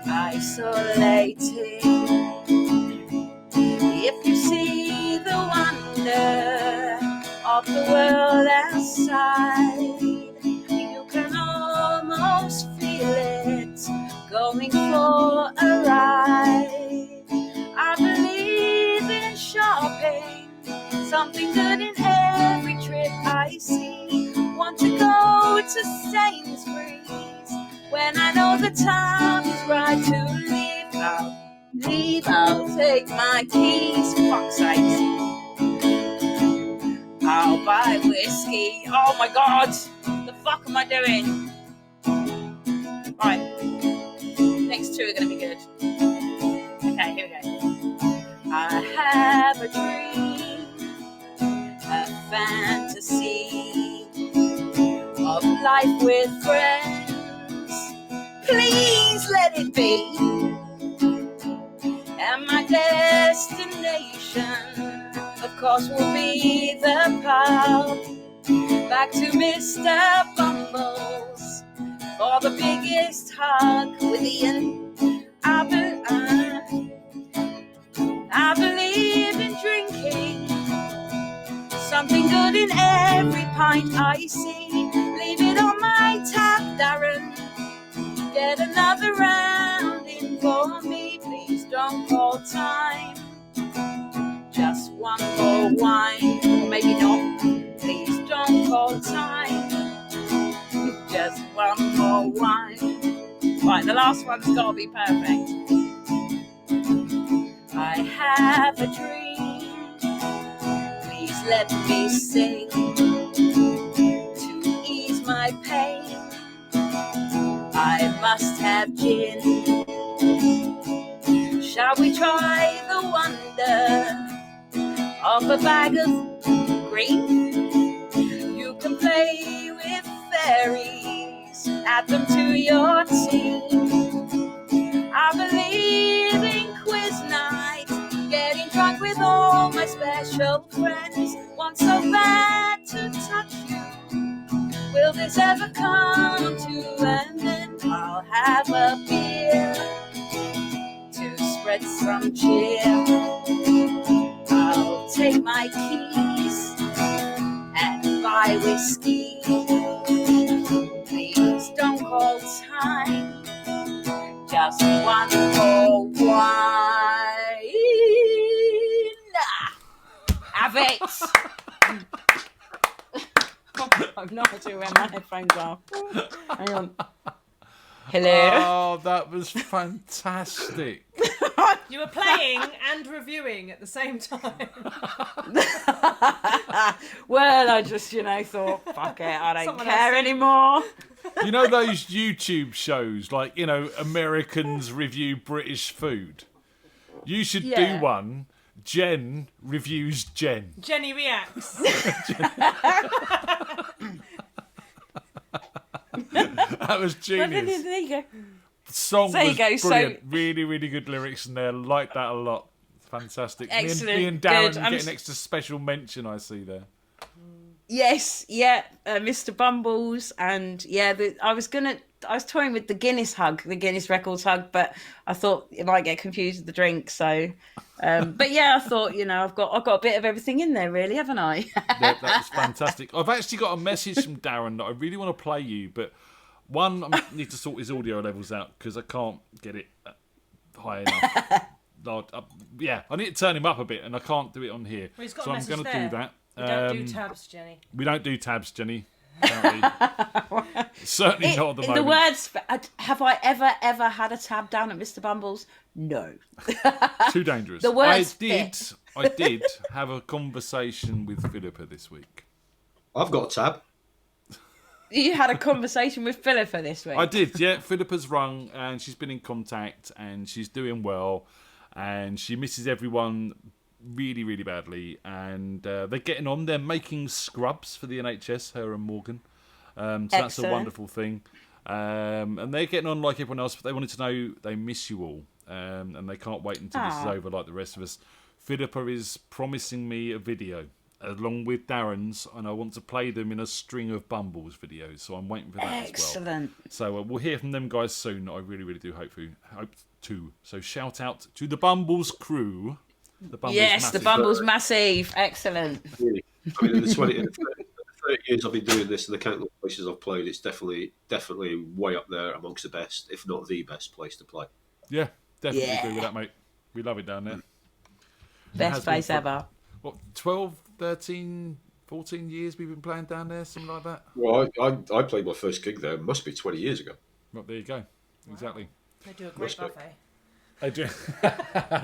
Speaker 10: isolating. If you see the wonder of the world outside, you can almost feel it going for a ride. I believe in shopping, something good in every trip I see. Want to go to Sainsbury's when I know the time is right to leave. I'll take my keys, fuck's sakes. I'll buy whiskey. Oh my God, the fuck am I doing? Right, next two are going to be good. Okay, here we go. I have a dream, a fantasy of life with friends. Please let it be. And my destination, of course, will be the pub. Back to Mr. Bumbles for the biggest hug with Ian. I believe in drinking, something good in every pint I see. Leave it on my tap, Darren. Get another round in for me. Please don't call time. Just one more wine, or maybe not. Please don't call time. Just one more wine. Right, the last one's got to be perfect. I have a dream. Please let me sing to ease my pain. I must have gin. Shall we try the wonder of a bag of green? You can play with fairies, add them to your team. I believe in quiz night, getting drunk with all my special friends. Want so bad to touch you. Will this ever come to an end? I'll have a beer to spread some cheer. I'll take my keys and buy whiskey. Please don't call time. Just one more wine. Have it. I've no idea where my headphones are. Hang on. Hello.
Speaker 2: Oh, that was fantastic.
Speaker 8: You were playing and reviewing at the same time.
Speaker 14: Well, I just, thought, fuck it, I don't care anymore.
Speaker 2: You know those YouTube shows, like, Americans review British food? You should do one. Jen reviews Jen.
Speaker 8: Jenny reacts.
Speaker 2: That was genius.
Speaker 14: Well, there you go.
Speaker 2: The song
Speaker 14: there
Speaker 2: was
Speaker 14: you go.
Speaker 2: brilliant. Really, really good lyrics in there. Like that a lot. Fantastic.
Speaker 14: Excellent.
Speaker 2: Me and Darren
Speaker 14: Good.
Speaker 2: getting extra special mention, I see there.
Speaker 14: Yes, yeah, Mr. Bumbles, and yeah, I was toying with the Guinness Records hug, but I thought it might get confused with the drink. So, but yeah, I thought I've got a bit of everything in there, really, haven't I?
Speaker 2: That was fantastic. I've actually got a message from Darren that I really want to play you, but one, I need to sort his audio levels out because I can't get it high enough. I need to turn him up a bit, and I can't do it on here.
Speaker 8: Well, he's got
Speaker 2: so
Speaker 8: a
Speaker 2: I'm
Speaker 8: message
Speaker 2: going to
Speaker 8: there.
Speaker 2: do that.
Speaker 8: We don't do tabs, Jenny.
Speaker 2: We don't do tabs, Jenny. Certainly not at the
Speaker 14: In
Speaker 2: moment.
Speaker 14: the words, have I ever had a tab down at Mr. Bumbles? No.
Speaker 2: Too dangerous.
Speaker 14: The words
Speaker 2: I did have a conversation with Philippa this week.
Speaker 3: I've got a tab.
Speaker 14: You had a conversation with Philippa this week?
Speaker 2: I did, yeah. Philippa's rung and she's been in contact and she's doing well and she misses everyone really, really badly. And they're getting on. They're making scrubs for the NHS, her and Morgan. So that's a wonderful thing. And they're getting on like everyone else, but they wanted to know they miss you all. And they can't wait until this is over like the rest of us. Philippa is promising me a video along with Darren's, and I want to play them in a string of Bumbles videos, so I'm waiting for that as well.
Speaker 14: Excellent.
Speaker 2: So we'll hear from them guys soon. I really, really do hope to. So shout out to the Bumbles crew. The Bumbles Massive.
Speaker 14: The Bumbles Massive. Excellent.
Speaker 3: Really. I mean, in the 30 years I've been doing this and the countless places I've played, it's definitely way up there amongst the best, if not the best place to play.
Speaker 2: Yeah, definitely agree with that, mate. We love it down there.
Speaker 14: Best place ever.
Speaker 2: What, 12, 13, 14 years we've been playing down there, something like that?
Speaker 3: Well, I played my first gig there, must be 20 years ago.
Speaker 2: Well, there you go. Exactly.
Speaker 8: They do a great buffet.
Speaker 2: They do.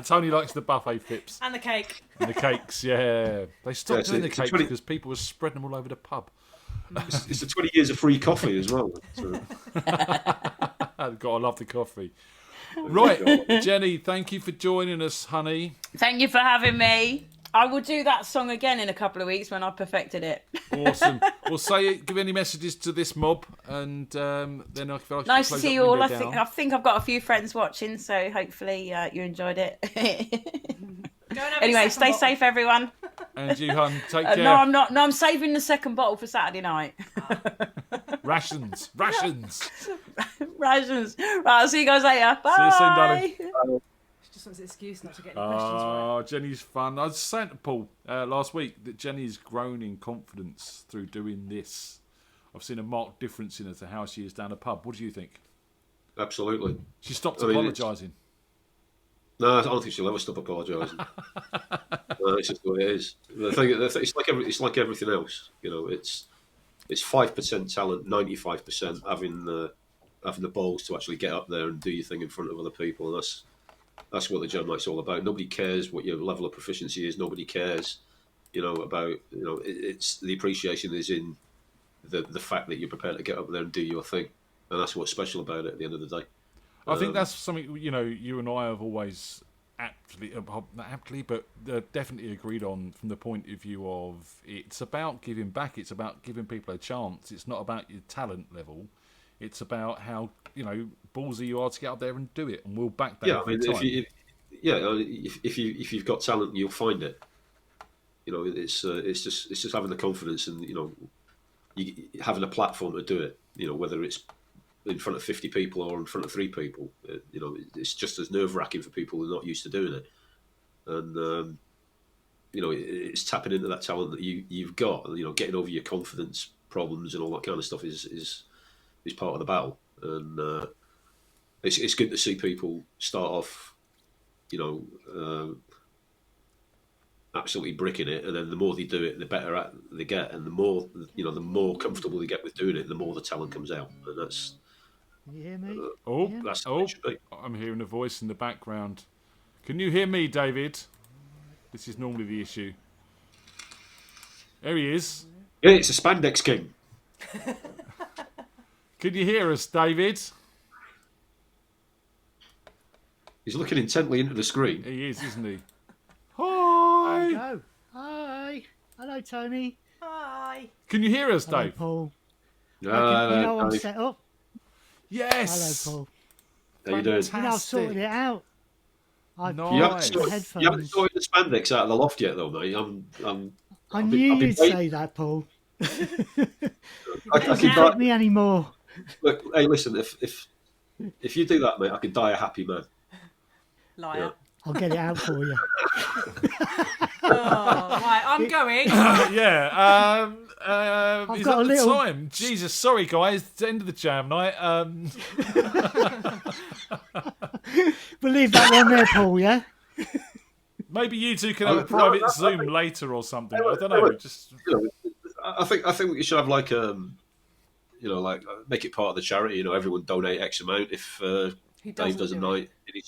Speaker 2: Tony likes the buffet flips.
Speaker 8: And the cake.
Speaker 2: And the cakes, yeah. They stopped doing the cakes because people were spreading them all over the pub.
Speaker 3: It's the 20 years of free coffee as well. So.
Speaker 2: Gotta love the coffee. Right, Jenny, thank you for joining us, honey.
Speaker 14: Thank you for having me. I will do that song again in a couple of weeks when I've perfected it.
Speaker 2: Awesome. Well, give any messages to this mob, and then I feel like
Speaker 14: nice to see you all. I think I've got a few friends watching, so hopefully you enjoyed it. Anyway, stay safe, everyone.
Speaker 2: And you, hun, take care.
Speaker 14: No, I'm not. No, I'm saving the second bottle for Saturday night.
Speaker 2: Rations.
Speaker 14: Right, I'll see you guys later. Bye.
Speaker 2: See you soon, darling.
Speaker 8: She just wants an excuse not to get any questions right.
Speaker 2: Oh, Jenny's fun. I was saying to Paul last week that Jenny's grown in confidence through doing this. I've seen a marked difference in her to how she is down a pub. What do you think?
Speaker 3: Absolutely.
Speaker 2: She stopped apologising.
Speaker 3: No, I don't think she'll ever stop apologising. It's just the way it is. It's like everything else. It's 5% talent, 95% having the balls to actually get up there and do your thing in front of other people. And that's what the Jam Night's all about. Nobody cares what your level of proficiency is. Nobody cares, about it's the appreciation is in the fact that you're prepared to get up there and do your thing, and that's what's special about it at the end of the day.
Speaker 2: I think that's something you and I have always definitely agreed on from the point of view of it's about giving back. It's about giving people a chance. It's not about your talent level. It's about how ballsy you are to get up there and do it, and we'll back that.
Speaker 3: Yeah, I mean, if you've got talent, you'll find it. It's just having the confidence and having a platform to do it. Whether it's in front of 50 people or in front of 3 people, it's just as nerve-wracking for people who are not used to doing it. And it's tapping into that talent that you've got. Getting over your confidence problems and all that kind of stuff is part of the battle. And it's good to see people start off, absolutely bricking it, and then the more they do it, the better at they get, and the more comfortable they get with doing it, the more the talent comes out, and that's.
Speaker 16: Can you hear me?
Speaker 2: I'm hearing a voice in the background. Can you hear me, David? This is normally the issue. There he is.
Speaker 3: Yeah, it's a Spandex King.
Speaker 2: Can you hear us, David?
Speaker 3: He's looking intently into the screen.
Speaker 2: He is, isn't he? Hi.
Speaker 16: Hello. Hi. Hello, Tony.
Speaker 8: Hi.
Speaker 2: Can you hear us,
Speaker 16: Hello,
Speaker 2: Dave?
Speaker 16: Paul.
Speaker 3: No,
Speaker 16: I'm set up.
Speaker 2: Yes.
Speaker 16: Hello, Paul.
Speaker 3: How you doing?
Speaker 16: I've sorted it out.
Speaker 3: You haven't sorted the spandex out of the loft yet, though, mate.
Speaker 16: I knew you'd say that, Paul.
Speaker 3: I
Speaker 16: Doesn't
Speaker 3: can
Speaker 16: help
Speaker 3: die.
Speaker 16: me anymore.
Speaker 3: Look, hey, listen. If you do that, mate, I can die a happy man.
Speaker 8: Liar.
Speaker 3: Yeah.
Speaker 16: I'll get it out for you.
Speaker 8: Oh, right, I'm going.
Speaker 2: Yeah. Is
Speaker 16: got
Speaker 2: that
Speaker 16: a
Speaker 2: the
Speaker 16: little-
Speaker 2: time? Jesus, sorry guys, it's the end of the jam night.
Speaker 16: We'll leave that one there, Paul, yeah?
Speaker 2: Maybe you two can have a private Zoom later or something. I don't know. Just
Speaker 3: I think we should have like make it part of the charity. You know, everyone donate X amount if Dave does a night in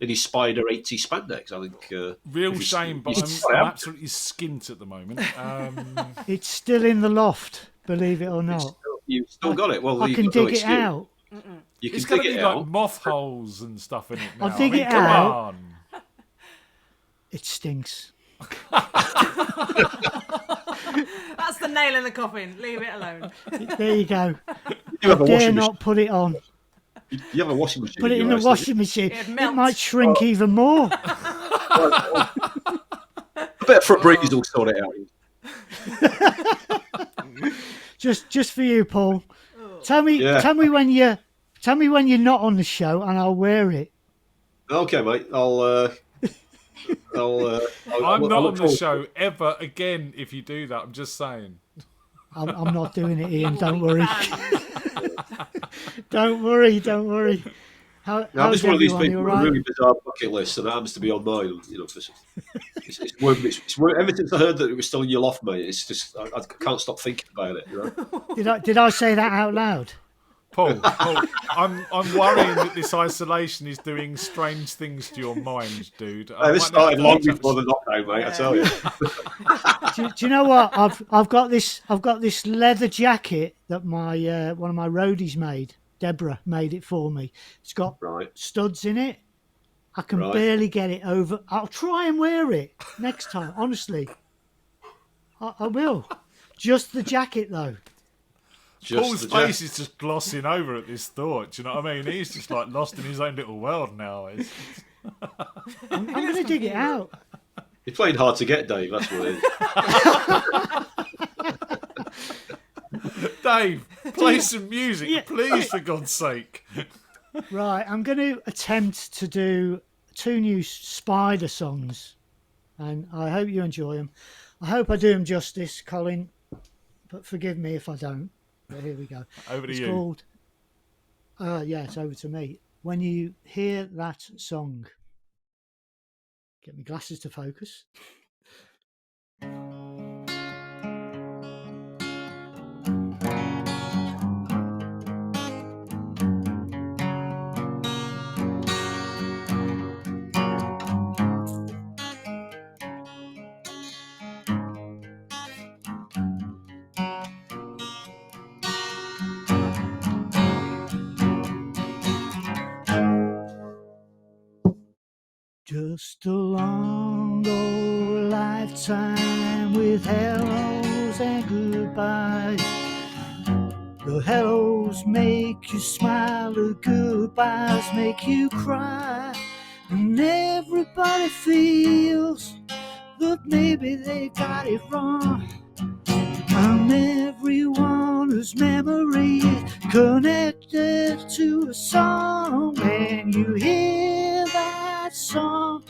Speaker 3: his Spider 80 spandex. I think
Speaker 2: real shame, but I'm absolutely skint at the moment.
Speaker 16: It's still in the loft, believe it or not.
Speaker 3: You've still got it. Well,
Speaker 16: I
Speaker 3: you've
Speaker 16: can
Speaker 3: got no
Speaker 16: dig it
Speaker 3: excuse.
Speaker 16: out.
Speaker 3: You can
Speaker 2: It's going
Speaker 3: dig
Speaker 2: to be
Speaker 3: it
Speaker 2: like
Speaker 3: out.
Speaker 2: moth holes and stuff in it now.
Speaker 16: I'll dig it
Speaker 2: come
Speaker 16: out.
Speaker 2: on.
Speaker 16: It stinks.
Speaker 8: That's the nail in the coffin. Leave it alone.
Speaker 16: There you go.
Speaker 3: You have a
Speaker 16: I dare
Speaker 3: washing
Speaker 16: not put it on.
Speaker 3: You have a washing machine.
Speaker 16: Put it in the washing machine.
Speaker 8: It
Speaker 16: It
Speaker 8: melts.
Speaker 16: might shrink even more.
Speaker 3: A bit of foot breeze will sort it out.
Speaker 16: Just for you, Paul. Tell me
Speaker 3: Yeah.
Speaker 16: when you're not on the show, and I'll wear it.
Speaker 3: Okay, mate.
Speaker 2: I'm not on the show ever again if you do that. I'm just saying.
Speaker 16: I'm not doing it, Ian. Don't worry. Don't worry.
Speaker 3: I'm
Speaker 16: How's
Speaker 3: just one of these
Speaker 16: everyone? You
Speaker 3: people
Speaker 16: all
Speaker 3: with a
Speaker 16: right?
Speaker 3: really bizarre bucket list, and that happens to be on mine. You know, it's ever since I heard that it was still in your loft, mate. It's just I can't stop thinking about it. You know?
Speaker 16: Did I say that out loud?
Speaker 2: Paul, I'm worrying that this isolation is doing strange things to your mind, dude.
Speaker 3: This started long before the lockdown, mate. I tell you.
Speaker 16: Do you know what? I've got this leather jacket that my one of my roadies made. Deborah made it for me. It's got studs in it. I can barely get it over. I'll try and wear it next time. Honestly, I will. Just the jacket though.
Speaker 2: Paul's face is just glossing over at this thought. Do you know what I mean? He's just like lost in his own little world now.
Speaker 16: I'm going to dig it out.
Speaker 3: You're playing hard to get, Dave. That's what it is.
Speaker 2: Dave, play some music, please, for God's sake.
Speaker 16: Right, I'm going to attempt to do 2 new Spider songs, and I hope you enjoy them. I hope I do them justice, Colin, but forgive me if I don't. But here we go.
Speaker 2: Over to
Speaker 16: it's
Speaker 2: you.
Speaker 16: Called, it's over to me. When you hear that song, get my glasses to focus. Just a long old lifetime with hellos and goodbyes. The hellos make you smile, the goodbyes make you cry. And everybody feels that maybe they got it wrong. And everyone whose memory is connected to a song. When you hear that song,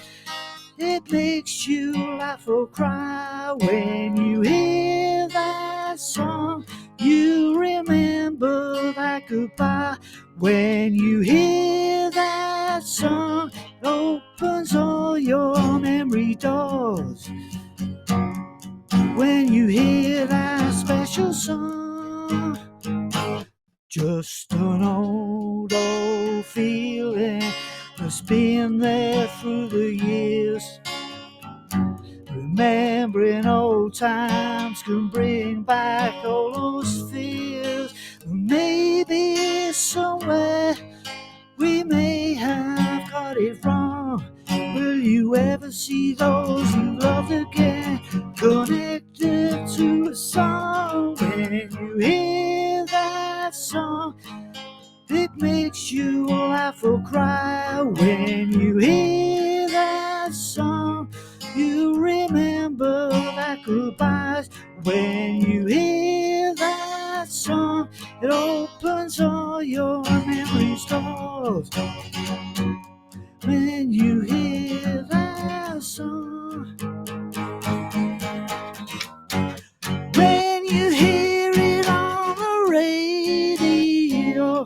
Speaker 16: it makes you laugh or cry. When you hear that song, you remember that goodbye. When you hear that song, it opens all your memory doors. When you hear that special song, just an old feeling that's been there through the years. Remembering old times can bring back all those fears. Maybe somewhere we may have got it wrong. Will you ever see those you loved again, connected to a song? When you hear that song, it makes you laugh or cry. When you hear that song, you remember remember that goodbyes. When you hear that song, it opens all your memories doors. When you hear that song, when you hear it on the radio,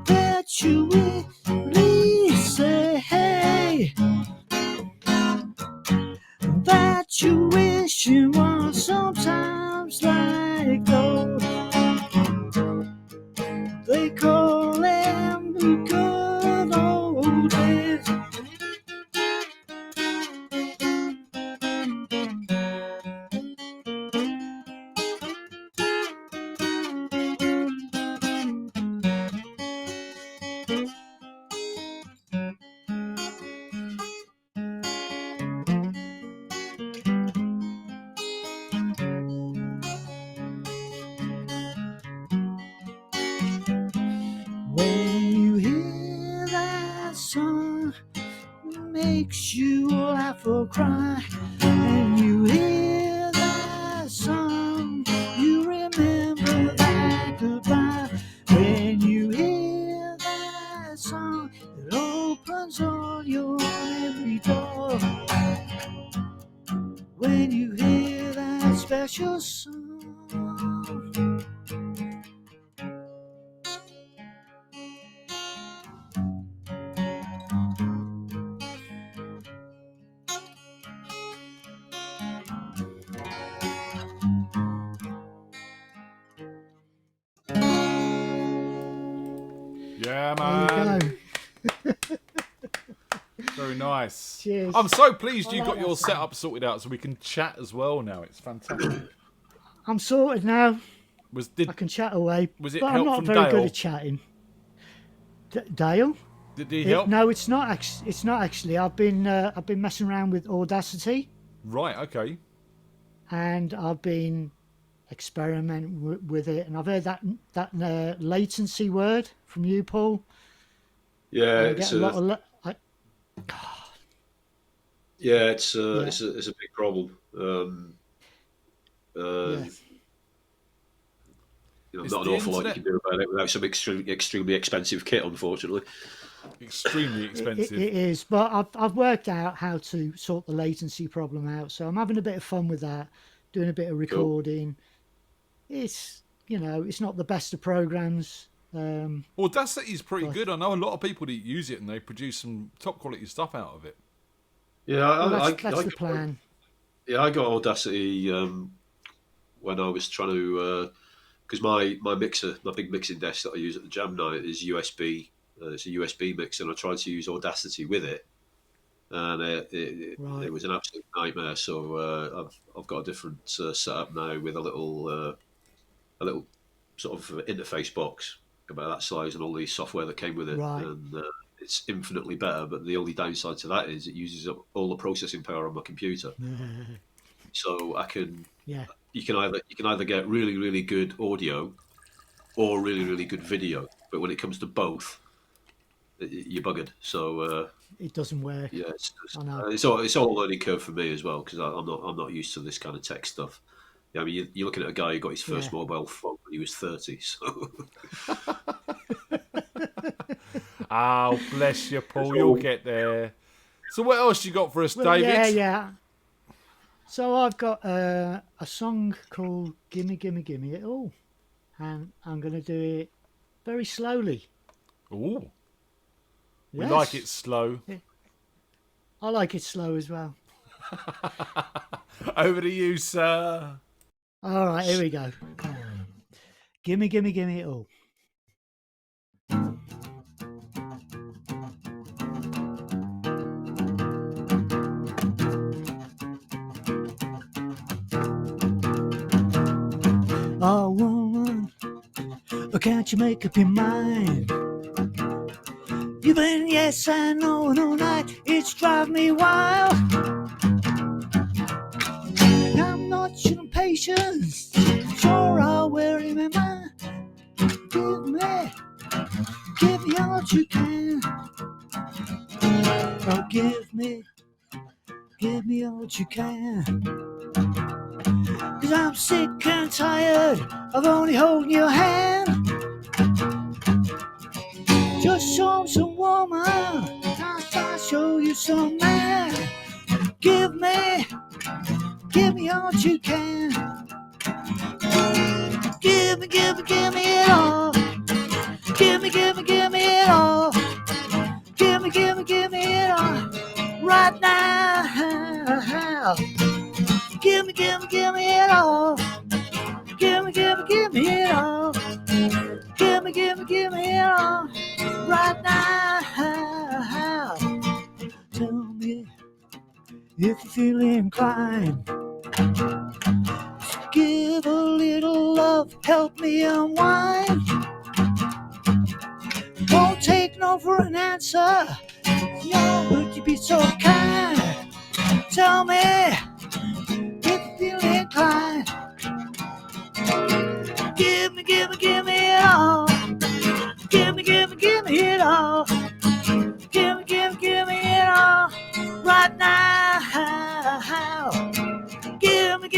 Speaker 16: that you really say, hey, that you wish you were sometimes like those. They call them the good old days. When you hear that song, it makes you laugh or cry. When you hear that song, you remember that goodbye. When you hear that song, it opens all your memory doors. When you hear that special song.
Speaker 2: Yeah,
Speaker 16: There
Speaker 2: man.
Speaker 16: you go.
Speaker 2: Very nice.
Speaker 16: Cheers.
Speaker 2: I'm so pleased you
Speaker 16: I
Speaker 2: got
Speaker 16: like
Speaker 2: your
Speaker 16: that song.
Speaker 2: setup sorted out so we can chat as well now. It's fantastic.
Speaker 16: I'm sorted now.
Speaker 2: Did
Speaker 16: I can chat away.
Speaker 2: was it
Speaker 16: but I'm
Speaker 2: help
Speaker 16: not
Speaker 2: from
Speaker 16: very
Speaker 2: Dale?
Speaker 16: good at chatting. Dale?
Speaker 2: Did he help?
Speaker 16: No, it's not. It's not actually. I've been messing around with Audacity,
Speaker 2: Right, okay.
Speaker 16: and I've been experimenting with it, and I've heard that latency word from you, Paul.
Speaker 3: Yeah,
Speaker 16: And I
Speaker 3: it's
Speaker 16: get a lot of.
Speaker 3: it's a big problem.
Speaker 16: Yes.
Speaker 2: It's
Speaker 3: Not an
Speaker 2: the
Speaker 3: awful lot you
Speaker 2: internet.
Speaker 3: can do about it without some extremely expensive kit, unfortunately.
Speaker 2: Extremely expensive.
Speaker 16: It is, but I've worked out how to sort the latency problem out, so I'm having a bit of fun with that, doing a bit of recording. It's it's not the best of programs.
Speaker 2: Audacity's pretty good. I know a lot of people that use it and they produce some top quality stuff out of it.
Speaker 3: Yeah,
Speaker 16: That's the plan.
Speaker 3: Yeah, I got Audacity when I was trying to, because my mixer, my big mixing desk that I use at the jam night is USB. It's a USB mixer, and I tried to use Audacity with it, and it was an absolute nightmare. So I've got a different setup now with a little sort of interface box about that size and all the software that came with it, and it's infinitely better. But the only downside to that is it uses up all the processing power on my computer. So you can either get really, really good audio or really, really good video, but when it comes to both, you're buggered. So
Speaker 16: it doesn't work.
Speaker 3: yeah,
Speaker 16: I know.
Speaker 3: it's all a learning curve for me as well, because I'm not used to this kind of tech stuff. Yeah, I mean, you're looking at a guy who got his first mobile phone when he was 30. So
Speaker 2: Oh, bless you, Paul. You'll get there. So what else you got for us, David?
Speaker 16: Yeah. So I've got a song called "Gimme, Gimme, Gimme It All," and I'm going to do it very slowly.
Speaker 2: Ooh. We
Speaker 16: Yes.
Speaker 2: like it slow.
Speaker 16: I like it slow as well.
Speaker 2: Over to you, sir.
Speaker 16: All right, here we go. Gimme, gimme, gimme it all. Oh, woman, can't you make up your mind? You've been yes and no all night, it's driving me wild. I'm not your patience, sure I'll wear in my mind. Give me all you can. Oh, give me Give me all you can. 'Cause I'm sick and tired of only holding your hand. Just show me some woman, I'll show you some man. Give me all you can. Give me it all. Give me it all. Give me it all. Right now. Give me it all. Give me it all. Give me it all. Right now. Tell me if you feel inclined. Give a little love, help me unwind. Won't take no for an answer. No, would you be so kind? Tell me if you feel inclined. Give me it all. Give me it all. Give me it all. Right now. Give me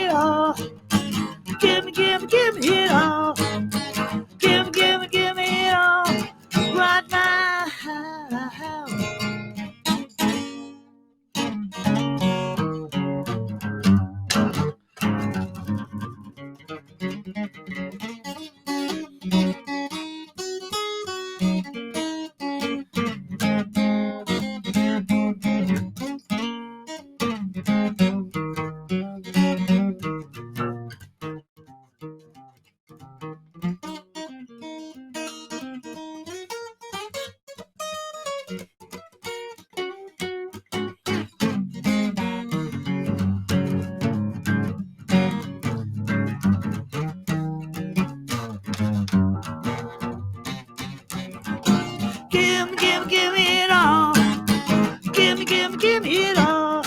Speaker 16: it all. Give me it all. Give me it all. Right now. Give me it all. Give me it all.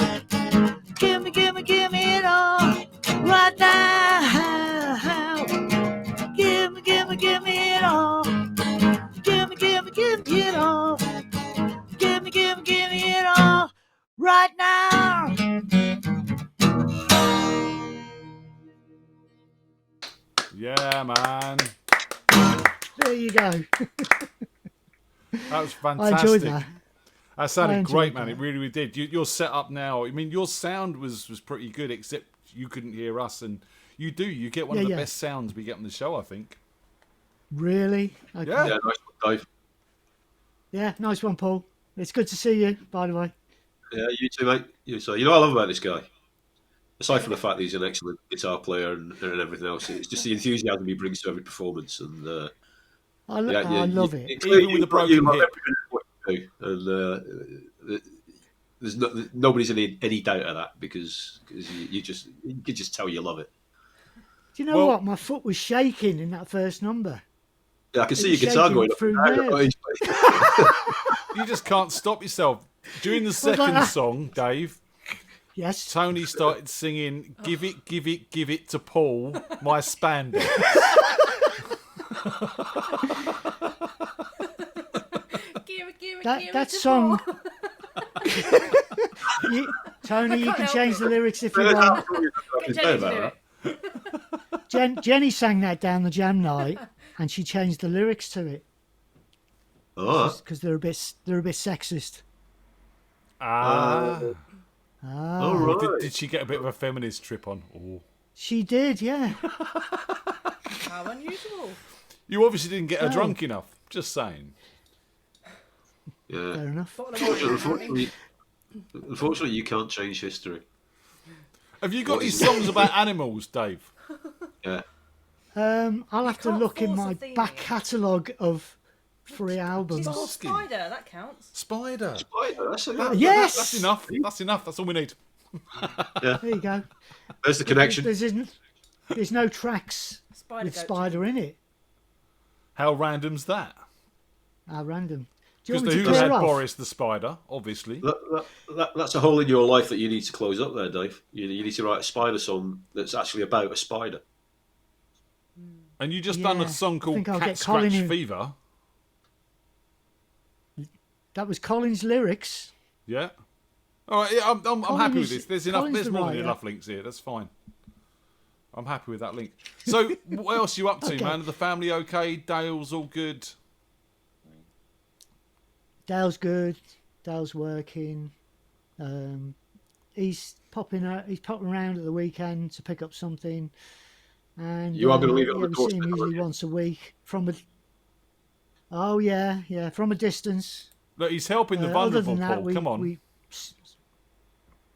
Speaker 16: Give me it all. Right now. Give me it all. Give me it all. Give me it all. Right now.
Speaker 2: Yeah, man.
Speaker 16: There you go.
Speaker 2: That was
Speaker 16: I
Speaker 2: fantastic.
Speaker 16: enjoyed that.
Speaker 2: That sounded
Speaker 16: I enjoyed
Speaker 2: great, man.
Speaker 16: that.
Speaker 2: It really did. Your setup now, I mean, your sound was pretty good, except you couldn't hear us. And you get one of the best sounds we get on the show, I think.
Speaker 16: Really? Okay.
Speaker 2: Yeah.
Speaker 3: Yeah, nice one, Dave.
Speaker 16: Yeah, nice one, Paul. It's good to see you, by the way.
Speaker 3: Yeah, you too, mate. You too. You know what I love about this guy? Aside from the fact that he's an excellent guitar player and everything else, it's just the enthusiasm he brings to every performance. And
Speaker 16: I love it.
Speaker 2: Even with a broken
Speaker 3: love
Speaker 2: hip.
Speaker 3: every minute of what you do. And there's nobody's in any doubt of that because you can just tell you love it.
Speaker 16: Do you know what? My foot was shaking in that first number.
Speaker 3: Yeah, I can
Speaker 16: It
Speaker 3: see
Speaker 16: was
Speaker 3: your guitar
Speaker 16: shaking
Speaker 3: going up
Speaker 16: through
Speaker 3: and down.
Speaker 16: nerves.
Speaker 2: You just can't stop yourself. During the
Speaker 16: was like
Speaker 2: second
Speaker 16: that.
Speaker 2: song, Dave,
Speaker 16: Yes.
Speaker 2: Tony started singing "Give It to Paul, my spandex."
Speaker 16: That song. Tony, you can change the lyrics if you want. Jenny sang that down the jam night, and she changed the lyrics to it.
Speaker 3: Oh,
Speaker 16: because they're a bit sexist.
Speaker 2: All
Speaker 3: right.
Speaker 2: Did she get a bit of a feminist trip on? Oh.
Speaker 16: She did, yeah.
Speaker 8: How unusual.
Speaker 2: You obviously didn't get her drunk enough. Just saying.
Speaker 3: Yeah.
Speaker 16: Fair enough.
Speaker 3: Unfortunately, you can't change history.
Speaker 2: Have you got any songs about animals, Dave?
Speaker 3: Yeah.
Speaker 16: I'll have to look in my back catalogue of 3 albums.
Speaker 8: She's got Spider, that counts.
Speaker 2: Spider.
Speaker 3: That's enough.
Speaker 16: Yes!
Speaker 2: That's enough. That's enough. That's all we need.
Speaker 3: Yeah.
Speaker 16: There you go.
Speaker 3: There's the connection.
Speaker 16: There's no tracks with Spider in it.
Speaker 2: How random's that?
Speaker 16: How random. Do you
Speaker 2: Because
Speaker 16: want me to
Speaker 2: who
Speaker 16: clear
Speaker 2: had
Speaker 16: off?
Speaker 2: Boris the Spider, obviously.
Speaker 3: That's a hole in your life that you need to close up there, Dave. You need to write a spider song that's actually about a spider.
Speaker 2: And you just done a song called
Speaker 16: I'll
Speaker 2: Cat
Speaker 16: get Colin
Speaker 2: Scratch
Speaker 16: in.
Speaker 2: Fever.
Speaker 16: That was Colin's lyrics.
Speaker 2: Yeah. All right, yeah, I'm happy with this. There's enough.
Speaker 16: Colin's
Speaker 2: There's
Speaker 16: the
Speaker 2: more than
Speaker 16: writer.
Speaker 2: enough links here. That's fine. I'm happy with that link. So, what else are you up to,
Speaker 16: Okay.
Speaker 2: man? Are the family okay? Dale's all good.
Speaker 16: Dale's good. Dale's working. He's popping out. He's popping around at the weekend to pick up something. And
Speaker 3: You are going to leave it on
Speaker 16: yeah,
Speaker 3: the
Speaker 16: we see him
Speaker 3: doorstep,
Speaker 16: usually
Speaker 3: aren't you?
Speaker 16: once a week from a. Oh yeah, from a distance.
Speaker 2: Look, he's helping the
Speaker 16: Other
Speaker 2: vulnerable,
Speaker 16: than that,
Speaker 2: Paul.
Speaker 16: we,
Speaker 2: Come on.
Speaker 16: we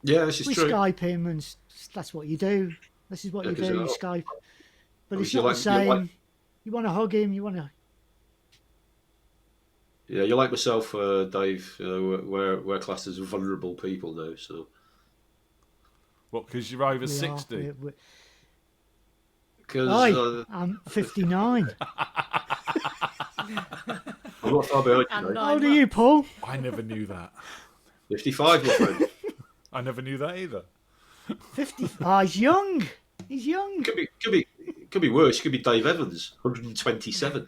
Speaker 3: Yeah, this is
Speaker 16: we
Speaker 3: true.
Speaker 16: Skype him, and that's what you do. This is what
Speaker 3: Yeah,
Speaker 16: you
Speaker 3: 'cause
Speaker 16: do.
Speaker 3: you
Speaker 16: You
Speaker 3: know-
Speaker 16: Skype, but it's
Speaker 3: you
Speaker 16: not
Speaker 3: like-
Speaker 16: the
Speaker 3: you
Speaker 16: same.
Speaker 3: like-
Speaker 16: You want to hug him. You want to.
Speaker 3: Yeah, you're like myself, Dave. We're classed as vulnerable people now. So
Speaker 2: What? Because you're over
Speaker 16: we are.
Speaker 2: 60.
Speaker 3: because
Speaker 16: Oi, I'm 59.
Speaker 3: I'm not far behind you,
Speaker 16: How
Speaker 3: mate.
Speaker 16: old are you, Paul?
Speaker 2: I never knew that.
Speaker 3: 55, my friend.
Speaker 2: I never knew that either.
Speaker 16: 50. Oh, he's young. He's young.
Speaker 3: Could be worse. You could be Dave Evans, 127.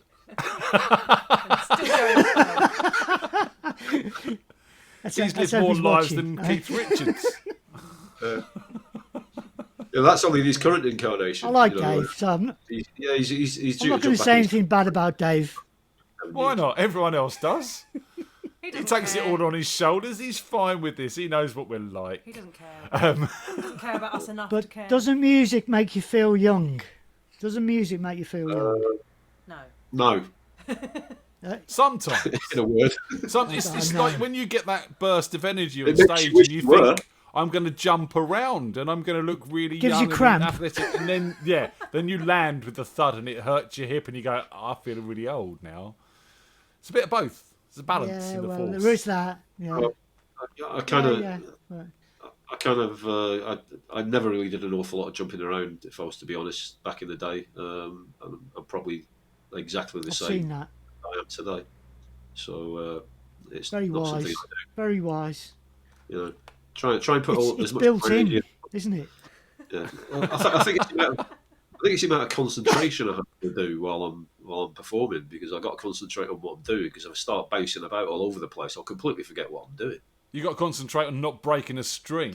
Speaker 2: He's lived more lives than Keith Richards.
Speaker 3: Yeah, that's only his current incarnation.
Speaker 16: I like
Speaker 3: you know.
Speaker 16: Dave, so I'm not
Speaker 3: He's
Speaker 16: I'm
Speaker 3: due
Speaker 16: not
Speaker 3: to
Speaker 16: going
Speaker 3: jump
Speaker 16: to say
Speaker 3: back in.
Speaker 16: anything bad about Dave.
Speaker 2: Why not? Everyone else does. He takes it all on his shoulders. He's fine with this. He knows what we're like.
Speaker 8: He doesn't care.
Speaker 2: He
Speaker 8: doesn't care about us enough to
Speaker 16: But
Speaker 8: care.
Speaker 16: doesn't music make you feel young? Doesn't music make you feel young?
Speaker 8: No.
Speaker 3: No.
Speaker 2: Sometimes.
Speaker 3: In a word.
Speaker 2: It's
Speaker 16: No.
Speaker 2: like when you get that burst of energy on
Speaker 3: It makes
Speaker 2: stage
Speaker 3: you wish
Speaker 2: and you
Speaker 3: you were.
Speaker 2: think, I'm going to jump around and I'm going to look really
Speaker 16: Gives
Speaker 2: young
Speaker 16: you cramp.
Speaker 2: and athletic. And then, then you land with a thud and it hurts your hip and you go, I feel really old now. It's a bit of both. It's a balance
Speaker 16: Yeah,
Speaker 2: in the
Speaker 16: well,
Speaker 2: force.
Speaker 16: there is that. Yeah.
Speaker 3: Well, I kind of,
Speaker 16: Yeah, right.
Speaker 3: I never really did an awful lot of jumping around, if I was to be honest, back in the day. I'm probably exactly the
Speaker 16: I've
Speaker 3: same
Speaker 16: seen that.
Speaker 3: I am today. So it's
Speaker 16: Very
Speaker 3: not something
Speaker 16: wise.
Speaker 3: I
Speaker 16: Very wise.
Speaker 3: do. You know, try and put all
Speaker 16: It's
Speaker 3: as much
Speaker 16: built
Speaker 3: time
Speaker 16: in,
Speaker 3: in.
Speaker 16: isn't it?
Speaker 3: Yeah, well, I think it's the amount of concentration I have to do while I'm performing, because I've got to concentrate on what I'm doing. Because if I start bouncing about all over the place, I'll completely forget what I'm doing.
Speaker 2: You got to concentrate on not breaking a string.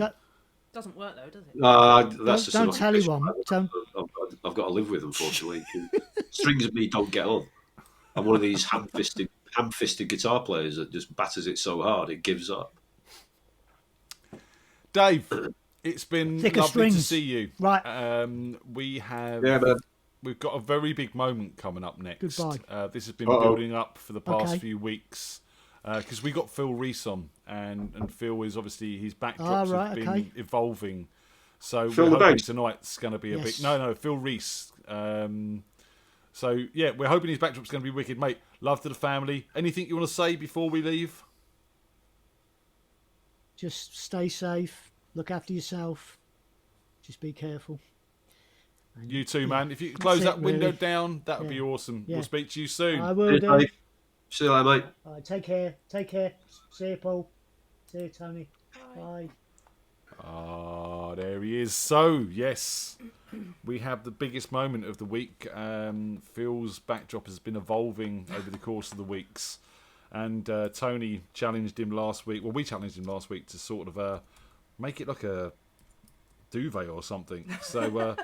Speaker 8: Doesn't work though, does it?
Speaker 3: That's just
Speaker 16: Don't
Speaker 3: an
Speaker 16: tell
Speaker 3: occupation
Speaker 16: anyone. Don't.
Speaker 3: I've got to live with, unfortunately. Strings of me don't get on. I'm one of these ham-fisted guitar players that just batters it so hard it gives up.
Speaker 2: Dave, it's been
Speaker 16: Thicker
Speaker 2: lovely to
Speaker 16: strings.
Speaker 2: see you.
Speaker 16: Right.
Speaker 2: We've got a very big moment coming up next.
Speaker 16: Goodbye.
Speaker 2: This has been
Speaker 3: Uh-oh.
Speaker 2: building up for the past
Speaker 16: Okay.
Speaker 2: few weeks because we got Phil Reese on, and Phil is obviously his backdrops
Speaker 16: Ah, right,
Speaker 2: have been
Speaker 16: okay.
Speaker 2: evolving. So
Speaker 3: Phil
Speaker 2: we're
Speaker 3: the
Speaker 2: hoping
Speaker 3: bass?
Speaker 2: tonight's going to be a
Speaker 16: Yes.
Speaker 2: big. No, Phil Reese. So yeah, we're hoping his backdrop's going to be wicked, mate. Love to the family. Anything you want to say before we leave?
Speaker 16: Just stay safe. Look after yourself. Just be careful. And
Speaker 2: You too,
Speaker 16: yeah,
Speaker 2: man. If you could
Speaker 16: that's
Speaker 2: close
Speaker 16: it,
Speaker 2: that window
Speaker 16: really.
Speaker 2: down, that would
Speaker 16: Yeah.
Speaker 2: be awesome.
Speaker 16: Yeah.
Speaker 2: We'll speak to you soon.
Speaker 16: I will
Speaker 3: Cheers,
Speaker 16: do.
Speaker 3: Dave. See you later, mate.
Speaker 16: All right, take care. Take care. See you, Paul. See you, Tony. Bye.
Speaker 2: Ah, there he is. So, yes, we have the biggest moment of the week. Phil's backdrop has been evolving over the course of the weeks. And Tony challenged him last week. Well, we challenged him last week to sort of make it like a duvet or something. So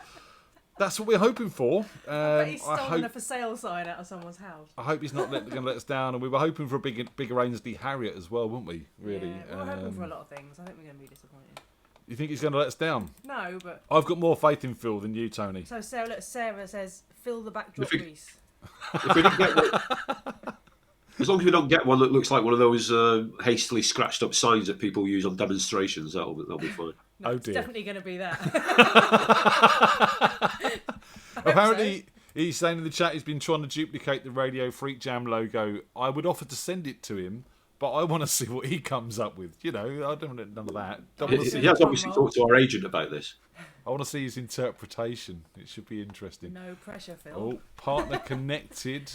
Speaker 2: that's what we're hoping for.
Speaker 8: But he's
Speaker 2: I
Speaker 8: stolen a
Speaker 2: hope
Speaker 8: for sale sign out of someone's house.
Speaker 2: he's not going to let us down. And we were hoping for a bigger Ainsley Harriet as well, weren't we? Really.
Speaker 8: Yeah, we're hoping for a lot of things. I think we're going to be disappointed.
Speaker 2: You think he's going to let us down?
Speaker 8: No, but
Speaker 2: I've got more faith in Phil than you, Tony.
Speaker 8: so Sarah says, fill the backdrop,
Speaker 3: If we-
Speaker 8: Reese.
Speaker 3: If we don't get one, as long as we don't get one that looks like one of those hastily scratched up signs that people use on demonstrations, that'll be fine.
Speaker 8: No,
Speaker 2: Oh,
Speaker 8: it's
Speaker 2: dear.
Speaker 8: definitely going to be that.
Speaker 2: Apparently, he's saying in the chat he's been trying to duplicate the Radio FreakJam logo. I would offer to send it to him, but I want to see what he comes up with. You know, I don't want none of that. Don't want to see,
Speaker 3: He has obviously talked to our agent about this.
Speaker 2: I want to see his interpretation. It should be interesting.
Speaker 8: No pressure, Phil.
Speaker 2: Oh, partner connected.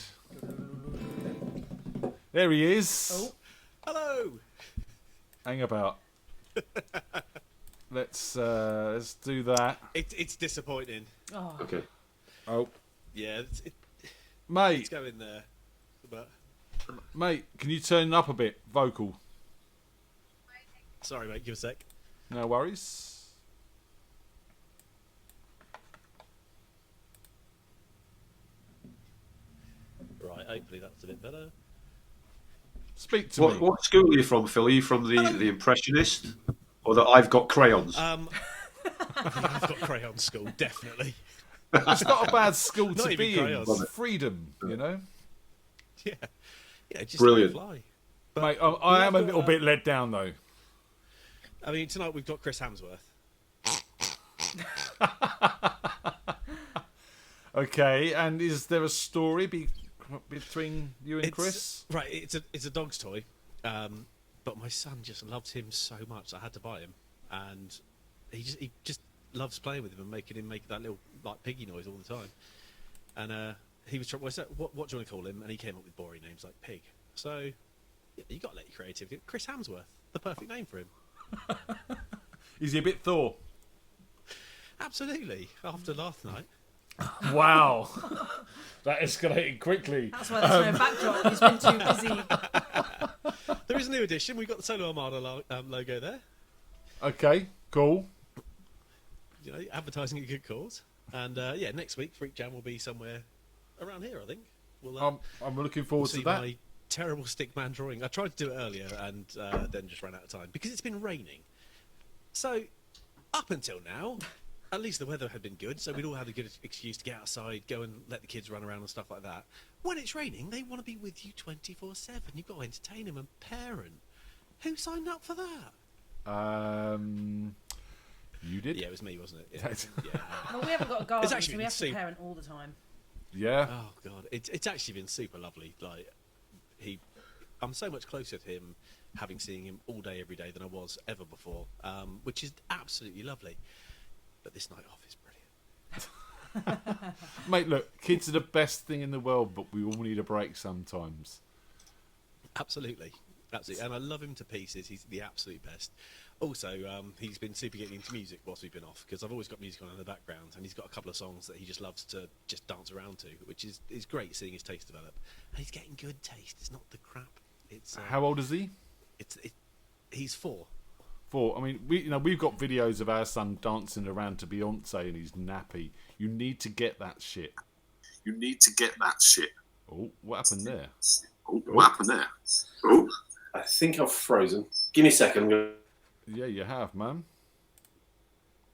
Speaker 2: There he is.
Speaker 8: Oh.
Speaker 6: Hello.
Speaker 2: Hang about. Let's do that.
Speaker 6: It's disappointing.
Speaker 8: Oh.
Speaker 3: Okay.
Speaker 2: Oh,
Speaker 6: Yeah, it's
Speaker 2: mate,
Speaker 6: going there. But
Speaker 2: mate, can you turn up a bit? Vocal.
Speaker 17: Sorry, mate. Give a sec.
Speaker 2: No worries.
Speaker 17: Right, hopefully that's a bit better.
Speaker 2: Speak to me.
Speaker 3: What school are you from, Phil? Are you from the Impressionist? Or the I've got crayons?
Speaker 17: I've got crayon school, definitely.
Speaker 2: It's not a bad school
Speaker 17: Not
Speaker 2: to
Speaker 17: even
Speaker 2: be in.
Speaker 17: crayons.
Speaker 2: Freedom, you know?
Speaker 17: Yeah. Yeah, just
Speaker 3: Brilliant.
Speaker 17: Fly.
Speaker 2: Mate, I am a little bit let down, though.
Speaker 17: I mean, tonight we've got Chris Hemsworth.
Speaker 2: Okay, and is there a story between you and Chris?
Speaker 17: Right, it's a dog's toy, but my son just loves him so much I had to buy him, and he just loves playing with him and making him make that little like piggy noise all the time. And he was trying. Well, what do you want to call him? And he came up with boring names like Pig. So yeah, you got to let your creativity. Chris Hemsworth, the perfect name for him.
Speaker 2: Is he a bit Thor?
Speaker 17: Absolutely. After last night.
Speaker 2: Wow, that escalated quickly.
Speaker 8: That's why there's no backdrop. He's been too busy.
Speaker 17: There is a new edition. We've got the Solo Armada logo there.
Speaker 2: Okay, cool.
Speaker 17: You know, advertising a good cause. And yeah, next week FreakJam will be somewhere around here, I think. We'll,
Speaker 2: I'm looking forward to that.
Speaker 17: My terrible stickman drawing. I tried to do it earlier and then just ran out of time because it's been raining. So up until now, at least the weather had been good, so we'd all had a good excuse to get outside, go and let the kids run around and stuff like that. When it's raining, they want to be with you 24/7. You've got to entertain them and parent. Who signed up for that?
Speaker 2: You did?
Speaker 17: Yeah, it was me, wasn't it? Yeah. Yeah.
Speaker 8: Well, we haven't got a garden,
Speaker 17: actually
Speaker 8: so we have to
Speaker 17: super-
Speaker 8: parent all the time.
Speaker 2: Yeah.
Speaker 17: Oh god, it's actually been super lovely. Like I'm so much closer to him, having seen him all day, every day than I was ever before, which is absolutely lovely. But this night off is brilliant.
Speaker 2: Mate, look, kids are the best thing in the world, but we all need a break sometimes.
Speaker 17: Absolutely. And I love him to pieces. He's the absolute best. Also, he's been super getting into music whilst we've been off, because I've always got music on in the background, and he's got a couple of songs that he just loves to just dance around to, which is great seeing his taste develop. And he's getting good taste. It's not the crap. It's
Speaker 2: How old is he?
Speaker 17: He's 4.
Speaker 2: I mean, we've got videos of our son dancing around to Beyonce and he's nappy. You need to get that shit. Oh, what happened there?
Speaker 3: Oh, I think I've frozen. Give me a second.
Speaker 2: Yeah, you have, man.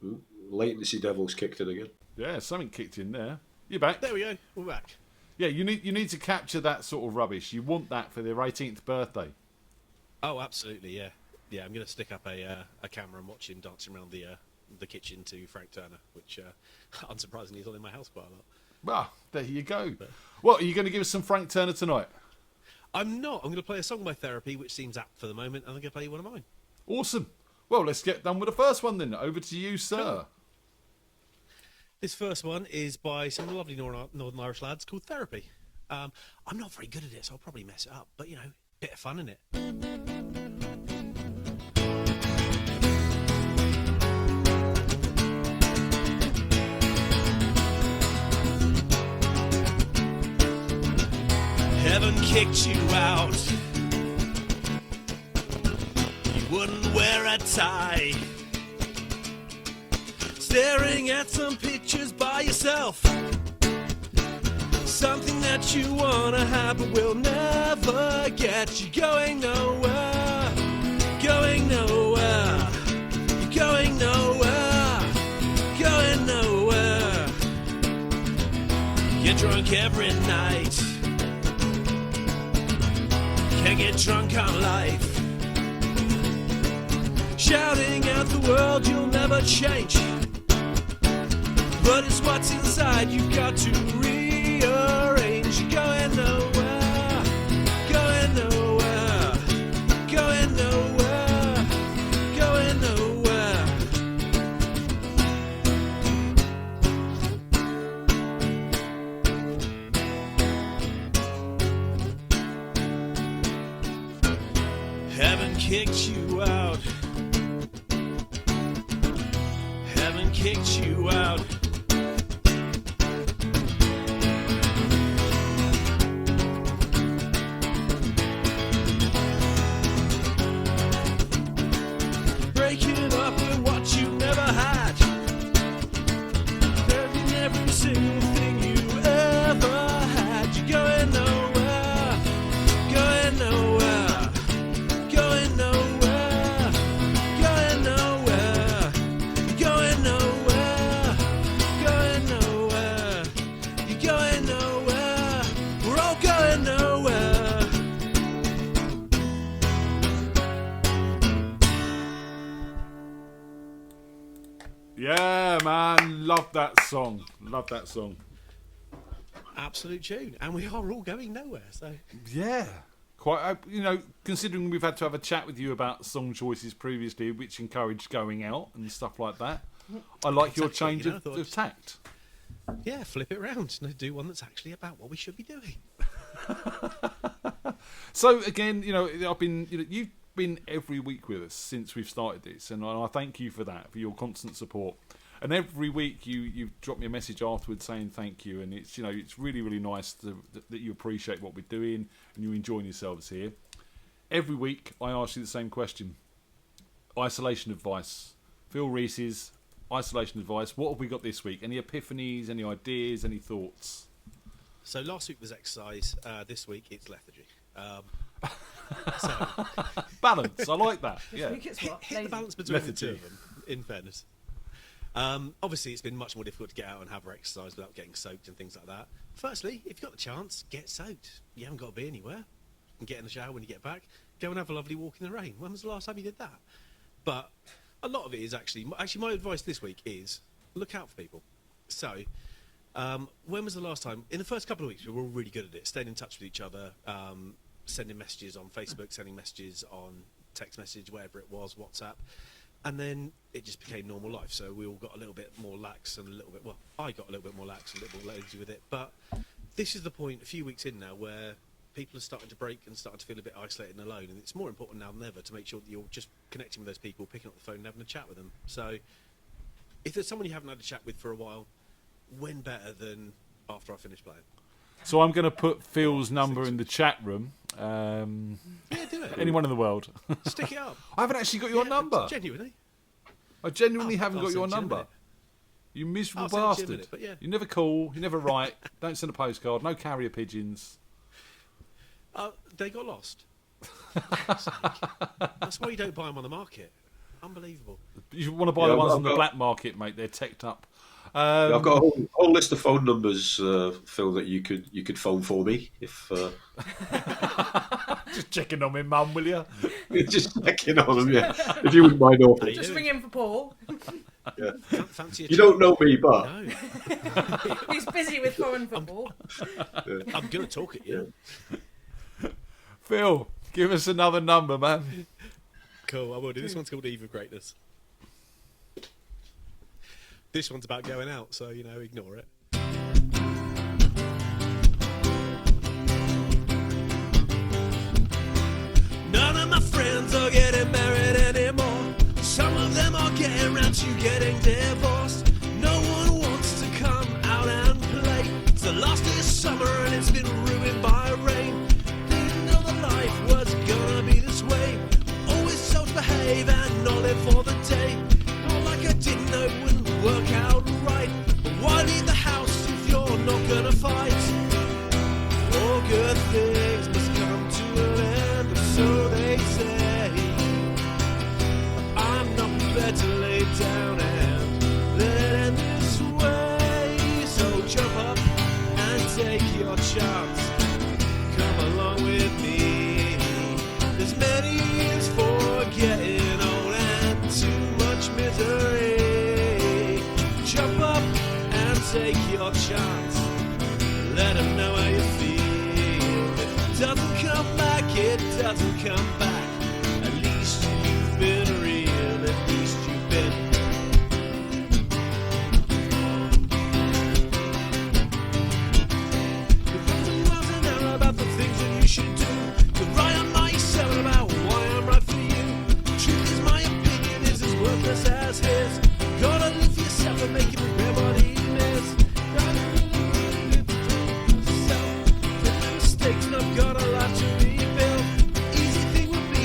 Speaker 3: Ooh, latency devil's kicked in again.
Speaker 2: Yeah, something kicked in there. You're back.
Speaker 17: There we go. We're back.
Speaker 2: Yeah, you need to capture that sort of rubbish. You want that for their 18th birthday.
Speaker 17: Oh, absolutely, yeah. Yeah, I'm going to stick up a camera and watch him dancing around the kitchen to Frank Turner, which, unsurprisingly, is on in my house quite a lot.
Speaker 2: Ah, there you go. What, are you going to give us some Frank Turner tonight?
Speaker 17: I'm not. I'm going to play a song by Therapy, which seems apt for the moment, and I'm going to play one of mine.
Speaker 2: Awesome. Well, let's get done with the first one then. Over to you, sir.
Speaker 17: Cool. This first one is by some lovely Northern Irish lads called Therapy. I'm not very good at it, so I'll probably mess it up, but, you know, bit of fun in it. Heaven kicked you out. You wouldn't wear a tie. Staring at some pictures by yourself. Something that you wanna have but will never get. You're going nowhere. Going nowhere. You're going nowhere. Going nowhere. Get drunk every night. Can't get drunk on life. Shouting at the world you'll never change. But it's what's inside you've got to rearrange. You're going nowhere. Going nowhere. Going nowhere. Going nowhere. Haven't kicked you out. Haven't kicked you out.
Speaker 2: man. Love that song. Love that song.
Speaker 17: Absolute tune. And we are all going nowhere, so...
Speaker 2: Yeah. Quite, considering we've had to have a chat with you about song choices previously, which encouraged going out and stuff like that. I like your change of tact.
Speaker 17: Yeah, flip it around. Do one that's actually about what we should be doing.
Speaker 2: So again, I've been, you've been every week with us since we've started this, and I thank you for that, for your constant support. And every week you drop me a message afterwards saying thank you, and it's it's really, really nice that you appreciate what we're doing and you're enjoying yourselves here. Every week I ask you the same question: isolation advice. Phil Reese's isolation advice. What have we got this week? Any epiphanies? Any ideas? Any thoughts?
Speaker 17: So last week was exercise. This week it's lethargy. So
Speaker 2: balance. I like that. Yeah.
Speaker 17: Hit the balance between the two of them. In fairness. Obviously, it's been much more difficult to get out and have exercise without getting soaked and things like that. Firstly, if you've got the chance, get soaked. You haven't got to be anywhere. You can get in the shower when you get back. Go and have a lovely walk in the rain. When was the last time you did that? But a lot of it is actually my advice this week is look out for people. So, when was the last time? In the first couple of weeks, we were all really good at it, staying in touch with each other, sending messages on Facebook, sending messages on text message, whatever it was, WhatsApp. And then it just became normal life. So we all got a little bit more lax and I got a little bit more lax and a little more lazy with it. But this is the point, a few weeks in now, where people are starting to break and starting to feel a bit isolated and alone. And it's more important now than ever to make sure that you're just connecting with those people, picking up the phone and having a chat with them. So if there's someone you haven't had a chat with for a while, when better than after I finish playing?
Speaker 2: So I'm going to put Phil's number in the chat room.
Speaker 17: Yeah, do it.
Speaker 2: Anyone in the world.
Speaker 17: Stick it up.
Speaker 2: I haven't actually got your number.
Speaker 17: Genuinely.
Speaker 2: I genuinely haven't
Speaker 17: I'll
Speaker 2: got your
Speaker 17: send you in a
Speaker 2: number.
Speaker 17: minute.
Speaker 2: You miserable
Speaker 17: I'll send you in a
Speaker 2: bastard.
Speaker 17: minute, but yeah.
Speaker 2: You never call, you never write, don't send a postcard, no carrier pigeons.
Speaker 17: They got lost. That's why you don't buy them on the market. Unbelievable.
Speaker 2: You want to buy the ones on the black market, mate? They're teched up.
Speaker 3: I've got a whole list of phone numbers, Phil, that you could phone for me if.
Speaker 2: Just checking on my mum, will you?
Speaker 3: Just checking on them, yeah. If you wouldn't mind awful.
Speaker 8: Just ring in for Paul.
Speaker 3: Yeah.
Speaker 17: Fancy
Speaker 3: You don't know me, but
Speaker 17: No.
Speaker 8: He's busy with foreign football.
Speaker 17: I'm going to talk at you.
Speaker 2: Phil, give us another number, man.
Speaker 17: Cool, I will do. This one's called Eve of Greatness. This one's about going out, so, ignore it.
Speaker 4: None of my friends are getting married anymore. Some of them are getting round to getting divorced. No one wants to come out and play. It's the last of the summer and it's been ruined by rain. Didn't know that life was gonna be this way. Always self-behave and not live for the day. Not like I didn't know it wouldn't work out right. But why leave the house if you're not gonna fight? All good things must come to an end, or so they say. I'm not prepared to lay down and let it end this way. So jump up and take your chance. Come along with me. There's many years for getting old and too much misery. Jump up and take your chance. Let them know how you feel. If it doesn't come back, it doesn't come back. At least you've been real, at least you've been. You're running miles an hour about the things that you should do. Could write on my cell about why I'm right for you. Truth is, my opinion is as worthless as his. Gotta live for yourself and make it regret what he missed. Mistakes, and I've got a lot to rebuild. Easy thing would be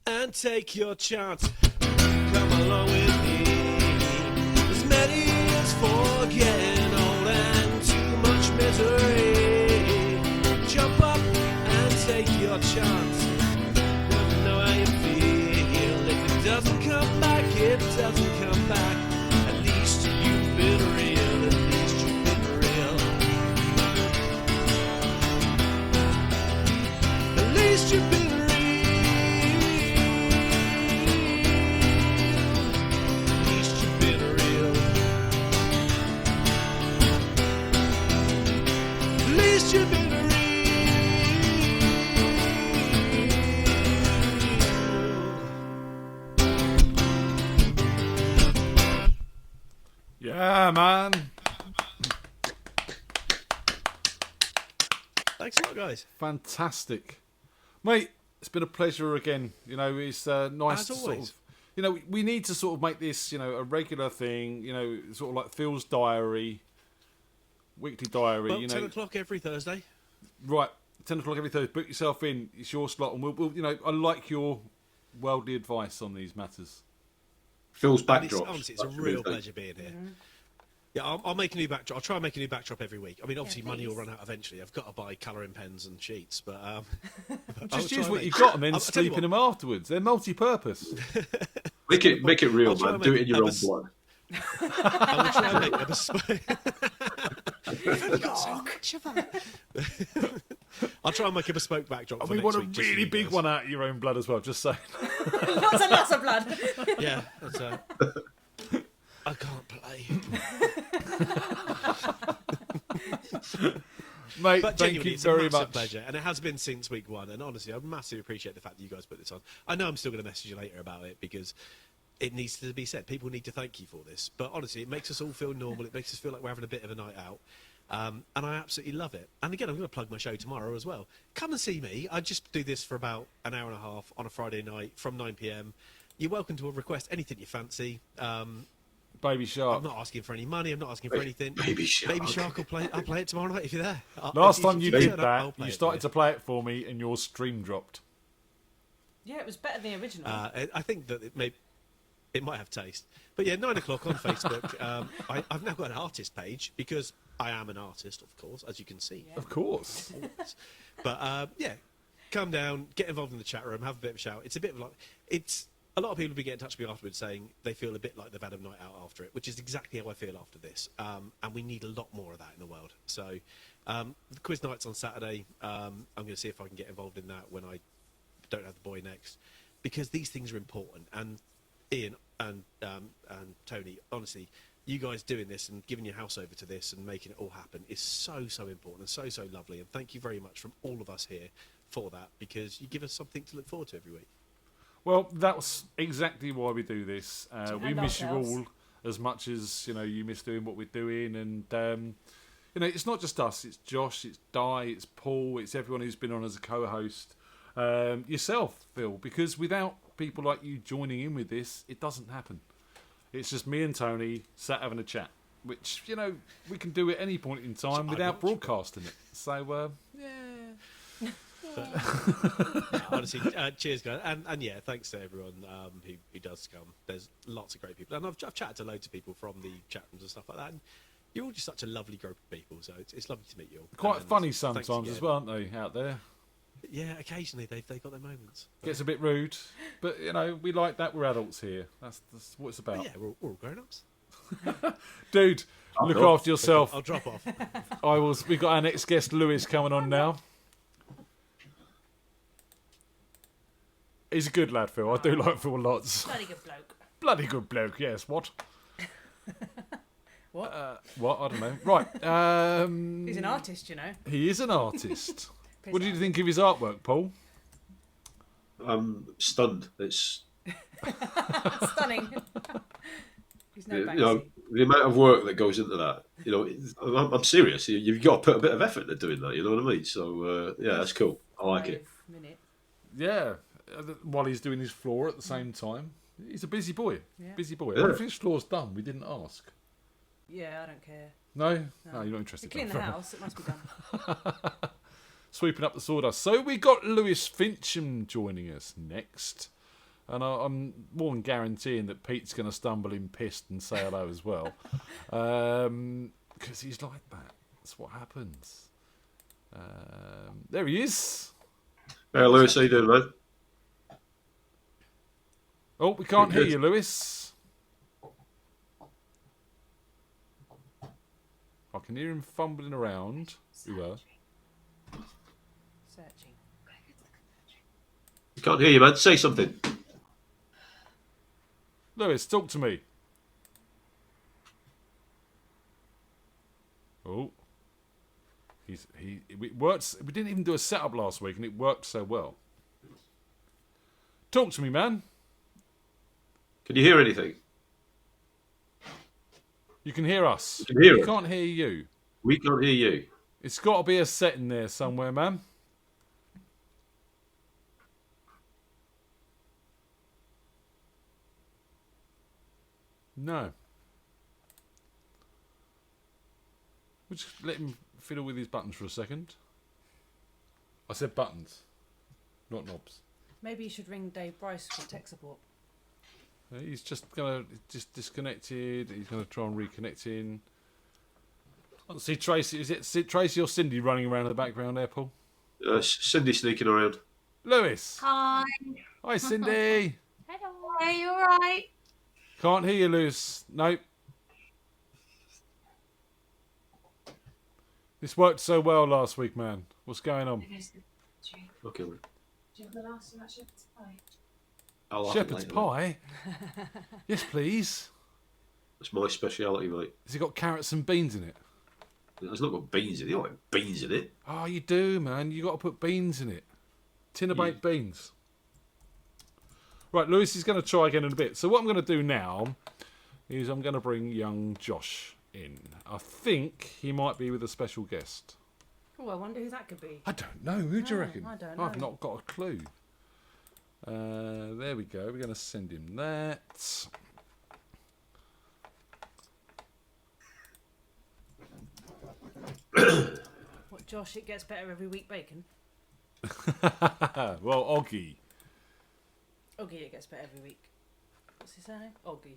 Speaker 17: and take your chance. Come along with me. As many as for getting old and too much misery. Jump up and take your chance. Never know how you feel. If it doesn't come back, it doesn't come back. At least you've been real. At least you've been real. At least you've been real. At least you've been real. At least you've been real.
Speaker 2: Yeah, man.
Speaker 17: Thanks a lot, guys.
Speaker 2: Fantastic, mate. It's been a pleasure again. You know, it's nice
Speaker 17: As
Speaker 2: to sort
Speaker 17: always.
Speaker 2: of. You know, we need to sort of make this, you know, a regular thing. You know, sort of like Phil's diary, weekly diary.
Speaker 17: Well,
Speaker 2: you
Speaker 17: 10
Speaker 2: know,
Speaker 17: o'clock every Thursday.
Speaker 2: right? 10 o'clock every Thursday. Book yourself in. It's your slot, and we'll you know, I like your worldly advice on these matters.
Speaker 3: Phil's
Speaker 17: And it's,
Speaker 3: backdrops.
Speaker 17: honestly, it's a
Speaker 3: That's the
Speaker 17: real
Speaker 3: big thing.
Speaker 17: pleasure being here. Yeah, I'll make a new backdrop. I'll try and make a new backdrop every week. I mean, obviously, money will run out eventually. I've got to buy colouring pens and sheets, but I'll
Speaker 2: Just
Speaker 17: try
Speaker 2: use
Speaker 17: and
Speaker 2: what
Speaker 17: make-
Speaker 2: you've got and then
Speaker 17: I'll tell you
Speaker 2: sleep in
Speaker 17: what,
Speaker 2: them afterwards. They're multi-purpose.
Speaker 3: Make it real,
Speaker 17: I'll try
Speaker 3: man.
Speaker 17: and
Speaker 3: Do
Speaker 17: make
Speaker 3: it in your
Speaker 17: a
Speaker 3: own blood.
Speaker 17: I will try and make a bespoke. I'll try and make a bespoke backdrop.
Speaker 2: And
Speaker 17: for
Speaker 2: we
Speaker 17: next
Speaker 2: want a
Speaker 17: week, just for
Speaker 2: really
Speaker 17: you
Speaker 2: big
Speaker 17: guys.
Speaker 2: one out of your own blood as well. Just saying.
Speaker 8: Lots and lots of blood.
Speaker 17: Yeah, that's I can't play.
Speaker 2: Mate,
Speaker 17: But
Speaker 2: thank
Speaker 17: genuinely,
Speaker 2: you
Speaker 17: it's
Speaker 2: very
Speaker 17: a massive
Speaker 2: much.
Speaker 17: pleasure, and it has been since week one. And honestly, I massively appreciate the fact that you guys put this on. I know I'm still going to message you later about it because it needs to be said. People need to thank you for this. But honestly, it makes us all feel normal. It makes us feel like we're having a bit of a night out. And I absolutely love it. And again, I'm going to plug my show tomorrow as well. Come and see me. I just do this for about an hour and a half on a Friday night from 9 p.m. You're welcome to request anything you fancy.
Speaker 2: Baby Shark.
Speaker 17: I'm not asking for any money. I'm not asking for anything.
Speaker 3: Baby Shark.
Speaker 17: Baby Shark will play. I'll play it tomorrow night if you're there.
Speaker 2: Last
Speaker 17: If
Speaker 2: time you
Speaker 17: turn
Speaker 2: did
Speaker 17: up,
Speaker 2: that,
Speaker 17: I'll play
Speaker 2: you
Speaker 17: it
Speaker 2: started
Speaker 17: for
Speaker 2: to play it for me, and your stream dropped.
Speaker 8: Yeah, it was better than the original.
Speaker 17: I think that it might have taste. But yeah, 9 o'clock on Facebook. I've now got an artist page because I am an artist, of course, as you can see.
Speaker 2: Of course.
Speaker 17: But yeah, come down, get involved in the chat room, have a bit of a shout. It's a bit of like a lot of people will be getting in touch with me afterwards saying they feel a bit like they've had a night out after it, which is exactly how I feel after this. And we need a lot more of that in the world. So the quiz night's on Saturday. I'm going to see if I can get involved in that when I don't have the boy next, because these things are important. And Ian and Tony, honestly, you guys doing this and giving your house over to this and making it all happen is so important and so lovely. And thank you very much from all of us here for that, because you give us something to look forward to every week.
Speaker 2: Well, that's exactly why we do this. We
Speaker 8: And
Speaker 2: miss
Speaker 8: ourselves.
Speaker 2: you all as much as you miss doing what we're doing, and it's not just us. It's Josh, it's Di, it's Paul, it's everyone who's been on as a co-host. Yourself, Phil, because without people like you joining in with this, it doesn't happen. It's just me and Tony sat having a chat, which we can do at any point in time without broadcasting it. So
Speaker 17: Honestly, cheers, guys, and yeah, thanks to everyone who does come. There's lots of great people, and I've chatted to loads of people from the chat rooms and stuff like that. And you're all just such a lovely group of people, so it's lovely to meet you all.
Speaker 2: quite
Speaker 17: And
Speaker 2: funny
Speaker 17: thanks
Speaker 2: sometimes
Speaker 17: again.
Speaker 2: as well, aren't they, out there?
Speaker 17: Yeah, occasionally they've got their moments.
Speaker 2: Gets a bit rude, but we like that. We're adults here. That's what it's
Speaker 17: But
Speaker 2: about.
Speaker 17: yeah, we're all grown-ups.
Speaker 2: Dude, look after yourself.
Speaker 17: I'll drop off.
Speaker 2: We've got our next guest, Lewis, coming on now. He's a good lad, Phil. I do like Phil lots.
Speaker 8: Bloody good bloke.
Speaker 2: Bloody good bloke, yes. What?
Speaker 8: What?
Speaker 2: What? I don't know. Right.
Speaker 8: He's an artist, you know.
Speaker 2: He is an artist. What did you think of his artwork, Paul?
Speaker 3: I'm stunned. It's
Speaker 8: Stunning. He's no
Speaker 3: you
Speaker 8: Banksy.
Speaker 3: know the amount of work that goes into that. I'm serious. You've got to put a bit of effort into doing that. You know what I mean? So yeah, that's cool. I like it.
Speaker 2: Yeah. While he's doing his floor at the same time. He's a busy boy.
Speaker 8: Yeah.
Speaker 2: Busy boy.
Speaker 3: Yeah.
Speaker 2: I don't think his floor's done. We didn't ask.
Speaker 8: Yeah, I don't care.
Speaker 2: No?
Speaker 8: No.
Speaker 2: No, you're not
Speaker 8: To
Speaker 2: interested.
Speaker 8: clean
Speaker 2: then.
Speaker 8: the
Speaker 2: Fair
Speaker 8: house, it must be done.
Speaker 2: Sweeping up the sawdust. So we got Lewis Fincham joining us next. And I'm more than guaranteeing that Pete's going to stumble in pissed and say hello as well. Because he's like that. That's what happens. There he is.
Speaker 3: Hey, Lewis, how you doing, man?
Speaker 2: Oh, we can't hear
Speaker 3: Good.
Speaker 2: you, Lewis. I can hear him fumbling around.
Speaker 8: Searching.
Speaker 3: We can't hear you, man. Say something.
Speaker 2: Lewis, talk to me. Oh. It works. We didn't even do a setup last week and it worked so well. Talk to me, man.
Speaker 3: Can you hear anything?
Speaker 2: You can hear us.
Speaker 3: You can hear
Speaker 2: we
Speaker 3: us.
Speaker 2: Can't hear you.
Speaker 3: We can't hear you.
Speaker 2: It's got to be a setting there somewhere, man. No. We'll just let him fiddle with his buttons for a second. I said buttons, not knobs.
Speaker 8: Maybe you should ring Dave Bryce for tech support.
Speaker 2: He's just disconnected. He's gonna try and reconnect in. See Tracy. Is it Tracy or Cindy running around in the background there, Paul?
Speaker 3: Cindy sneaking around.
Speaker 2: Lewis.
Speaker 10: Hi.
Speaker 2: Hi, Cindy.
Speaker 10: Hello. Are you alright?
Speaker 2: Can't hear you, Lewis. Nope. This worked so well last week, man. What's going on?
Speaker 3: Okay, man.
Speaker 10: Do you have the last of that shepherd's pie?
Speaker 3: I'll have it
Speaker 2: Shepherd's
Speaker 3: later,
Speaker 2: pie? Yes, please.
Speaker 3: That's my speciality, mate.
Speaker 2: Has it got carrots and beans in it?
Speaker 3: It's not got beans in it. You don't have beans in it.
Speaker 2: Oh, you do, man. You got to put beans in it. Tin of baked beans. Right, Lewis is going to try again in a bit. So what I'm going to do now is I'm going to bring young Josh in. I think he might be with a special guest.
Speaker 8: Oh, I wonder who that could be.
Speaker 2: I don't know. Who do you reckon?
Speaker 8: I don't know.
Speaker 2: I've not got a clue. There we go. We're going to send him that.
Speaker 8: What, Josh? It gets better every week, bacon.
Speaker 2: Well, Oggy.
Speaker 8: Oggy, it gets better every week. What's his surname? Oggy.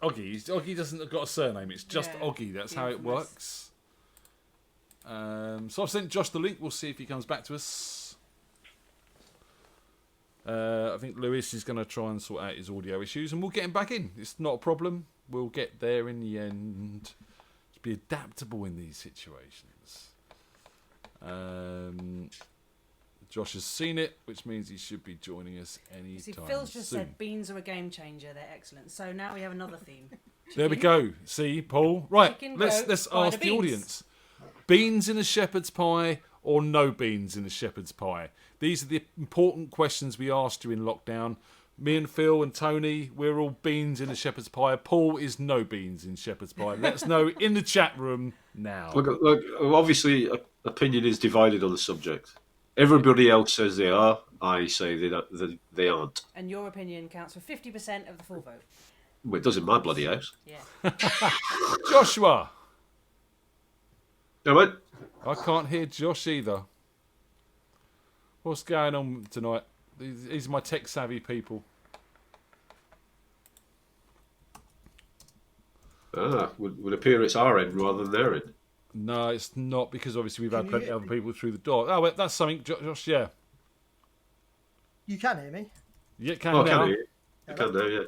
Speaker 2: Oggy doesn't got a surname. It's just
Speaker 8: Yeah,
Speaker 2: Oggy. That's how it
Speaker 8: infamous.
Speaker 2: works. So I've sent Josh the link. We'll see if he comes back to us. I think Lewis is going to try and sort out his audio issues, and we'll get him back in. It's not a problem. We'll get there in the end. Just be adaptable in these situations. Josh has seen it, which means he should be joining us any
Speaker 8: See,
Speaker 2: time
Speaker 8: Phil's just
Speaker 2: soon.
Speaker 8: said beans are a game changer. They're excellent. So now we have another theme.
Speaker 2: There we go. See, Paul. Right,
Speaker 8: Chicken,
Speaker 2: let's
Speaker 8: goat,
Speaker 2: ask the
Speaker 8: beans.
Speaker 2: audience. Beans in a shepherd's pie or no beans in a shepherd's pie? These are the important questions we asked you in lockdown. Me and Phil and Tony, we're all beans in a shepherd's pie. Paul is no beans in shepherd's pie. Let us know in the chat room now.
Speaker 3: Look, obviously, opinion is divided on the subject. Everybody else says they are. I say they aren't.
Speaker 8: And your opinion counts for 50% of the full vote.
Speaker 3: Well, it does in my bloody house.
Speaker 8: Yeah.
Speaker 2: Joshua.
Speaker 3: No, mate.
Speaker 2: I can't hear Josh either. What's going on tonight? These are my tech-savvy people.
Speaker 3: Would appear it's our end rather than their end.
Speaker 2: No, it's not, because obviously we've had plenty of other people through the door. Oh, wait, that's something, Josh, yeah.
Speaker 18: You can hear me?
Speaker 2: Yeah, can
Speaker 3: Oh,
Speaker 2: now.
Speaker 3: can you? I can now, yeah.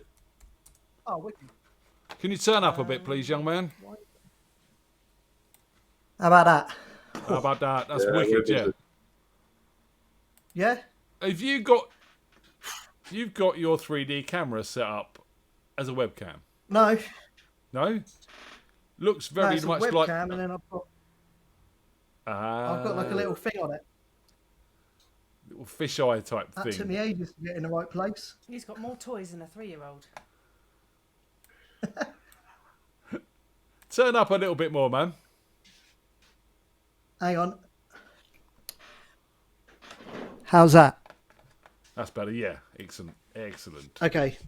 Speaker 18: Oh, wicked.
Speaker 2: Can you turn up a bit, please, young man?
Speaker 18: How about that?
Speaker 2: How about that? That's
Speaker 3: Yeah,
Speaker 2: wicked,
Speaker 3: we're
Speaker 2: yeah.
Speaker 3: busy.
Speaker 18: Yeah?
Speaker 2: Have you got... You've got your 3D camera set up as a webcam?
Speaker 18: No.
Speaker 2: No? Looks
Speaker 18: No,
Speaker 2: very
Speaker 18: it's a
Speaker 2: much
Speaker 18: webcam,
Speaker 2: like...
Speaker 18: and then I've got like a little thing on it.
Speaker 2: Little fisheye type
Speaker 18: That
Speaker 2: thing.
Speaker 18: took me ages to get in the right place.
Speaker 8: He's got more toys than a 3-year-old.
Speaker 2: Turn up a little bit more, man.
Speaker 18: Hang on. How's that?
Speaker 2: That's better, yeah. Excellent. Excellent.
Speaker 18: Okay.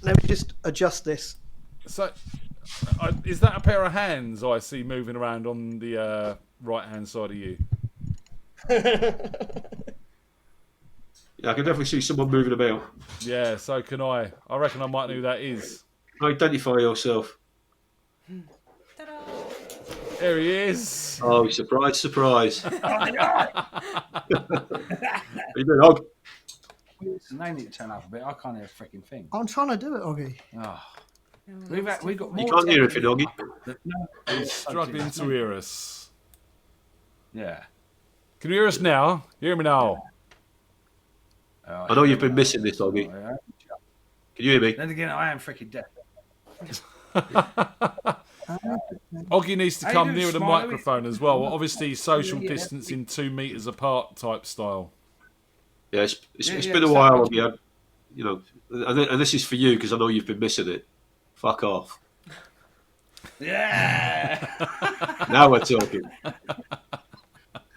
Speaker 18: Let me just adjust this.
Speaker 2: So, is that a pair of hands I see moving around on the right-hand side of you?
Speaker 3: Yeah, I can definitely see someone moving about.
Speaker 2: Yeah, so can I. I reckon I might know who that is.
Speaker 3: Identify yourself.
Speaker 2: There he is.
Speaker 3: Oh, surprise, surprise. How you doing, Og?
Speaker 19: They need to turn up a bit. I can't hear a freaking thing.
Speaker 18: I'm trying to do it, Oggy.
Speaker 19: Oh. We've got more
Speaker 3: You can't hear anything, Oggy.
Speaker 2: He's struggling to hear us.
Speaker 19: Yeah.
Speaker 2: Can you hear us now? Hear me now.
Speaker 3: I know you've been missing this, Oggy. Can you hear me?
Speaker 19: Then again, I am freaking deaf.
Speaker 2: Oggy needs to
Speaker 19: How you
Speaker 2: come
Speaker 19: doing,
Speaker 2: nearer the
Speaker 19: Smiley?
Speaker 2: microphone as well. Obviously, social distancing 2 meters apart type style.
Speaker 3: Yeah, it's been a while, Oggy. You know, and this is for you because I know you've been missing it. Fuck off.
Speaker 19: Yeah.
Speaker 3: Now we're talking.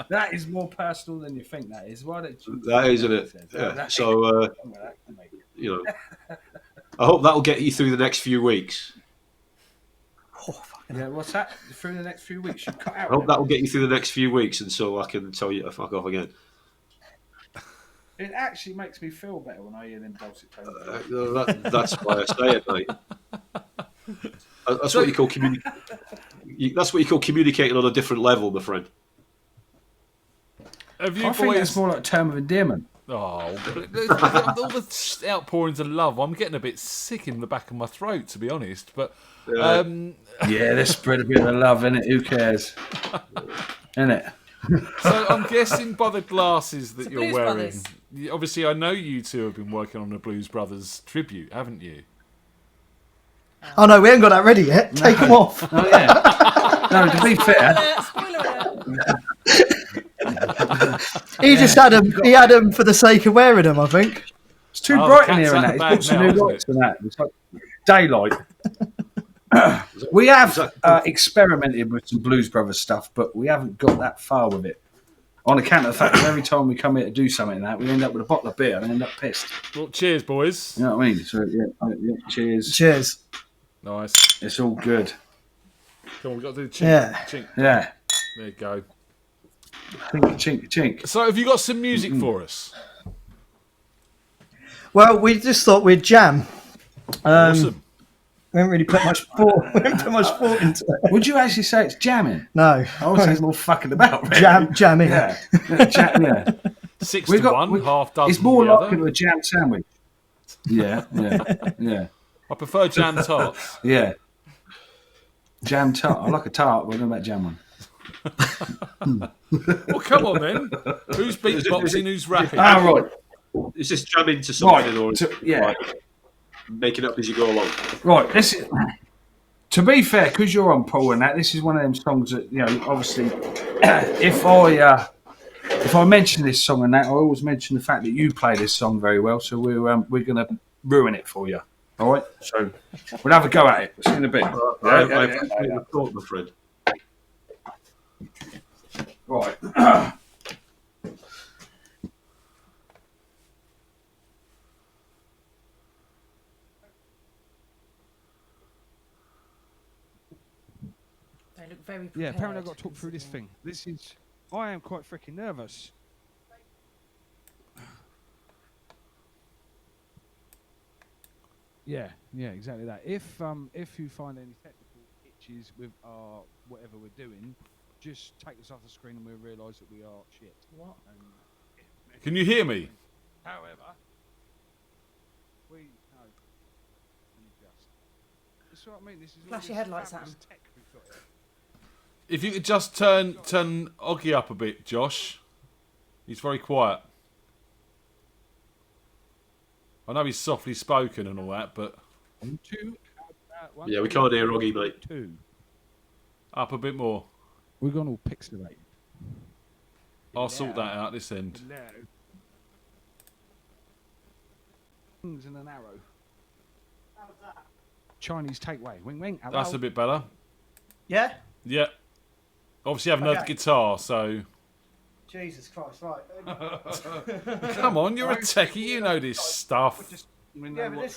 Speaker 19: That is more personal than you think. That is. Why don't you?
Speaker 3: That is, isn't it? Yeah. So, you know, I hope that'll get you through the next few weeks.
Speaker 19: Yeah, what's that? Through the next few weeks, you cut
Speaker 3: I
Speaker 19: out.
Speaker 3: hope that'll get you through the next few weeks, and so I can tell you to fuck off again.
Speaker 19: It actually makes me feel better when I hear them dulcet tones.
Speaker 3: That's why I say it, mate. That's what you call That's what you call communicating on a different level, my friend.
Speaker 2: Have you
Speaker 19: I think that's more like a term of endearment.
Speaker 2: Oh, but all the outpourings of love, I'm getting a bit sick in the back of my throat, to be honest. But
Speaker 19: yeah, let's spread a bit of love, innit? Who cares? Innit?
Speaker 2: So I'm guessing by the glasses that
Speaker 8: It's the
Speaker 2: you're
Speaker 8: Blues
Speaker 2: wearing.
Speaker 8: Brothers.
Speaker 2: Obviously, I know you two have been working on a Blues Brothers tribute, haven't you?
Speaker 18: Oh no, we haven't got that ready yet. Take them off.
Speaker 19: Oh yeah. No, to be fair,
Speaker 18: he just had them. He had them for the sake of wearing them. I think
Speaker 19: it's too bright in here and that. He's put some new lights and that. It's like daylight. We have experimented with some Blues Brothers stuff, but we haven't got that far with it. On account of the fact that every time we come here to do something like that, we end up with a bottle of beer and end up pissed.
Speaker 2: Well, cheers, boys.
Speaker 19: You know what I mean? So, yeah, cheers.
Speaker 18: Cheers.
Speaker 2: Nice.
Speaker 19: It's all good.
Speaker 2: Come on, we've got to do the chink.
Speaker 18: Yeah.
Speaker 2: Chink.
Speaker 19: Yeah.
Speaker 2: There you go.
Speaker 19: Chink, chink, chink.
Speaker 2: So, have you got some music for us?
Speaker 18: Well, we just thought we'd jam.
Speaker 2: Awesome.
Speaker 18: We haven't really put much thought. We haven't put much thought into it.
Speaker 19: Would you actually say it's jamming?
Speaker 18: No.
Speaker 19: I would say it's more fucking about. Really.
Speaker 18: Jamming.
Speaker 19: Yeah. Yeah.
Speaker 2: 6 to 1, half dozen.
Speaker 19: It's more
Speaker 2: the
Speaker 19: like
Speaker 2: other.
Speaker 19: a jam sandwich. Yeah.
Speaker 2: I prefer jam tarts.
Speaker 19: Yeah. Jam tart. I like a tart, but I don't know about jam one.
Speaker 2: Well, come on then. Who's beatboxing? Who's rapping?
Speaker 19: Ah, right.
Speaker 3: Is this jamming to something or
Speaker 19: yeah,
Speaker 3: making up as you go along?
Speaker 19: Right. This is, to be fair, because you're on Paul and that, this is one of them songs that, you know, obviously, if I mention this song and that, I always mention the fact that you play this song very well. So we're going to ruin it for you. All right. So we'll have a go at it. We'll see in a bit.
Speaker 3: I appreciate the thought, my friend.
Speaker 19: Right.
Speaker 8: They look very prepared.
Speaker 20: Yeah, apparently I've got to talk through this thing. I am quite freaking nervous. Yeah, exactly that. If you find any technical itches with our whatever we're doing, just take us off the screen and we'll realise that we are shit.
Speaker 8: What?
Speaker 2: Can you hear me?
Speaker 20: However, we no. That's what I mean. This is
Speaker 8: Flash your headlights at 'em.
Speaker 20: tech we've got here.
Speaker 2: If you could just turn Oggy up a bit, Josh. He's very quiet. I know he's softly spoken and all that, but...
Speaker 3: Yeah, we can't hear Oggy, mate.
Speaker 2: Up a bit more.
Speaker 20: We've gone all pixelated.
Speaker 2: I'll sort that out this end.
Speaker 20: Wings and an arrow. Chinese takeaway. Wing, wing. Arrow.
Speaker 2: That's a bit better.
Speaker 18: Yeah?
Speaker 2: Yeah. Obviously, I have another
Speaker 18: Okay.
Speaker 2: guitar, so...
Speaker 18: Jesus Christ, right.
Speaker 2: Come on, you're a techie, you know this stuff.
Speaker 18: Yeah, but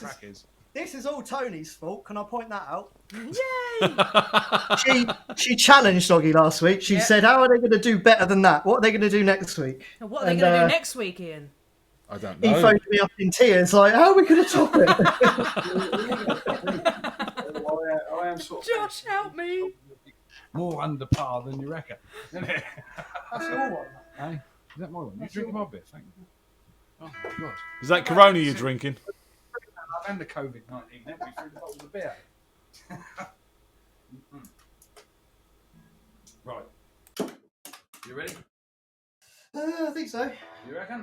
Speaker 18: this is all Tony's fault. Can I point that out?
Speaker 8: Yay!
Speaker 18: she challenged Oggy last week. She said, "How are they going to do better than that? What are they going to do next week?"
Speaker 8: And what are they going to do next week, Ian?
Speaker 2: I don't
Speaker 18: He
Speaker 2: know.
Speaker 18: phoned me up in tears, like, how are we going to top it?
Speaker 19: I am sort of
Speaker 8: Josh, help me.
Speaker 19: more under par than you reckon. Isn't it?
Speaker 20: That's your one.
Speaker 19: Hey, is that my one? You drinking my beer? Thank you. Oh, God.
Speaker 2: Is that Corona you're drinking?
Speaker 19: And the COVID-19, then we threw the bottles of beer. Right. You ready?
Speaker 18: I think so.
Speaker 19: You reckon?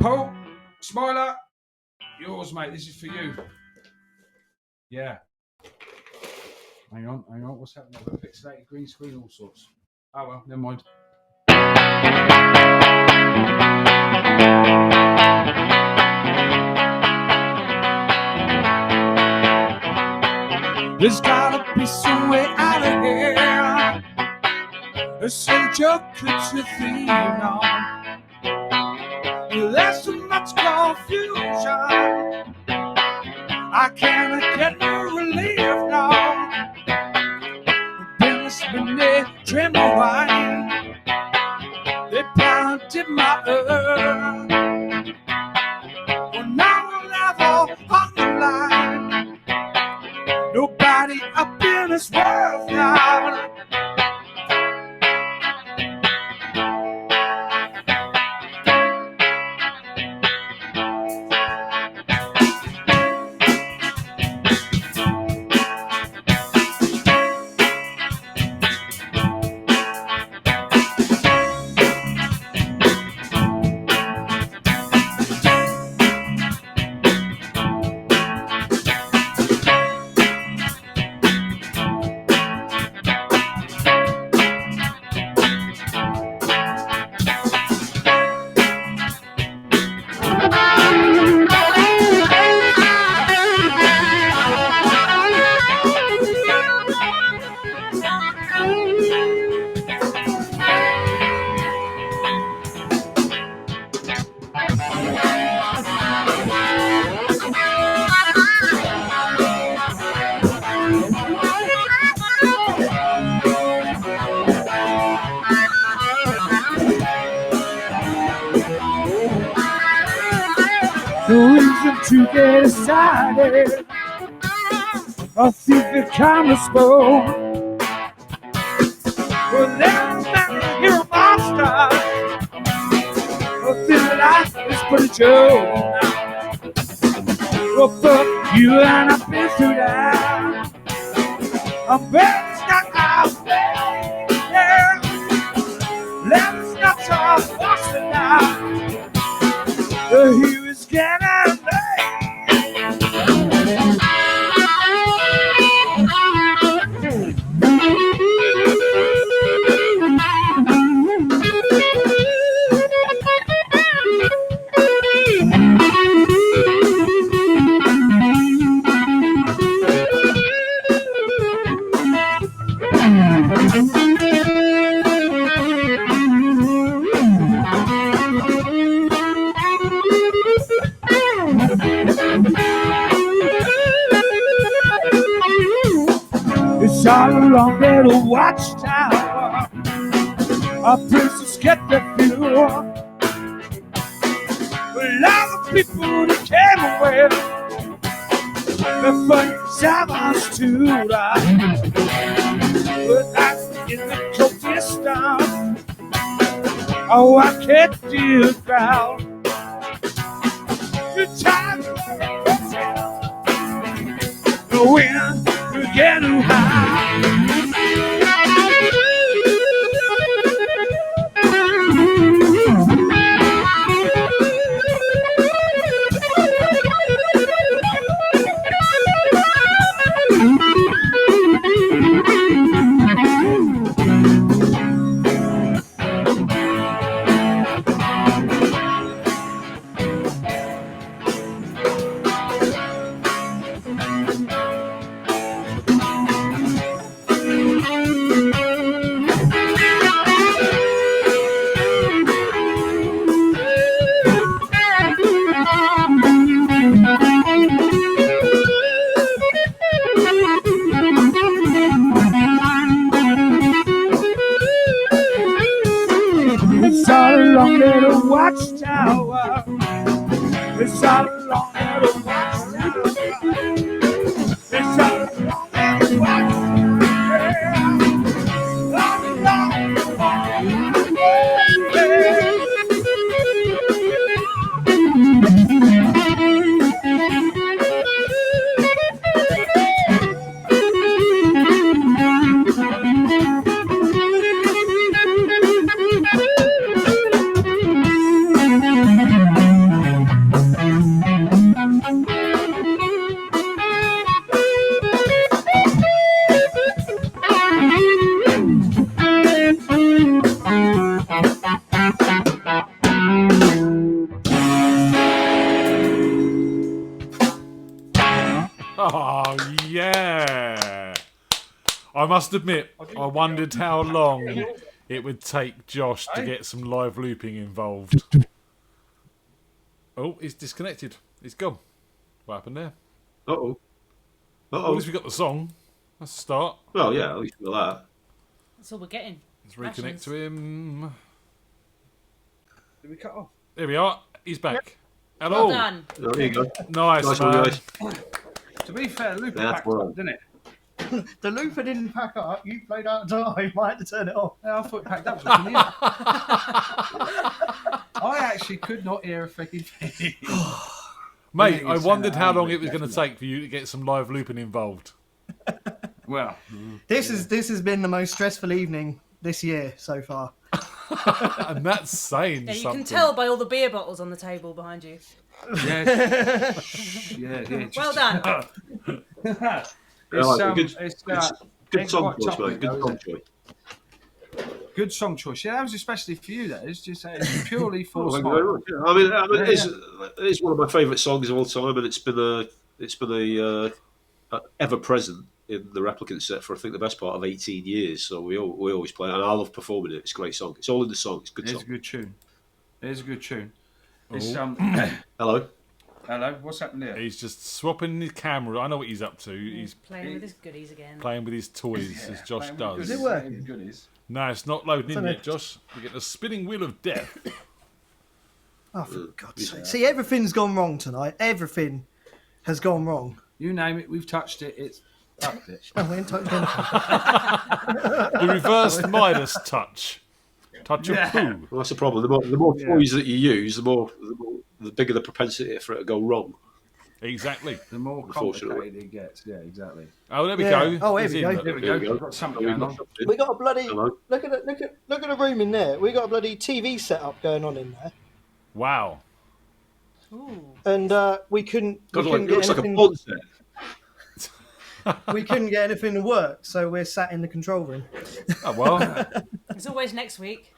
Speaker 19: Paul, Smiler, yours, mate. This is for you. Yeah. Hang on. What's happening? I've got a pixelated green screen, all sorts. Oh, well, never mind.
Speaker 16: There's gotta be some way out of here. Some joke that you think on. There's too much confusion. I can't get no relief now. Been spinning, trembling wine. They pounded my earth. Well, now we'll level on the line. Nobody up in this world now. No reason to get excited. I think the karma's spoke. Well, there's not here a monster. I feel life is but a joke. Well, fuck you and I've been through that. I'm better stuck out there. Yeah. Let's not talk what's the now. He was getting late. It's all along little watchtower. A princess get the view. A lot of people that came away. The funny savants too. But I in the copious down. Oh, I can't do the crowd. The time the wind will get too high. It's a long little while. It's a long little while.
Speaker 2: Oh, yeah. I must admit, I wondered how long it would take Josh to get some live looping involved. Oh, he's disconnected. He's gone. What happened there?
Speaker 3: Uh-oh.
Speaker 2: Well, at least we got the song. That's a start.
Speaker 3: Well, yeah, at least we got that.
Speaker 8: That's all we're getting.
Speaker 2: Let's reconnect to him.
Speaker 19: Did we cut off?
Speaker 2: There we are. He's back. Hello.
Speaker 8: Well done.
Speaker 3: Oh, there you go.
Speaker 2: Nice,
Speaker 3: Nice one,
Speaker 2: man.
Speaker 3: guys.
Speaker 19: To be fair, Looper
Speaker 3: That's
Speaker 19: packed
Speaker 3: well.
Speaker 19: up, didn't it?
Speaker 18: The looper didn't pack up. You played out of time. I had to turn it off.
Speaker 19: Yeah, I thought it packed up. So I couldn't hear it. I actually could not hear a freaking thing.
Speaker 2: Mate, I wondered how long it was going to take for you to get some live looping involved.
Speaker 19: Well,
Speaker 18: This has been the most stressful evening this year so far.
Speaker 2: And that's saying
Speaker 8: Yeah, you
Speaker 2: something.
Speaker 8: can tell by all the beer bottles on the table behind you.
Speaker 19: yeah, yeah.
Speaker 8: Well done.
Speaker 19: It's,
Speaker 3: Good song
Speaker 19: quite
Speaker 3: choice,
Speaker 19: tough,
Speaker 3: mate. Good
Speaker 19: though,
Speaker 3: song
Speaker 19: isn't
Speaker 3: choice.
Speaker 19: Good song choice. Yeah, that was especially for you. That is just it's purely for
Speaker 3: Oh, thank you very
Speaker 19: smile.
Speaker 3: much. Yeah, I mean, it's one of my favourite songs of all time, and it's been a ever present in the Replicant set for I think the best part of 18 years. So we always play it, and I love performing it. It's a great song. It's all in the song. It's a good
Speaker 19: It's
Speaker 3: song.
Speaker 19: a good tune. It is a good tune. It's,
Speaker 2: Oh.
Speaker 3: Hello.
Speaker 19: Hello. What's happened there?
Speaker 2: He's just swapping his camera. I know what he's up to. He's
Speaker 8: Playing with his goodies again.
Speaker 2: playing with his toys, as Josh does.
Speaker 18: Is it working?
Speaker 19: Goodies.
Speaker 2: No, it's not loading in
Speaker 18: Dunno.
Speaker 2: yet, Josh. We get the spinning wheel of death.
Speaker 18: Oh, for God's sake. See, everything's gone wrong tonight. Everything has gone wrong.
Speaker 19: You name it, we've touched it. It's touched it.
Speaker 18: Oh, we ain't touched anything.
Speaker 2: The reverse Midas touch. Touch of poo.
Speaker 3: Well, that's the problem. The more toys that you use, the bigger the propensity for it to go wrong.
Speaker 2: Exactly.
Speaker 19: The more
Speaker 3: Unfortunately.
Speaker 19: complicated it gets. Yeah, exactly.
Speaker 2: Oh, there we
Speaker 18: Yeah.
Speaker 2: go.
Speaker 18: Oh, here
Speaker 2: He's
Speaker 18: we
Speaker 2: in.
Speaker 18: go.
Speaker 2: Look.
Speaker 19: There we
Speaker 3: There
Speaker 19: go.
Speaker 3: we go.
Speaker 19: We've got something going on.
Speaker 18: We got a bloody
Speaker 3: Hello.
Speaker 18: look at the room in there. We got a bloody TV setup going on in there,
Speaker 2: Wow.
Speaker 8: Ooh.
Speaker 18: and we couldn't
Speaker 3: God,
Speaker 18: get
Speaker 3: it looks like a
Speaker 18: anything.
Speaker 3: porn set.
Speaker 18: We couldn't get anything to work, so we're sat in the control room.
Speaker 2: Oh, well.
Speaker 8: It's always next week.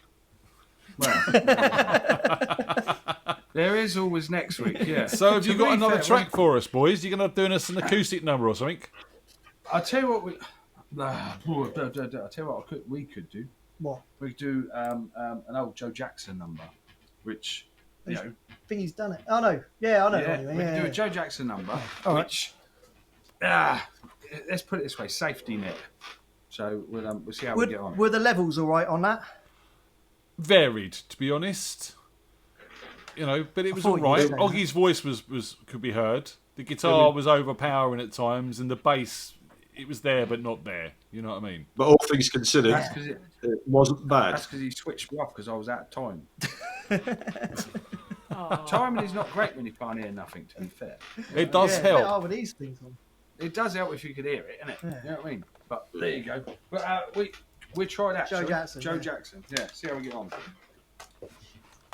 Speaker 19: There is always next week. Yeah.
Speaker 2: So have you
Speaker 19: To
Speaker 2: got
Speaker 19: be
Speaker 2: another
Speaker 19: fair,
Speaker 2: track for us, boys? You're going to doing us an acoustic number or something?
Speaker 19: I'll tell you what we. I'll tell you what we could do.
Speaker 18: What?
Speaker 19: We could do an old Joe Jackson number, which you know.
Speaker 18: I think he's done it. Oh no, yeah, I know.
Speaker 19: Yeah,
Speaker 18: Anyway,
Speaker 19: we
Speaker 18: yeah,
Speaker 19: could do
Speaker 18: yeah.
Speaker 19: a Joe Jackson number,
Speaker 18: All right.
Speaker 19: which let's put it this way: safety net. So we'll see how we get on.
Speaker 18: Were the levels all right on that?
Speaker 2: Varied, to be honest. You know, but it was
Speaker 18: thought
Speaker 2: all
Speaker 18: you were
Speaker 2: right.
Speaker 18: saying that.
Speaker 2: Oggy's voice was could be heard. The guitar was overpowering at times, and the bass, it was there but not there. You know what I mean?
Speaker 3: But all things considered,
Speaker 19: That's 'cause
Speaker 3: it wasn't bad.
Speaker 19: That's because he switched me off because I was out of time.
Speaker 8: Aw.
Speaker 19: Timing is not great when you can't hear nothing. To be fair,
Speaker 2: It does
Speaker 18: yeah,
Speaker 2: help.
Speaker 18: They are with these things on.
Speaker 19: it does help if you could hear it, innit?
Speaker 18: Yeah.
Speaker 19: You know what I mean? But there you go. But we tried that.
Speaker 18: Joe
Speaker 19: shall we?
Speaker 18: Jackson,
Speaker 19: Joe
Speaker 18: yeah.
Speaker 19: Jackson. Yeah. See how we get on.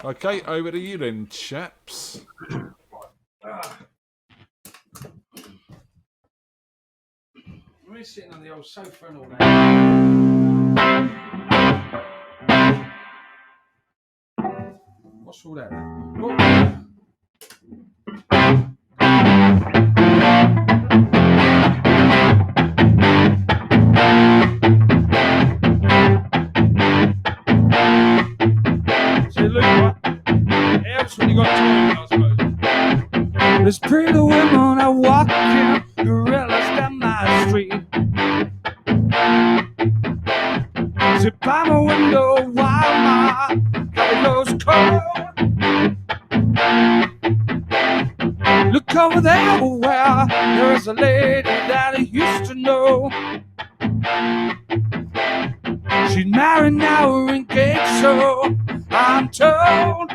Speaker 2: Okay, over to you then, chaps.
Speaker 19: We're sitting on the old sofa and all that. What's all that? See, look, it helps when you got time, I suppose.
Speaker 16: There's pretty women are walking, gorillas down my street. Sit by my window while my coffee goes cold.
Speaker 20: Look over there where there's a lady that I used to know. She's married now, we're engaged, so I'm told.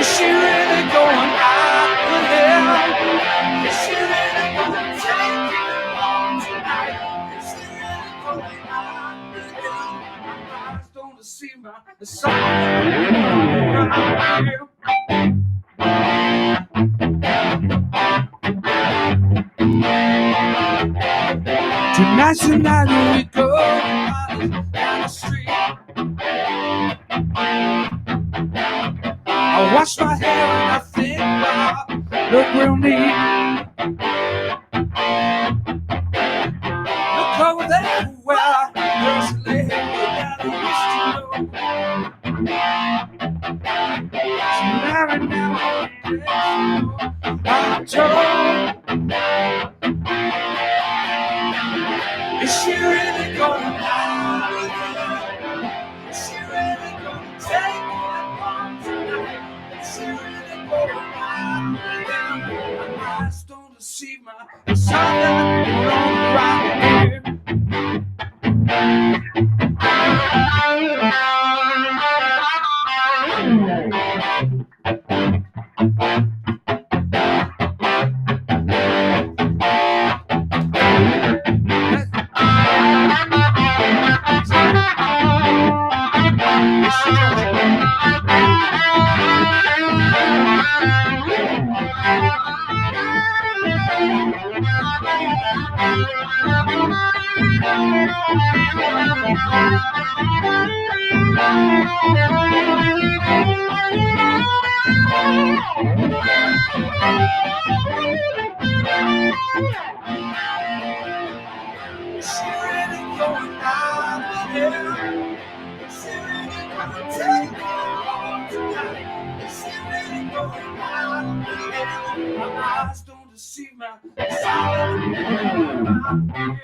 Speaker 20: Is she really going out with him? Is she really gonna take him home tonight? Is she really going out with him? My eyes don't deceive me. There's something around here. Tonight's the night when we go down the street. I wash my hair and I think, wow, look real neat. Look over there where there's a lady that I used to know. She's married now, I'm told. Is she really going out with him? Is she really gonna take him home tonight? Is she really going out with him? My eyes don't deceive me. There's something going on around here. Is she really going out with him? Is she really gonna take him home tonight? Is she really going out with him? My eyes don't deceive me. There's something around him.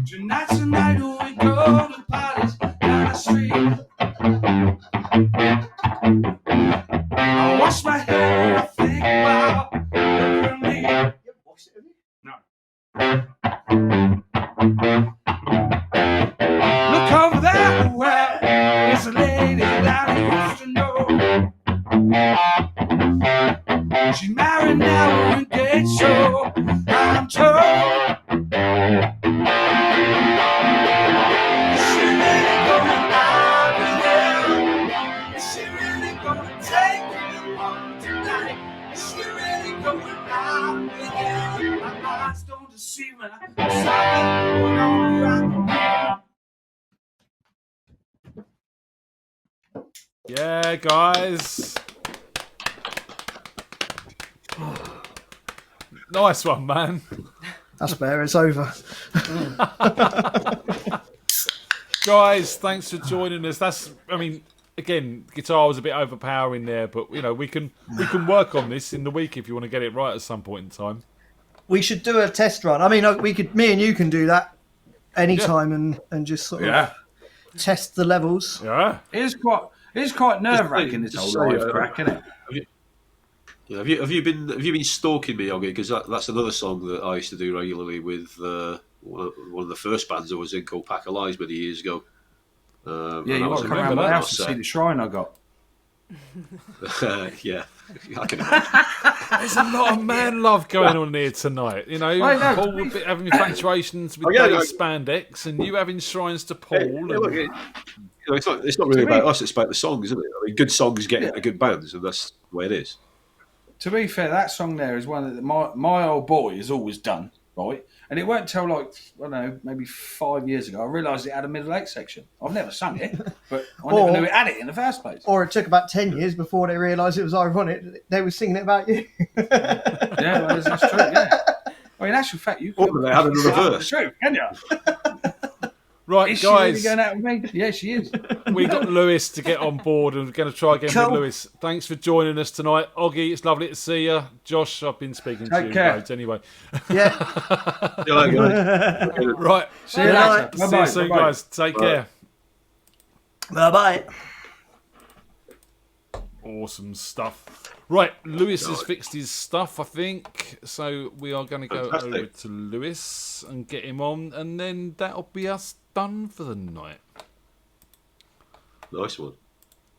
Speaker 20: Tonight's the night when we go to parties down the street. I wash my hair and I think, wow, look at me. No. Look over there where there's a lady that I used to know. She's married now, we're engaged, so I'm told. Is she really going out with him? Is she really gonna take him home tonight? Is she really going out with him? My eyes don't deceive me. There's something going on around here.
Speaker 2: Yeah, guys. Nice one, man.
Speaker 18: That's better. It's over.
Speaker 2: Guys, thanks for joining us. I mean, again, guitar was a bit overpowering there, but you know, we can work on this in the week if you want to get it right at some point in time.
Speaker 18: We should do a test run. I mean, me and you can do that anytime and just sort of test the levels.
Speaker 2: Yeah,
Speaker 19: it's quite nerve wracking, this whole live crack, isn't it?
Speaker 3: Have you been stalking me, Oggy? Because that's another song that I used to do regularly with one of the first bands I was in called Pack of Lies many years ago.
Speaker 19: Yeah, you got to come around my house to see the shrine I got.
Speaker 3: Yeah, I can imagine.
Speaker 2: There's a lot of man love going on here tonight. You know, Paul having infatuations with Dave's spandex, and you having shrines to Paul.
Speaker 3: It's not really about us; it's about the songs, isn't it? I mean, good songs get into good bands, and that's the way it is.
Speaker 19: To be fair, that song there is one that my old boy has always done, right? And it weren't until I don't know, maybe 5 years ago, I realised it had a middle eight section. I've never sung it, but I never knew it had it in the first place.
Speaker 18: Or it took about 10 years before they realised it was ironic. They were singing it about you.
Speaker 19: Yeah, well, that's true, yeah. I mean, in actual fact, you could have
Speaker 3: had another verse.
Speaker 19: True, can you?
Speaker 2: Right,
Speaker 19: Is she really
Speaker 2: guys.
Speaker 19: going out with me? Yeah, she is.
Speaker 2: We got Lewis to get on board, and we're going to try again
Speaker 19: Cool.
Speaker 2: with Lewis. Thanks for joining us tonight, Oggy. It's lovely to see you, Josh. I've been speaking to
Speaker 19: Take
Speaker 2: you
Speaker 19: care.
Speaker 2: loads anyway.
Speaker 18: Yeah.
Speaker 3: See you later, guys.
Speaker 2: Right.
Speaker 19: See you later.
Speaker 2: See you
Speaker 19: Bye-bye.
Speaker 2: soon,
Speaker 19: Bye-bye.
Speaker 2: guys. Take care.
Speaker 18: Bye-bye.
Speaker 2: Awesome stuff. Right, Lewis has fixed his stuff, I think. So we are going to go
Speaker 3: Fantastic.
Speaker 2: over to Lewis and get him on, and then that'll be us done for the night.
Speaker 3: Nice one.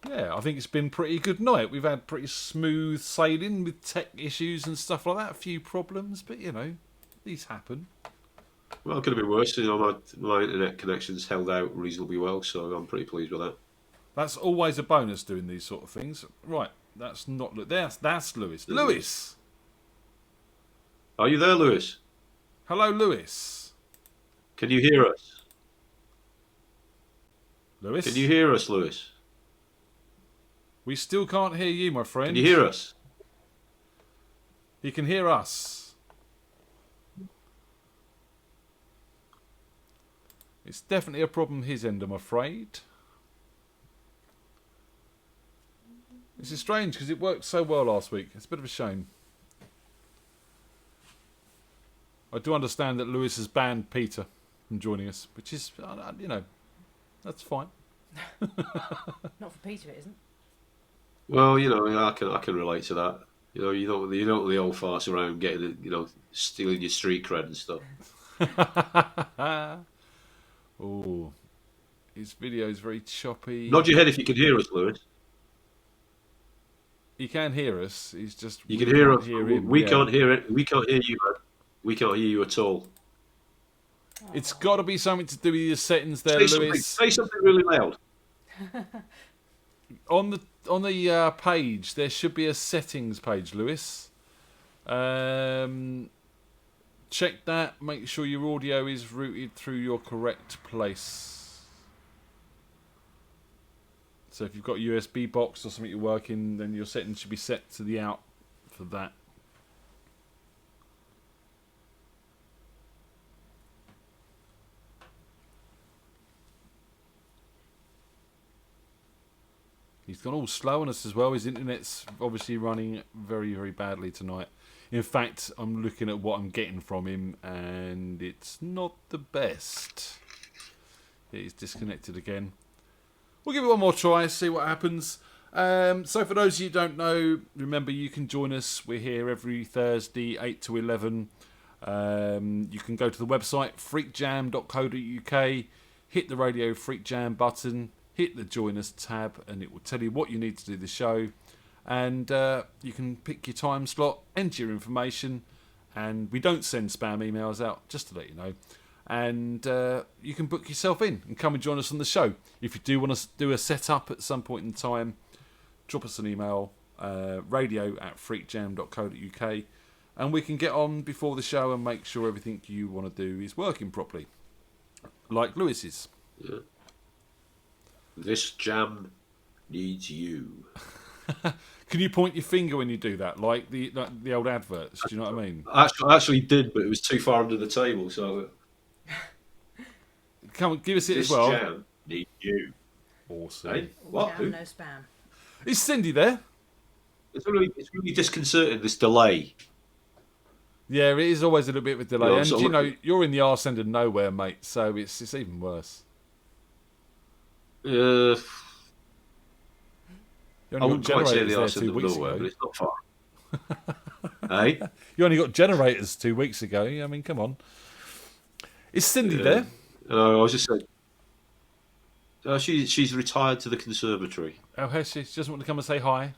Speaker 2: Yeah, I think it's been a pretty good night. We've had pretty smooth sailing with tech issues and stuff like that. A few problems, but you know, these happen.
Speaker 3: Well, it could have been worse. You know, my internet connection's held out reasonably well, so I'm pretty pleased with that.
Speaker 2: That's always a bonus doing these sort of things. Right, that's not that's Lewis. Lewis,
Speaker 3: Are you there, Lewis?
Speaker 2: hello, Lewis.
Speaker 3: Can you hear us?
Speaker 2: Lewis,
Speaker 3: Can you hear us, Lewis?
Speaker 2: we still can't hear you, my friend.
Speaker 3: Can you hear us?
Speaker 2: He can hear us. It's definitely a problem his end, I'm afraid. This is strange because it worked so well last week. It's a bit of a shame. I do understand that Lewis has banned Peter from joining us, which is, you know, that's fine.
Speaker 8: Not for Peter, it isn't.
Speaker 3: Well, you know, I can relate to that. You know, you don't the old farts around getting, you know, stealing your street cred and stuff.
Speaker 2: Oh, his video is very choppy.
Speaker 3: Nod your head if you can hear us, Lewis.
Speaker 2: He can hear us. He's just
Speaker 3: You can hear
Speaker 2: can't
Speaker 3: us.
Speaker 2: Hear him.
Speaker 3: We
Speaker 2: yeah.
Speaker 3: can't hear it. We can't hear you, man. We can't hear you at all.
Speaker 2: It's got to be something to do with your settings there, Lewis.
Speaker 3: Say something really loud.
Speaker 2: On the page, there should be a settings page, Lewis. Check that. Make sure your audio is routed through your correct place. So if you've got a USB box or something you're working, then your settings should be set to the out for that. He's gone all slow on us as well. His internet's obviously running very, very badly tonight. In fact, I'm looking at what I'm getting from him, and it's not the best. He's disconnected again. We'll give it one more try, see what happens. So for those of you who don't know, remember you can join us. We're here every Thursday, 8 to 11. You can go to the website, freakjam.co.uk, hit the Radio Freak Jam button, hit the Join Us tab, and it will tell you what you need to do the show. And you can pick your time slot, enter your information, and we don't send spam emails out, just to let you know. And you can book yourself in and come and join us on the show. If you do want to do a setup at some point in time, drop us an email, radio@freakjam.co.uk, and we can get on before the show and make sure everything you want to do is working properly, like Lewis's.
Speaker 3: Yeah. This jam needs you.
Speaker 2: Can you point your finger when you do that, like the old adverts? Do you know what I mean?
Speaker 3: I actually did, but it was too far under the table, so...
Speaker 2: Come on, give us it
Speaker 3: This
Speaker 2: as well.
Speaker 3: jam needs you.
Speaker 2: Awesome.
Speaker 3: Hey, what?
Speaker 8: Jam, no spam.
Speaker 2: Is Cindy there?
Speaker 3: It's really disconcerting, this delay.
Speaker 2: Yeah, it is always a little bit of a delay.
Speaker 3: Yeah,
Speaker 2: and
Speaker 3: so
Speaker 2: you know, you're in the arse end of nowhere, mate, so it's even worse.
Speaker 3: I
Speaker 2: You only
Speaker 3: wouldn't
Speaker 2: got
Speaker 3: quite say
Speaker 2: generators
Speaker 3: the
Speaker 2: there
Speaker 3: arse
Speaker 2: 2
Speaker 3: end of
Speaker 2: weeks
Speaker 3: nowhere,
Speaker 2: ago.
Speaker 3: but it's not far. Hey?
Speaker 2: You only got generators 2 weeks ago. I mean, come on. Is Cindy there?
Speaker 3: No, I was just saying. She's retired to the conservatory.
Speaker 2: Oh, has she? She doesn't want to come and say hi?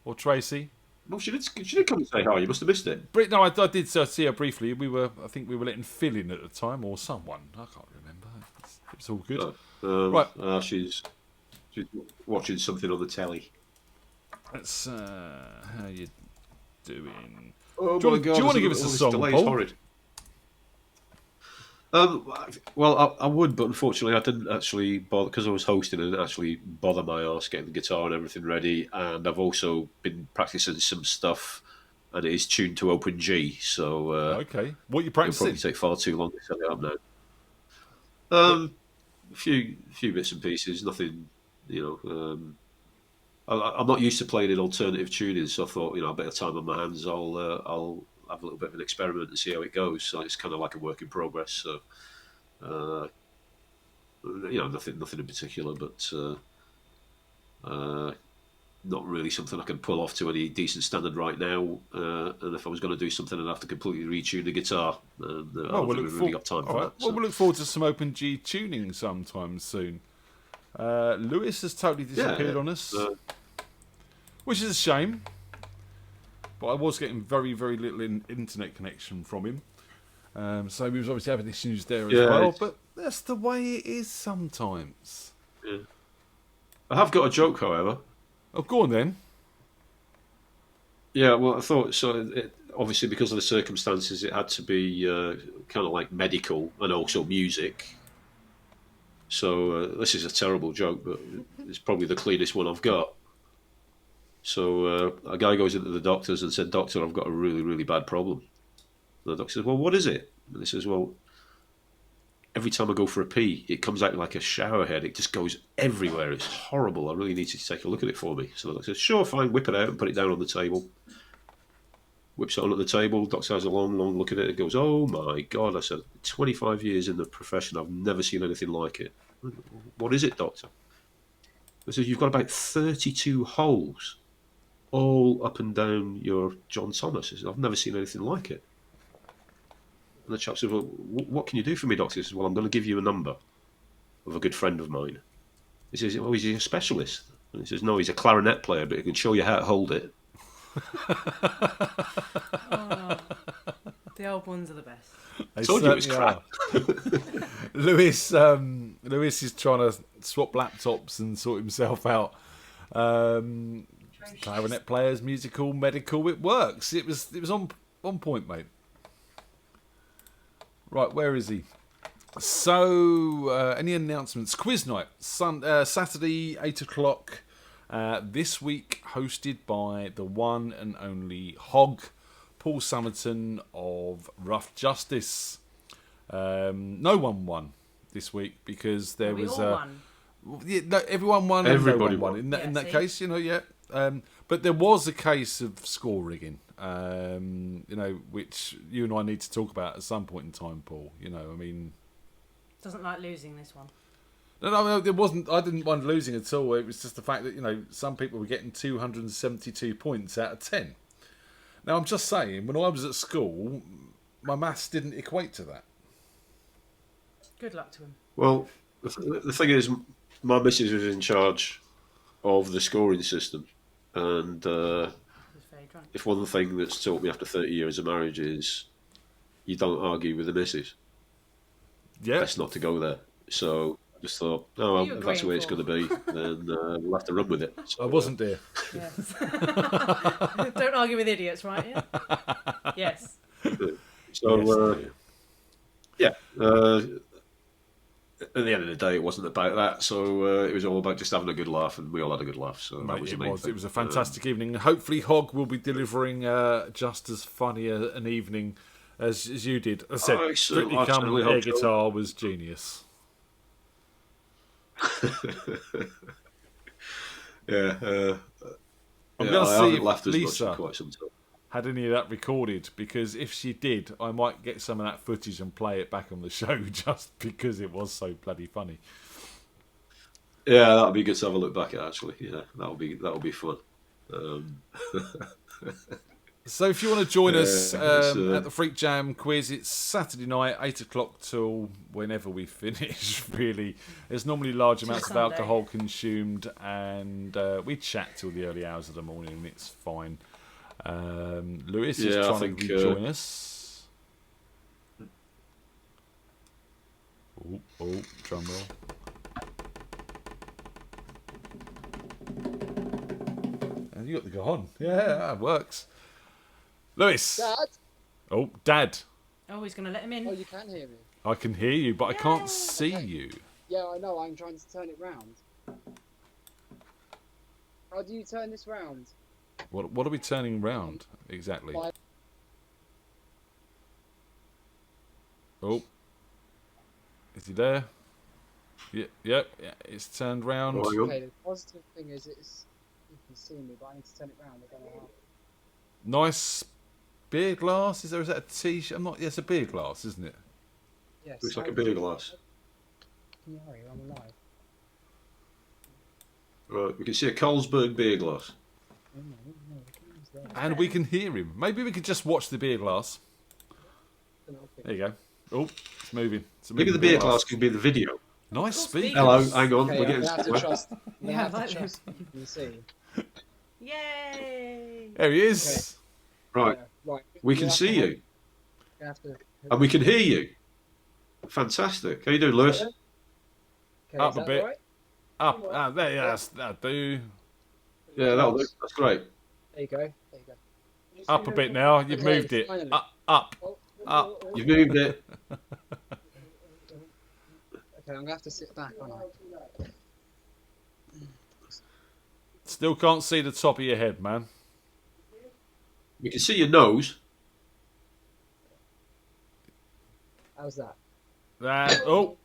Speaker 2: Or Tracy?
Speaker 3: Well, she did come and say hi. You must have missed it.
Speaker 2: No, I did see her briefly. I think we were letting Phil in at the time, or someone. I can't remember. It's all good. Right.
Speaker 3: She's watching something on the telly.
Speaker 2: That's how you doing?
Speaker 3: Oh
Speaker 2: do you
Speaker 3: my God!
Speaker 2: Do you want to give
Speaker 3: this
Speaker 2: us a song,
Speaker 3: delay is
Speaker 2: Paul?
Speaker 3: horrid. Well, I would, but unfortunately, I didn't actually bother because I was hosting. I didn't actually bother my arse getting the guitar and everything ready, and I've also been practicing some stuff, and it is tuned to open G. So
Speaker 2: okay, what are you
Speaker 3: it'll
Speaker 2: practicing?
Speaker 3: probably take far too long to set it up now. A few bits and pieces, nothing, you know. I'm not used to playing in alternative tuning, so I thought, you know, a bit of time on my hands, I'll have a little bit of an experiment and see how it goes. So it's kind of like a work in progress. So, you know, nothing in particular, but not really something I can pull off to any decent standard right now. And if I was going to do something, I'd have to completely retune the guitar. And I don't think we've really got time for that.
Speaker 2: Well, we'll look forward to some Open G tuning sometime soon. Lewis has totally disappeared on us, which is a shame. But I was getting very, very little internet connection from him. So he was obviously having issues there as well. But that's the way it is sometimes.
Speaker 3: Yeah. I have got a joke, however.
Speaker 2: Oh, go on then.
Speaker 3: Yeah, well, I thought so. Obviously, because of the circumstances, it had to be kind of like medical and also music. So this is a terrible joke, but it's probably the cleanest one I've got. So a guy goes into the doctors and said, "Doctor, I've got a really, really bad problem." And the doctor says, "Well, what is it?" And he says, "Well, every time I go for a pee, it comes out like a shower head. It just goes everywhere. It's horrible. I really need you to take a look at it for me." So the doctor says, "Sure, fine. Whip it out and put it down on the table." Whips it on at the table. Doctor has a long, long look at it and goes, "Oh my God." I said, 25 years in the profession, I've never seen anything like it. "What is it, doctor?" I said, "You've got about 32 holes all up and down your John Thomas." I said, "I've never seen anything like it." And the chap said, "Well, what can you do for me, doctor?" He says, "Well, I'm going to give you a number of a good friend of mine." He says, "Oh, is he a specialist?" And he says, "No, he's a clarinet player, but he can show you how to hold it."
Speaker 8: Oh, the old ones are the best.
Speaker 3: I told you it was crap.
Speaker 2: Lewis is trying to swap laptops and sort himself out. Clarinet players, musical, medical, it works. It was on point, mate. Right, where is he? So, any announcements? Quiz night, Saturday, 8 o'clock. This week, hosted by the one and only Hog, Paul Summerton of Rough Justice. No one won this week because there was yeah, no, everyone won.
Speaker 3: Everybody
Speaker 2: and no one
Speaker 3: won.
Speaker 2: in that case, you know, yeah. But there was a case of score rigging, you know, which you and I need to talk about at some point in time, Paul. You know, I mean,
Speaker 8: Doesn't like losing this one.
Speaker 2: No, there wasn't. I didn't mind losing at all. It was just the fact that, you know, some people were getting 272 points out of 10. Now, I'm just saying, when I was at school, my maths didn't equate to that.
Speaker 8: Good luck to him.
Speaker 3: Well, the thing is, my missus was in charge of the scoring system, and if one thing that's taught me after 30 years of marriage is you don't argue with the missus.
Speaker 2: Yeah,
Speaker 3: best not to go there. So I just thought, oh well, if that's the way it's going to be, then we'll have to run with it. So,
Speaker 2: I wasn't there.
Speaker 8: Yes. Don't argue with idiots, right? Yeah. Yes.
Speaker 3: So yeah. At the end of the day, it wasn't about that. So it was all about just having a good laugh, and we all had a good laugh. So that was the main thing.
Speaker 2: It was a fantastic evening. Hopefully, Hog will be delivering just as funny an evening as you did. As I said, Strictly Come air guitar was genius.
Speaker 3: Yeah,
Speaker 2: I'm going to see
Speaker 3: laughed
Speaker 2: if
Speaker 3: as
Speaker 2: Lisa
Speaker 3: much in quite some time.
Speaker 2: had any of that recorded, because if she did, I might get some of that footage and play it back on the show just because it was so bloody funny.
Speaker 3: Yeah, that'll be good to have a look back at. Actually, yeah, that'll be fun.
Speaker 2: So if you want to join us at the FreakJam quiz, it's Saturday night, 8 o'clock till whenever we finish, really. There's normally large amounts of alcohol consumed, and we chat till the early hours of the morning, and it's fine. Lewis is trying to rejoin us. Oh, drum roll. And you got the go on. Yeah, that works. Lewis.
Speaker 21: Dad.
Speaker 2: Oh, Dad.
Speaker 8: Oh, he's going to let him in.
Speaker 21: Oh, you can hear me.
Speaker 2: I can hear you, but I can't see you.
Speaker 21: Yeah, I know. I'm trying to turn it round. How do you turn this round?
Speaker 2: What are we turning round exactly? Oh, is he there? Yeah, it's turned round.
Speaker 21: Okay, the positive thing is you can see me, but I need to turn it round. I don't know how.
Speaker 2: Nice beer glass. Is that a t-shirt? I'm not. Yes, a beer glass, isn't it?
Speaker 21: Yes.
Speaker 3: Looks like a beer glass.
Speaker 21: Can you hurry? I'm alive.
Speaker 3: Right, we can see a Carlsberg beer glass.
Speaker 2: And we can hear him. Maybe we could just watch the beer glass. There you go. Oh, it's moving.
Speaker 3: Maybe the beer glass could be the video.
Speaker 2: Nice speakers.
Speaker 3: Hello, hang on.
Speaker 21: Okay,
Speaker 3: we're getting
Speaker 21: you have to
Speaker 3: somewhere.
Speaker 21: trust. You
Speaker 8: Yeah,
Speaker 21: have
Speaker 8: like
Speaker 21: to trust what you can see.
Speaker 8: Yay!
Speaker 2: There he is.
Speaker 3: Right.
Speaker 21: Right.
Speaker 3: We can
Speaker 21: have
Speaker 3: see
Speaker 21: to
Speaker 3: you.
Speaker 21: You have to.
Speaker 3: And we can hear you. Fantastic. How you doing, Lewis?
Speaker 21: Okay,
Speaker 2: Up
Speaker 21: is
Speaker 2: a
Speaker 21: that
Speaker 2: bit.
Speaker 21: right?
Speaker 2: Up. There, yeah, that'll do.
Speaker 3: Yeah, that'll do. That's great.
Speaker 21: There you go. There you go.
Speaker 2: Up a bit now. You've
Speaker 21: Okay,
Speaker 2: moved it.
Speaker 21: finally.
Speaker 2: Up.
Speaker 3: You've moved it.
Speaker 21: Okay, I'm gonna have to sit back, aren't I?
Speaker 2: Still can't see the top of your head, man.
Speaker 3: We can see your nose.
Speaker 21: How's that?
Speaker 2: That. Oh.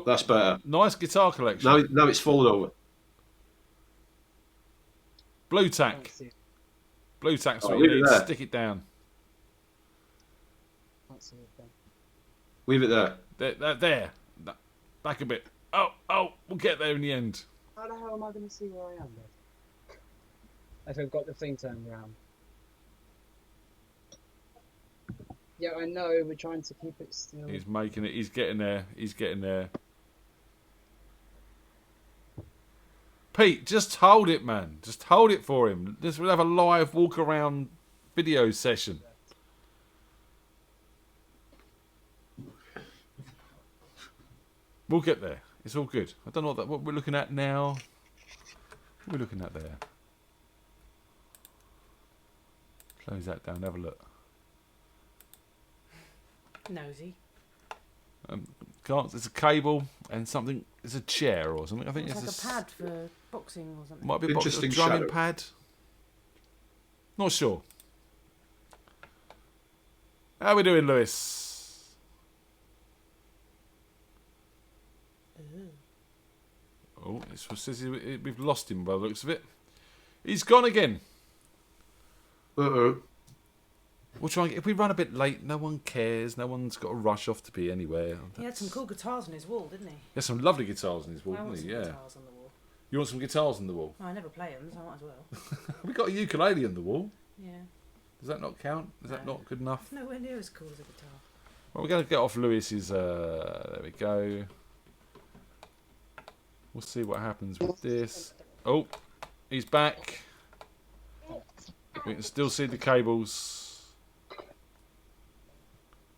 Speaker 3: That's better.
Speaker 2: Nice guitar collection.
Speaker 3: Now it's fallen over.
Speaker 2: Blue tack. Blue tack's what
Speaker 3: leave
Speaker 2: you
Speaker 3: it
Speaker 2: need.
Speaker 3: there.
Speaker 2: Stick it down.
Speaker 21: Can't see a thing.
Speaker 3: Leave it there.
Speaker 2: There. Back a bit. Oh, we'll get there in the end.
Speaker 21: How the hell am I going to see where I am then? If I've got the thing turned around. Yeah, I know. We're trying to keep it still.
Speaker 2: He's making it. He's getting there. Pete, just hold it, man. Just hold it for him. We'll have a live walk around video session. We'll get there. It's all good. I don't know what we're looking at now. What are we looking at there? Close that down. Have a look.
Speaker 8: Nosy.
Speaker 2: There's a cable and something. It's a chair or something. I think
Speaker 8: It's
Speaker 2: it's
Speaker 8: like a pad for boxing or something.
Speaker 2: Might be a
Speaker 3: Interesting
Speaker 2: drumming
Speaker 3: shadow.
Speaker 2: pad. Not sure. How we doing, Lewis? Oh, we've lost him by the looks of it. He's gone again.
Speaker 3: Uh-oh.
Speaker 2: We'll try and if we run a bit late, no one cares. No one's got to rush off to be anywhere.
Speaker 8: He had some cool guitars on his wall, didn't he?
Speaker 2: There's some lovely guitars on his wall,
Speaker 8: I want
Speaker 2: didn't
Speaker 8: some
Speaker 2: he? Yeah.
Speaker 8: guitars on the wall.
Speaker 2: You want some guitars on the wall?
Speaker 8: Oh, I never play them, so I might as well.
Speaker 2: We got a ukulele on the wall.
Speaker 8: Yeah.
Speaker 2: Does that not count? Is that not good enough?
Speaker 8: It's nowhere near as cool as a guitar.
Speaker 2: Well, we're going to get off Lewis's. There we go. We'll see what happens with this. Oh, he's back. We can still see the cables.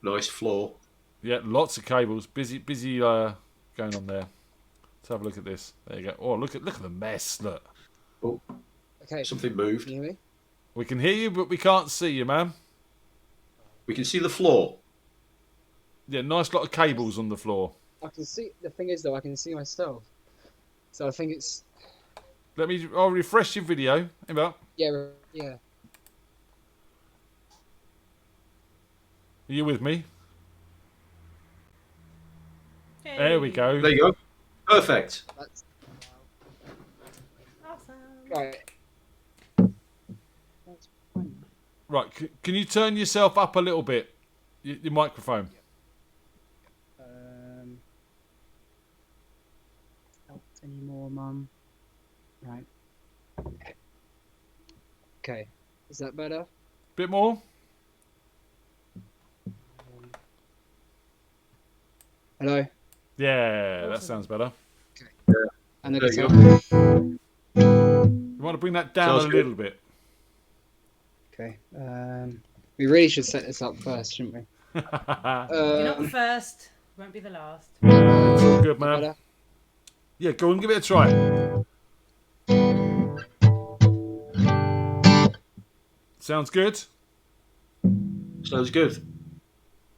Speaker 3: Nice floor.
Speaker 2: Yeah, lots of cables. Busy going on there. Let's have a look at this. There you go. Oh, look at the mess. Look.
Speaker 3: Oh,
Speaker 21: okay.
Speaker 3: Something moved.
Speaker 21: Can you hear me?
Speaker 2: We can hear you, but we can't see you, man.
Speaker 3: We can see the floor.
Speaker 2: Yeah, nice lot of cables on the floor.
Speaker 21: I can see. The thing is, though, I can see myself. So I think it's.
Speaker 2: I'll refresh your video. Hang on.
Speaker 21: Yeah. Yeah.
Speaker 2: Are you with me? Hey. There we go.
Speaker 3: There you go. Perfect.
Speaker 21: That's
Speaker 8: awesome.
Speaker 21: Right.
Speaker 2: Right. Can you turn yourself up a little bit? Your microphone.
Speaker 21: Not anymore, Mum. Right. Okay. Is that better?
Speaker 2: Bit more.
Speaker 21: Hello.
Speaker 2: Yeah, that sounds better.
Speaker 21: And the
Speaker 3: There you
Speaker 21: guitar.
Speaker 2: You want to bring that down
Speaker 3: Sounds
Speaker 2: a
Speaker 3: good.
Speaker 2: little bit.
Speaker 21: Okay. We really should set this up first, shouldn't we?
Speaker 8: You're not the first. Won't be the last.
Speaker 2: It's all good, man. Yeah, go and give it a try. Sounds good.
Speaker 3: Sounds good.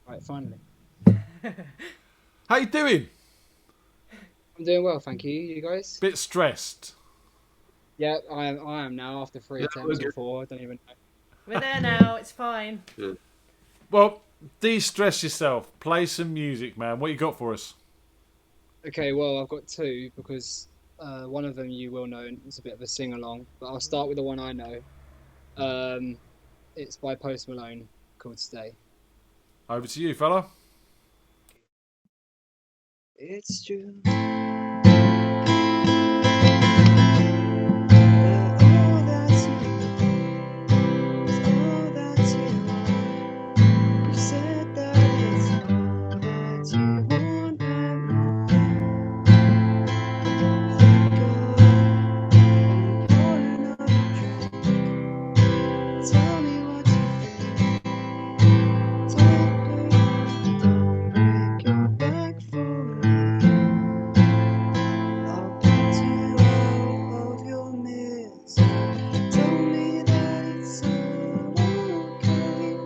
Speaker 21: Right, finally.
Speaker 2: How you doing?
Speaker 21: I'm doing well, thank you. You guys?
Speaker 2: Bit stressed.
Speaker 21: Yeah, I am now after 3 attempts or 4. I don't even know.
Speaker 8: We're there now. It's fine.
Speaker 3: Yeah.
Speaker 2: Well, de-stress yourself. Play some music, man. What you got for us?
Speaker 21: Okay, well, I've got two because one of them you will know, and it's a bit of a sing along. But I'll start with the one I know. It's by Post Malone, called "Stay."
Speaker 2: Over to you, fella.
Speaker 21: It's true.
Speaker 20: Tell me what you think. Don't break your back for me. I'll pick you out of your misery. Tell me that it's all okay.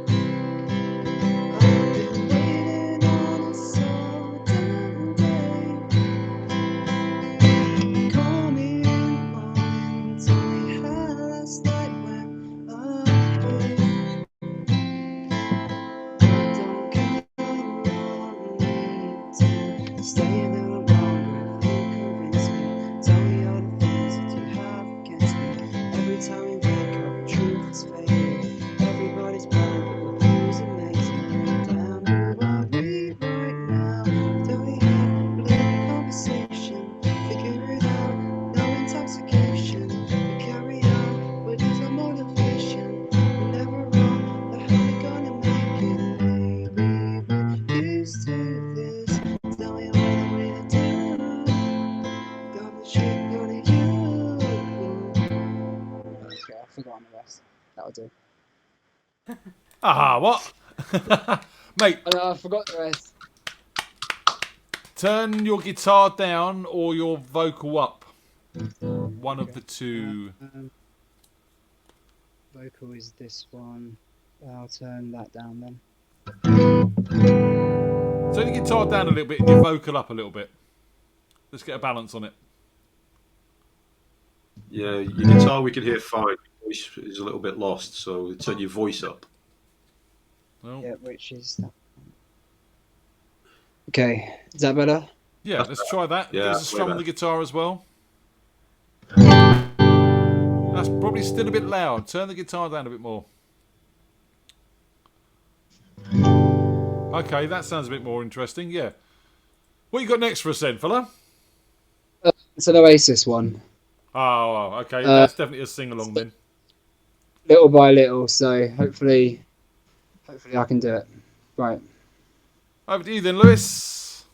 Speaker 20: I've been waiting on a certain day. Call me in the morning, tell me how last night went away. Stay a little longer if you convince me. Tell me all the things that you have against me. Every time we wake up, the truth is fading. Everybody's blind, but the views amazing. Down to what we right now. Don't we have a little conversation? Figure it out, no intoxication. We carry on, what is our motivation? We're never wrong, but how we gonna make it? Maybe we're used to this. Tell me what I'm gonna do. Got the shit gonna you. Okay, I've forgotten the rest. That'll do.
Speaker 2: Aha, what? Mate.
Speaker 21: I forgot the rest.
Speaker 2: Turn your guitar down or your vocal up. One of the two.
Speaker 21: Vocal is this one. I'll turn that down then.
Speaker 2: Turn your guitar down a little bit and your vocal up a little bit. Let's get a balance on it.
Speaker 3: Yeah, your guitar we can hear fine. Your voice is a little bit lost, so turn your voice up.
Speaker 2: Well.
Speaker 21: Yeah, which is that. Okay, is that better?
Speaker 2: Yeah, let's try that.
Speaker 3: Yeah,
Speaker 2: Give us a
Speaker 3: way
Speaker 2: strum on the
Speaker 3: better.
Speaker 2: guitar as well. That's probably still a bit loud. Turn the guitar down a bit more. Okay, that sounds a bit more interesting, yeah. What you got next for us then, fella?
Speaker 21: It's an Oasis one.
Speaker 2: Oh, okay. That's definitely a sing-along then.
Speaker 21: Little by little, so hopefully I can do it. Right.
Speaker 2: Over to you then, Lewis.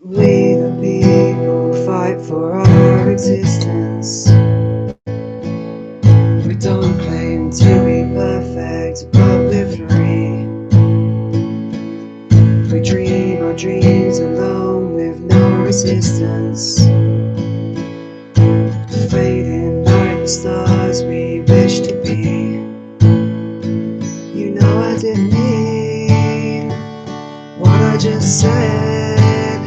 Speaker 20: We the people fight for our existence. We don't claim to be perfect, but we're free. We dream our dreams alone with no resistance. Fading like the stars we wish to be. You know I didn't mean what I just said,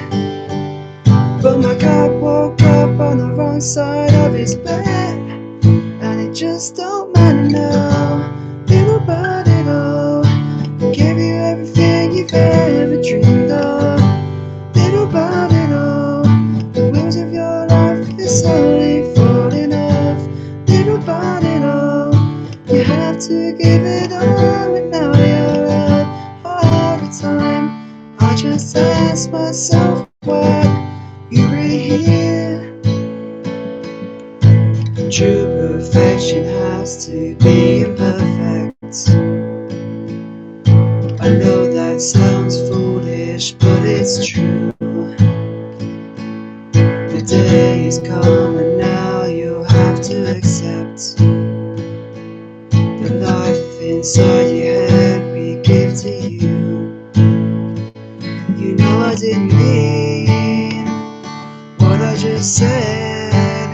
Speaker 20: but my God woke up on the wrong side of his bed, and it just don't matter now. Little by little, I give you everything you've ever dreamed of. Little by little, the wheels of your life is slowly falling off. Little by little, you have to give it all, but now you're out all the time. I just ask myself, what you really hear? True perfection has to be imperfect. I know that sounds foolish, but it's true. The day is come and now you'll have to accept the life inside your head we give to you. You know I didn't mean what I just said,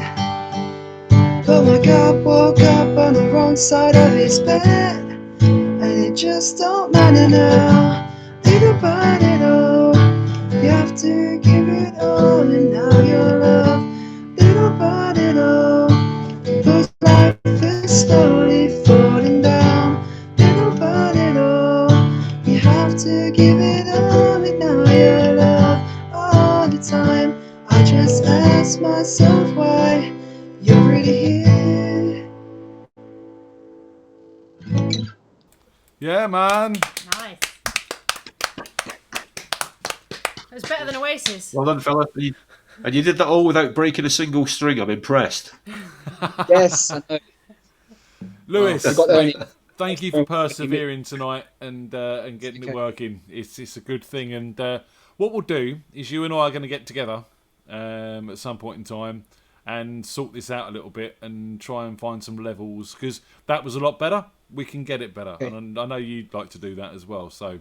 Speaker 20: but my God woke up on the wrong side of his bed, and it just don't matter now. Little by little, you have to give it all, and now your love. Little by little, cause life is slowly falling down. Little by little, you have to give it all, and now your love.
Speaker 5: myself why you're really here.
Speaker 2: Yeah, man.
Speaker 8: Nice. It was better than Oasis.
Speaker 3: Well done, fella. And you did that all without breaking a single string. I'm impressed.
Speaker 21: Yes, I know.
Speaker 2: Lewis,
Speaker 21: I got there only-
Speaker 2: thank you for persevering tonight and getting it working. It's a good thing. And what we'll do is you and I are going to get together at some point in time and sort this out a little bit and try and find some levels, because that was a lot better. We can get it better, and I know you'd like to do that as well. So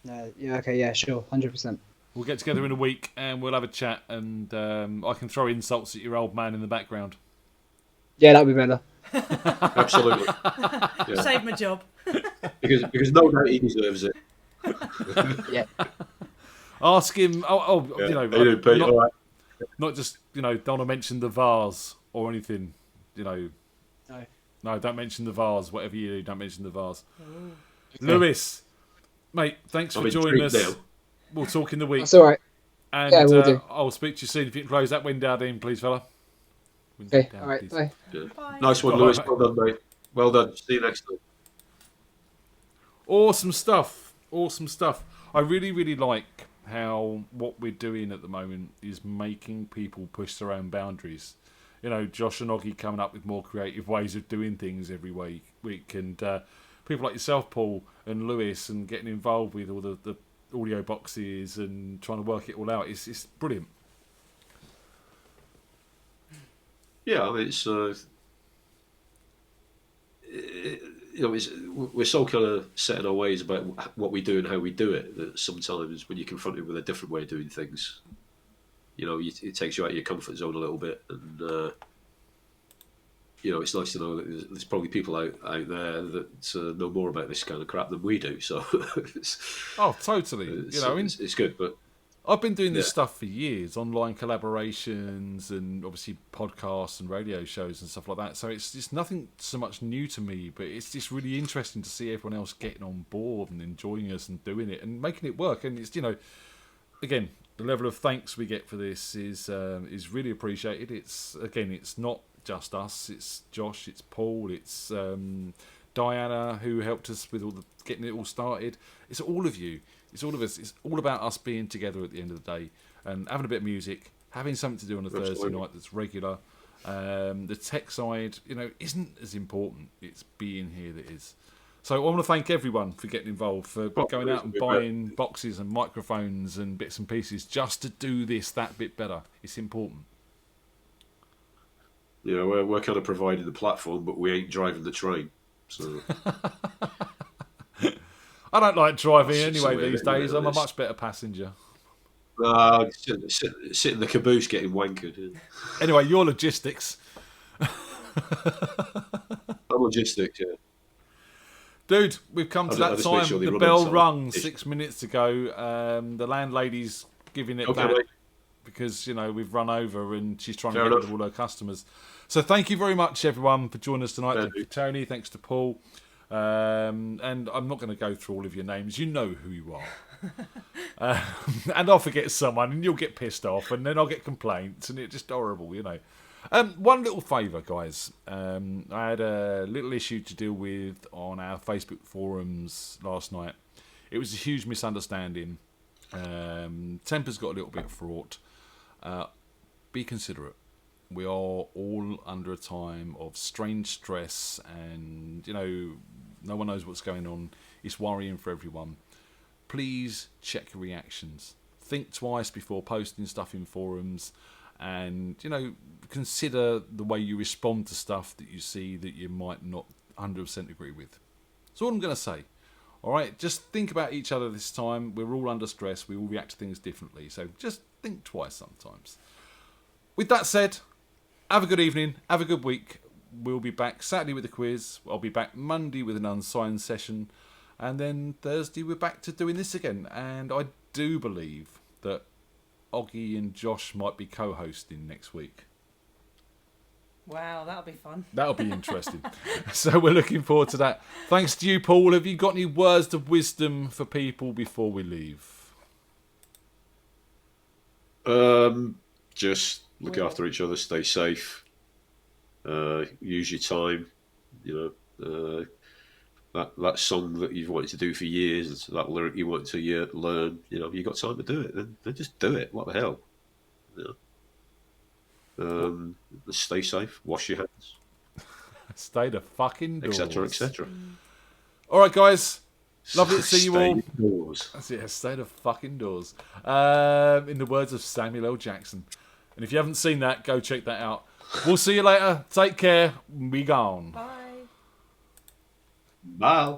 Speaker 21: yeah, okay, yeah, sure, 100%.
Speaker 2: we'll get together in a week and we'll have a chat, and I can throw insults at your old man in the background.
Speaker 21: Yeah, that'd be better.
Speaker 3: Absolutely. Yeah.
Speaker 8: Save my job.
Speaker 3: Because no doubt he deserves it.
Speaker 21: Yeah.
Speaker 2: Ask him.
Speaker 3: Yeah.
Speaker 2: You know,
Speaker 3: How you doing, Pete?
Speaker 2: not,
Speaker 3: All right.
Speaker 2: not just don't want to mention the vase or anything. No, don't mention the vase. Whatever you do, don't mention the vase.
Speaker 21: Okay.
Speaker 2: Lewis, mate, thanks for
Speaker 3: I'm
Speaker 2: joining us.
Speaker 3: intrigued now.
Speaker 2: We'll talk in the week.
Speaker 21: That's all right.
Speaker 2: And
Speaker 21: Yeah, we'll do.
Speaker 2: I'll speak to you soon. If you can close that window in, please, fella.
Speaker 21: Okay, all right, bye.
Speaker 3: Yeah. Nice one,
Speaker 2: All
Speaker 3: Lewis.
Speaker 2: right,
Speaker 3: Well done, mate. Well done. See you next time.
Speaker 2: Awesome stuff. Awesome stuff. I really, really like how what we're doing at the moment is making people push their own boundaries. Josh and Oggy coming up with more creative ways of doing things every week, and people like yourself, Paul, and Lewis, and getting involved with all the audio boxes and trying to work it all out. It's brilliant.
Speaker 3: Yeah, I mean, we're so kind of set in our ways about what we do and how we do it that sometimes when you're confronted with a different way of doing things, it takes you out of your comfort zone a little bit, and it's nice to know that there's probably people out there that know more about this kind of crap than we do. So,
Speaker 2: Totally.
Speaker 3: It's good, but
Speaker 2: I've been doing this stuff for years, online collaborations and obviously podcasts and radio shows and stuff like that. So it's nothing so much new to me, but it's just really interesting to see everyone else getting on board and enjoying us and doing it and making it work. And it's, again, the level of thanks we get for this is really appreciated. It's not just us. It's Josh, it's Paul, it's Diana, who helped us with getting it all started. It's all of you. It's all of us. It's all about us being together at the end of the day and having a bit of music, having something to do on a Thursday night that's regular. The tech side, isn't as important. It's being here that is. So I want to thank everyone for getting involved, for going out and buying boxes and microphones and bits and pieces just to do this that bit better. It's important.
Speaker 3: We're kind of providing the platform, but we ain't driving the train. So
Speaker 2: I don't like driving anyway these days. I'm a much better passenger.
Speaker 3: Sit in the caboose getting wankered. Yeah.
Speaker 2: Anyway, your logistics.
Speaker 3: Logistics, yeah.
Speaker 2: Dude, we've come to that
Speaker 3: just make
Speaker 2: time.
Speaker 3: sure they
Speaker 2: The
Speaker 3: run
Speaker 2: bell
Speaker 3: inside.
Speaker 2: rung 6 minutes ago. The landlady's giving it back
Speaker 3: mate.
Speaker 2: because we've run over and she's trying
Speaker 3: Fair
Speaker 2: to get rid
Speaker 3: enough.
Speaker 2: of all her customers. So thank you very much, everyone, for joining us tonight. Thank you, Tony. Thanks to Paul. And I'm not going to go through all of your names. You know who you are. And I'll forget someone, and you'll get pissed off, and then I'll get complaints, and it's just horrible, One little favour, guys. I had a little issue to deal with on our Facebook forums last night. It was a huge misunderstanding. Temper's got a little bit fraught. Be considerate. We are all under a time of strange stress, and no one knows what's going on. It's worrying for everyone. Please check your reactions. Think twice before posting stuff in forums, and consider the way you respond to stuff that you see that you might not 100% agree with. That's all I'm going to say. All right, just think about each other this time. We're all under stress. We all react to things differently, so just think twice sometimes. With that said, have a good evening. Have a good week. We'll be back Saturday with a quiz. I'll be back Monday with an unsigned session. And then Thursday we're back to doing this again. And I do believe that Oggy and Josh might be co-hosting next week.
Speaker 8: Wow, that'll be fun.
Speaker 2: That'll be interesting. So we're looking forward to that. Thanks to you, Paul. Have you got any words of wisdom for people before we leave?
Speaker 3: Just look after each other, stay safe, use your time. You know, that song that you've wanted to do for years, that lyric you want to learn. You know, you got time to do it. Then just do it. What the hell? You know? Stay safe. Wash your hands.
Speaker 2: Stay the fucking doors.
Speaker 3: Etc. Etc.
Speaker 2: All right, guys. Lovely to see you all.
Speaker 3: Stay indoors.
Speaker 2: That's it. Stay the fucking doors. In the words of Samuel L. Jackson. And if you haven't seen that, go check that out. We'll see you later. Take care. Be gone.
Speaker 8: Bye.
Speaker 3: Bye.